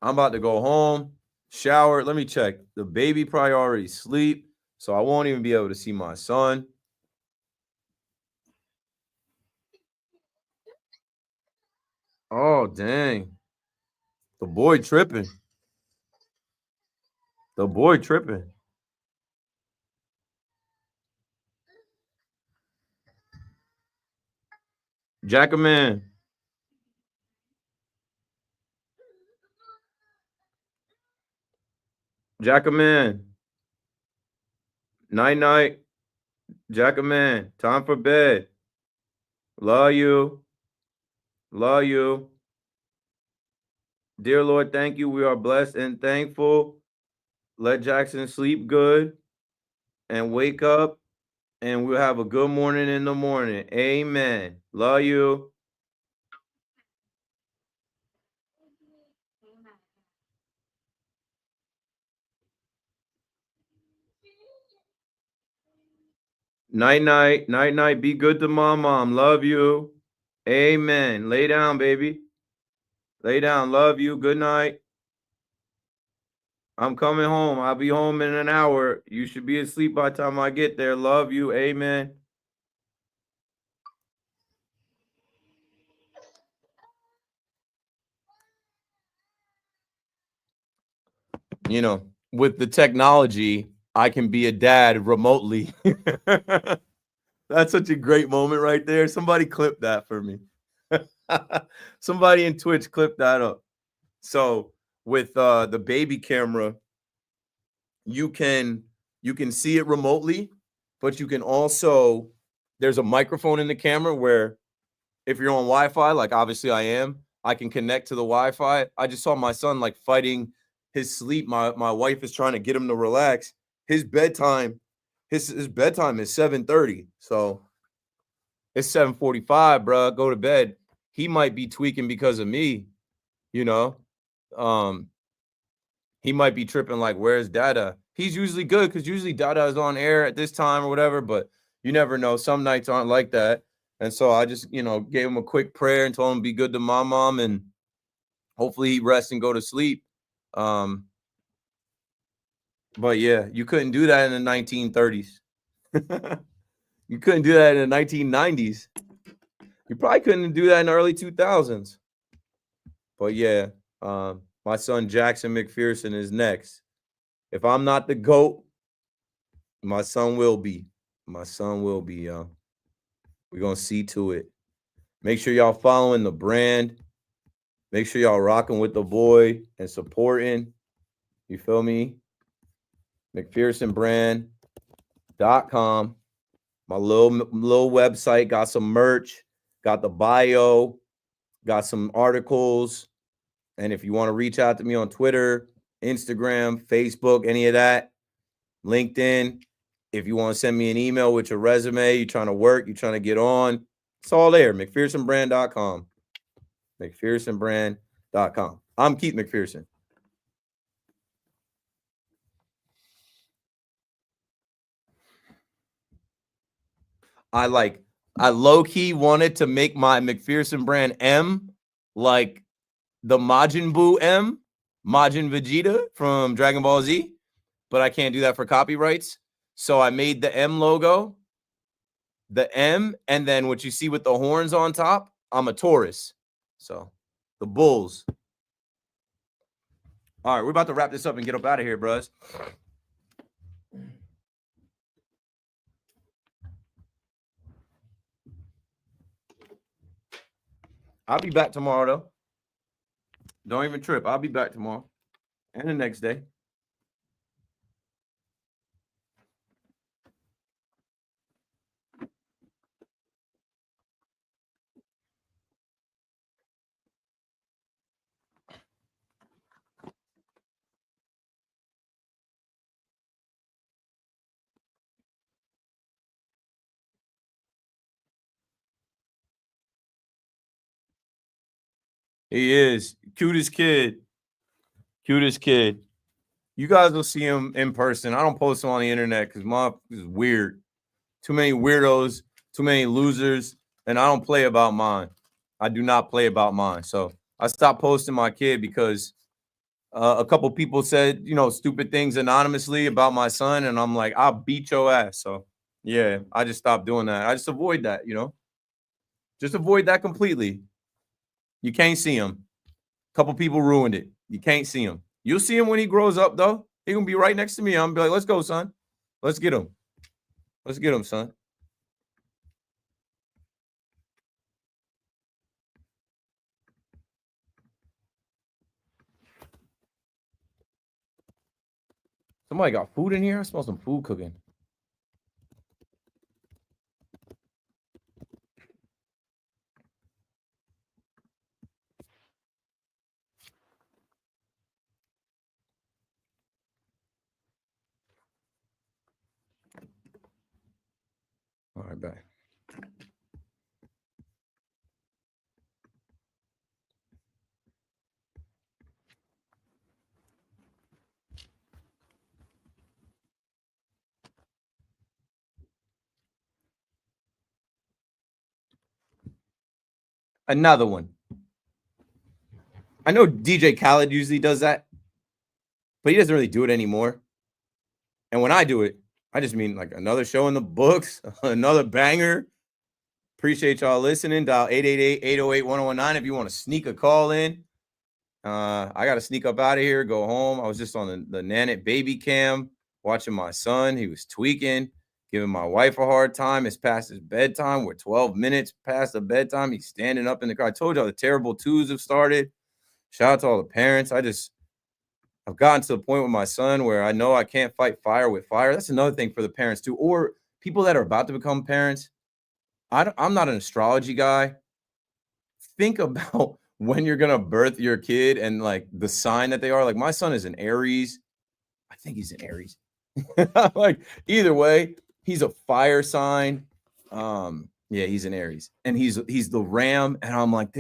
I'm about to go home, shower. Let me check. The baby probably already sleep, so I won't even be able to see my son. Oh, dang. The boy tripping. Jackaman. Night. Jackaman. Time for bed. Love you. Dear Lord, thank you. We are blessed and thankful. Let Jackson sleep good and wake up, and we'll have a good morning in the morning. Amen. Love you. Night. Be good to mom. Love you. Amen. Lay down, baby. Lay down. Love you. Good night. I'm coming home. I'll be home in an hour. You should be asleep by the time I get there. Love you. Amen. With the technology, I can be a dad remotely. That's such a great moment right there. Somebody clip that for me. Somebody in Twitch clip that up. So with the baby camera, you can see it remotely, but you can also, there's a microphone in the camera where if you're on Wi-Fi, like obviously I am, I can connect to the Wi-Fi. I just saw my son like fighting his sleep. My wife is trying to get him to relax. His bedtime, his bedtime is 7:30. So it's 7:45, bro. Go to bed. He might be tweaking because of me, He might be tripping like, where's Dada? He's usually good because usually Dada is on air at this time or whatever, but you never know. Some nights aren't like that. And so I just, gave him a quick prayer and told him be good to my mom, and hopefully he rests and go to sleep. But yeah, you couldn't do that in the 1930s. You couldn't do that in the 1990s. You probably couldn't do that in the early 2000s. But yeah, my son Jackson McPherson is next. If I'm not the GOAT, my son will be. Y'all. We're going to see to it. Make sure y'all following the brand. Make sure y'all rocking with the boy and supporting. You feel me? McPhersonbrand.com. My little website. Got some merch. Got the bio. Got some articles. And if you want to reach out to me on Twitter, Instagram, Facebook, any of that, LinkedIn, if you want to send me an email with your resume, you're trying to work, you're trying to get on, it's all there. McPhersonbrand.com. McPhersonBrand.com. I'm Keith McPherson. I low-key wanted to make my McPherson brand M like the Majin Buu M, Majin Vegeta from Dragon Ball Z, but I can't do that for copyrights. So I made the M logo, the M, and then what you see with the horns on top, I'm a Taurus. So the bulls. All right, we're about to wrap this up and get up out of here, bros. I'll be back tomorrow, though. Don't even trip. I'll be back tomorrow and the next day. He is. Cutest kid. Cutest kid. You guys will see him in person. I don't post him on the internet because mom is weird. Too many weirdos, too many losers, and I don't play about mine. I do not play about mine. So I stopped posting my kid because a couple people said, stupid things anonymously about my son, and I'm like, I'll beat your ass. So yeah, I just stopped doing that. I just avoid that, Just avoid that completely. You can't see him. A couple people ruined it. You can't see him. You'll see him when he grows up, though. He's going to be right next to me. I'm going to be like, let's go, son. Let's get him. Let's get him, son. Somebody got food in here? I smell some food cooking. All right, bye. Another one. I know DJ Khaled usually does that, but he doesn't really do it anymore. And when I do it, I just mean like another show in the books, another banger. Appreciate y'all listening. Dial 888-808-1019 if you want to sneak a call in. I got to sneak up out of here, go home. I was just on the Nanit baby cam watching my son. He was tweaking, giving my wife a hard time. It's past his bedtime. We're 12 minutes past the bedtime. He's standing up in the car. I told y'all the terrible twos have started. Shout out to all the parents. I've gotten to the point with my son where I know I can't fight fire with fire. That's another thing for the parents too, or people that are about to become parents. I'm not an astrology guy. Think about when you're going to birth your kid and like the sign that they are. Like my son is an Aries. I think he's an Aries. Like either way, he's a fire sign. Yeah, he's an Aries and he's the ram. And I'm like,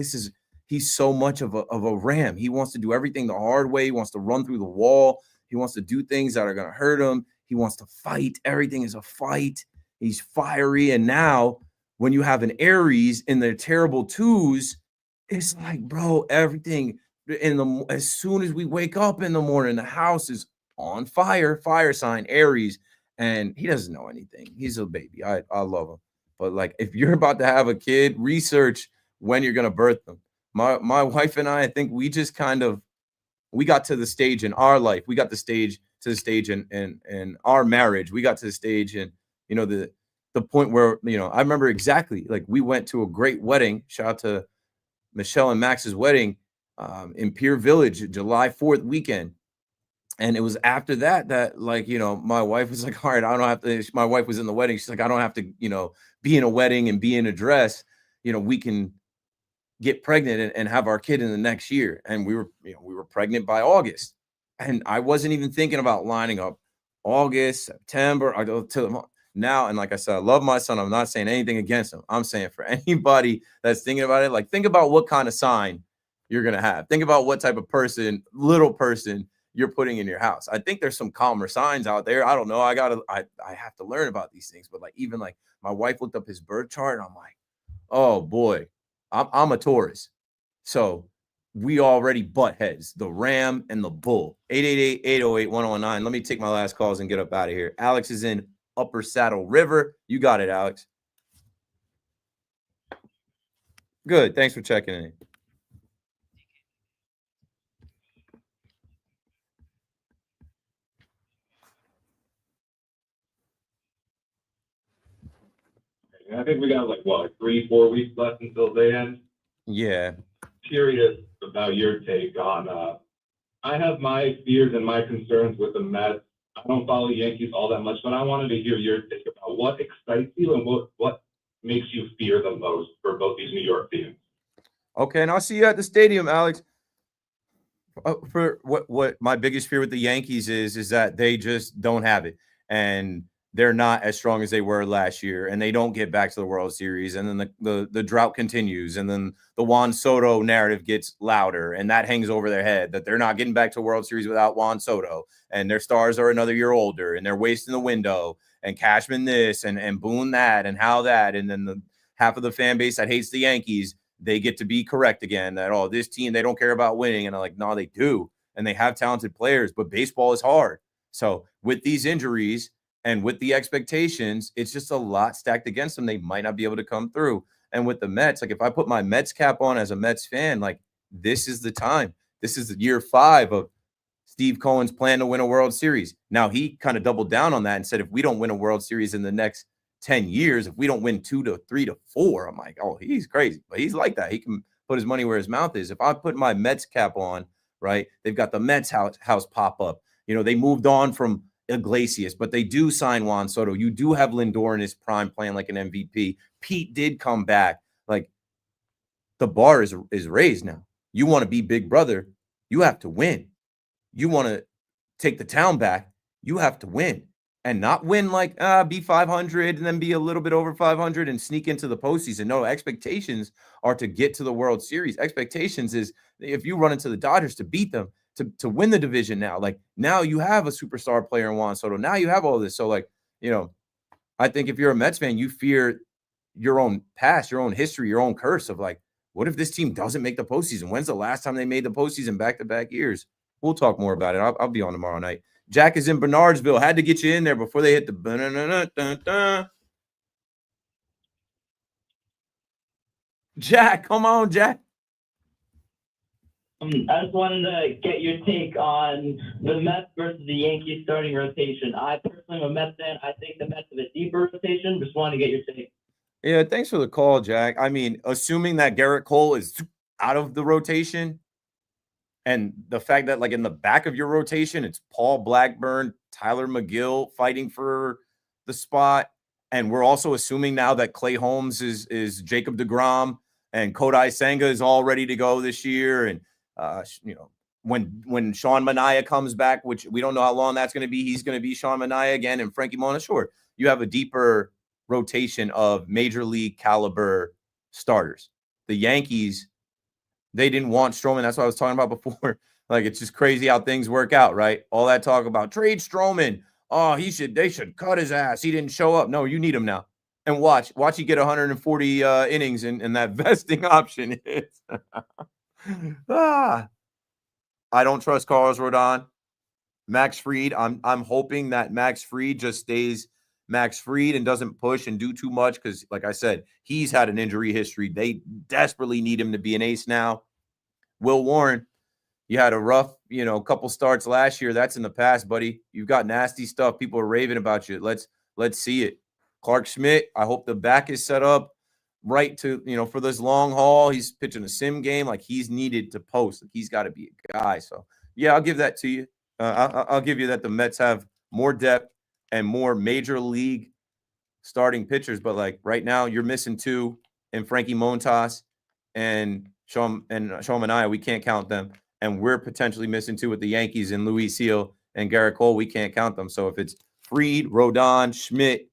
he's so much of a ram. He wants to do everything the hard way. He wants to run through the wall. He wants to do things that are going to hurt him. He wants to fight. Everything is a fight. He's fiery. And now when you have an Aries in their terrible twos, it's like, bro, everything as soon as we wake up in the morning, the house is on fire, fire sign, Aries. And he doesn't know anything. He's a baby. I love him. But like, if you're about to have a kid, research when you're going to birth them. My wife and I think we just we got to the stage in our life. We got to the stage in our marriage. We got to the stage in, the point where, I remember exactly, like we went to a great wedding. Shout out to Michelle and Max's wedding in Pier Village, July 4th weekend. And it was after that, like, my wife was like, all right, I don't have to, my wife was in the wedding. She's like, I don't have to, be in a wedding and be in a dress. We can get pregnant and have our kid in the next year. And we were pregnant by August. And I wasn't even thinking about lining up August, September. I go to now. And like I said, I love my son. I'm not saying anything against him. I'm saying for anybody that's thinking about it, like think about what kind of sign you're going to have. Think about what type of little person you're putting in your house. I think there's some calmer signs out there. I don't know. I have to learn about these things. But like, even like my wife looked up his birth chart and I'm like, oh boy, I'm a Taurus. So we already butt heads, the Ram and the Bull. 888-808-1019. Let me take my last calls and get up out of here. Alex is in Upper Saddle River. You got it, Alex. Good. Thanks for checking in. I think we got like what, 3-4 weeks left until they end. Yeah. Curious about your take on. I have my fears and my concerns with the Mets. I don't follow Yankees all that much, but I wanted to hear your take about what excites you and what makes you fear the most for both these New York teams. Okay, and I'll see you at the stadium, Alex. For what my biggest fear with the Yankees is that they just don't have it, and they're not as strong as they were last year, and they don't get back to the World Series, and then the drought continues, and then the Juan Soto narrative gets louder, and that hangs over their head that they're not getting back to World Series without Juan Soto, and their stars are another year older, and they're wasting the window, and Cashman this, and Boone that, and how that, and then the half of the fan base that hates the Yankees, they get to be correct again that, oh, this team, they don't care about winning, and I'm like, no, they do, and they have talented players, but baseball is hard. So with these injuries and with the expectations, it's just a lot stacked against them. They might not be able to come through. And with the Mets, like if I put my Mets cap on as a Mets fan, like this is the time. This is the year 5 of Steve Cohen's plan to win a World Series. Now he kind of doubled down on that and said, if we don't win a World Series in the next 10 years, if we don't win 2 to 3 to 4, I'm like, oh, he's crazy. But he's like that. He can put his money where his mouth is. If I put my Mets cap on, right, they've got the Mets house pop up. You know, they moved on from Iglesias, but they do sign Juan Soto. You do have Lindor in his prime playing like an MVP. Pete did come back. Like the bar is raised now. You want to be big brother, you have to win. You want to take the town back, you have to win. And not win like be 500 and then be a little bit over 500 and sneak into the postseason. No, expectations are to get to the World Series. Expectations is if you run into the Dodgers to beat them, to win the division now. Like now you have a superstar player in Juan Soto. Now you have all this. So like, you know, I think if you're a Mets fan, you fear your own past, your own history, your own curse of like, what if this team doesn't make the postseason? When's the last time they made the postseason back-to-back years? We'll talk more about it. I'll be on tomorrow night. Jack is in Bernardsville. Had to get you in there before they hit the Jack, come on, Jack. I just wanted to get your take on the Mets versus the Yankees starting rotation. I personally am a Mets fan. I think the Mets have a deeper rotation. Just wanted to get your take. Yeah, thanks for the call, Jack. I mean, assuming that Garrett Cole is out of the rotation and the fact that like in the back of your rotation, it's Paul Blackburn, Tyler McGill fighting for the spot. And we're also assuming now that Clay Holmes is Jacob deGrom and Kodai Senga is all ready to go this year. And, you know, when Sean Manaea comes back, which we don't know how long that's going to be, he's going to be Sean Manaea again and Frankie Mona. Sure, you have a deeper rotation of major league caliber starters. The Yankees, they didn't want Stroman. That's what I was talking about before. Like, it's just crazy how things work out, right? All that talk about trade Stroman. Oh, they should cut his ass. He didn't show up. No, you need him now. And watch you get 140 innings in that vesting option is. I don't trust Carlos Rodon. Max Fried, I'm hoping that Max Fried just stays Max Fried and doesn't push and do too much because, like I said, he's had an injury history. They desperately need him to be an ace now. Will Warren, you had a rough, couple starts last year. That's in the past, buddy. You've got nasty stuff. People are raving about you. Let's see it. Clark Schmidt, I hope the back is set up right to, for this long haul. He's pitching a sim game. Like, he's needed to post. Like, he's got to be a guy. So, yeah, I'll give that to you. I'll give you that the Mets have more depth and more major league starting pitchers. But, like, right now you're missing two in Frankie Montas and Sean Manaea. We can't count them. And we're potentially missing two with the Yankees and Luis Seal and Garrett Cole. We can't count them. So if it's Fried, Rodon, Schmidt,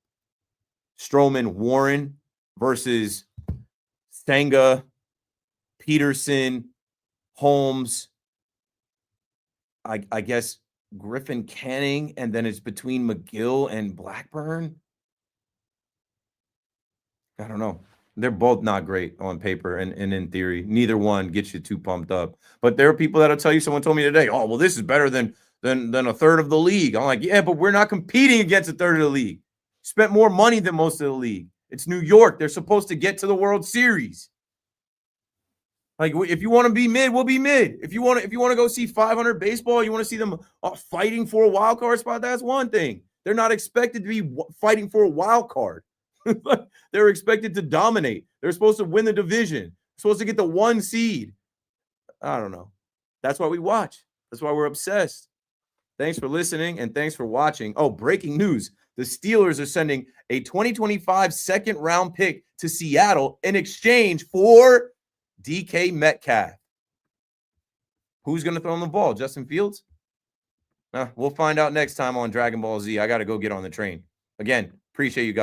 Stroman, Warren versus Senga, Peterson, Holmes, I guess Griffin Canning, and then it's between McGill and Blackburn. I don't know. They're both not great on paper and in theory. Neither one gets you too pumped up. But there are people that'll tell you, someone told me today, oh, well, this is better than a third of the league. I'm like, yeah, but we're not competing against a third of the league. Spent more money than most of the league. It's New York. They're supposed to get to the World Series. Like, if you want to be mid, we'll be mid. If you want to go see 500 baseball, you want to see them fighting for a wild card spot, that's one thing. They're not expected to be fighting for a wild card. They're expected to dominate. They're supposed to win the division. Supposed to get the 1 seed. I don't know. That's why we watch. That's why we're obsessed. Thanks for listening and thanks for watching. Oh, breaking news. The Steelers are sending a 2025 second-round pick to Seattle in exchange for DK Metcalf. Who's going to throw him the ball? Justin Fields? We'll find out next time on Dragon Ball Z. I got to go get on the train. Again, appreciate you guys.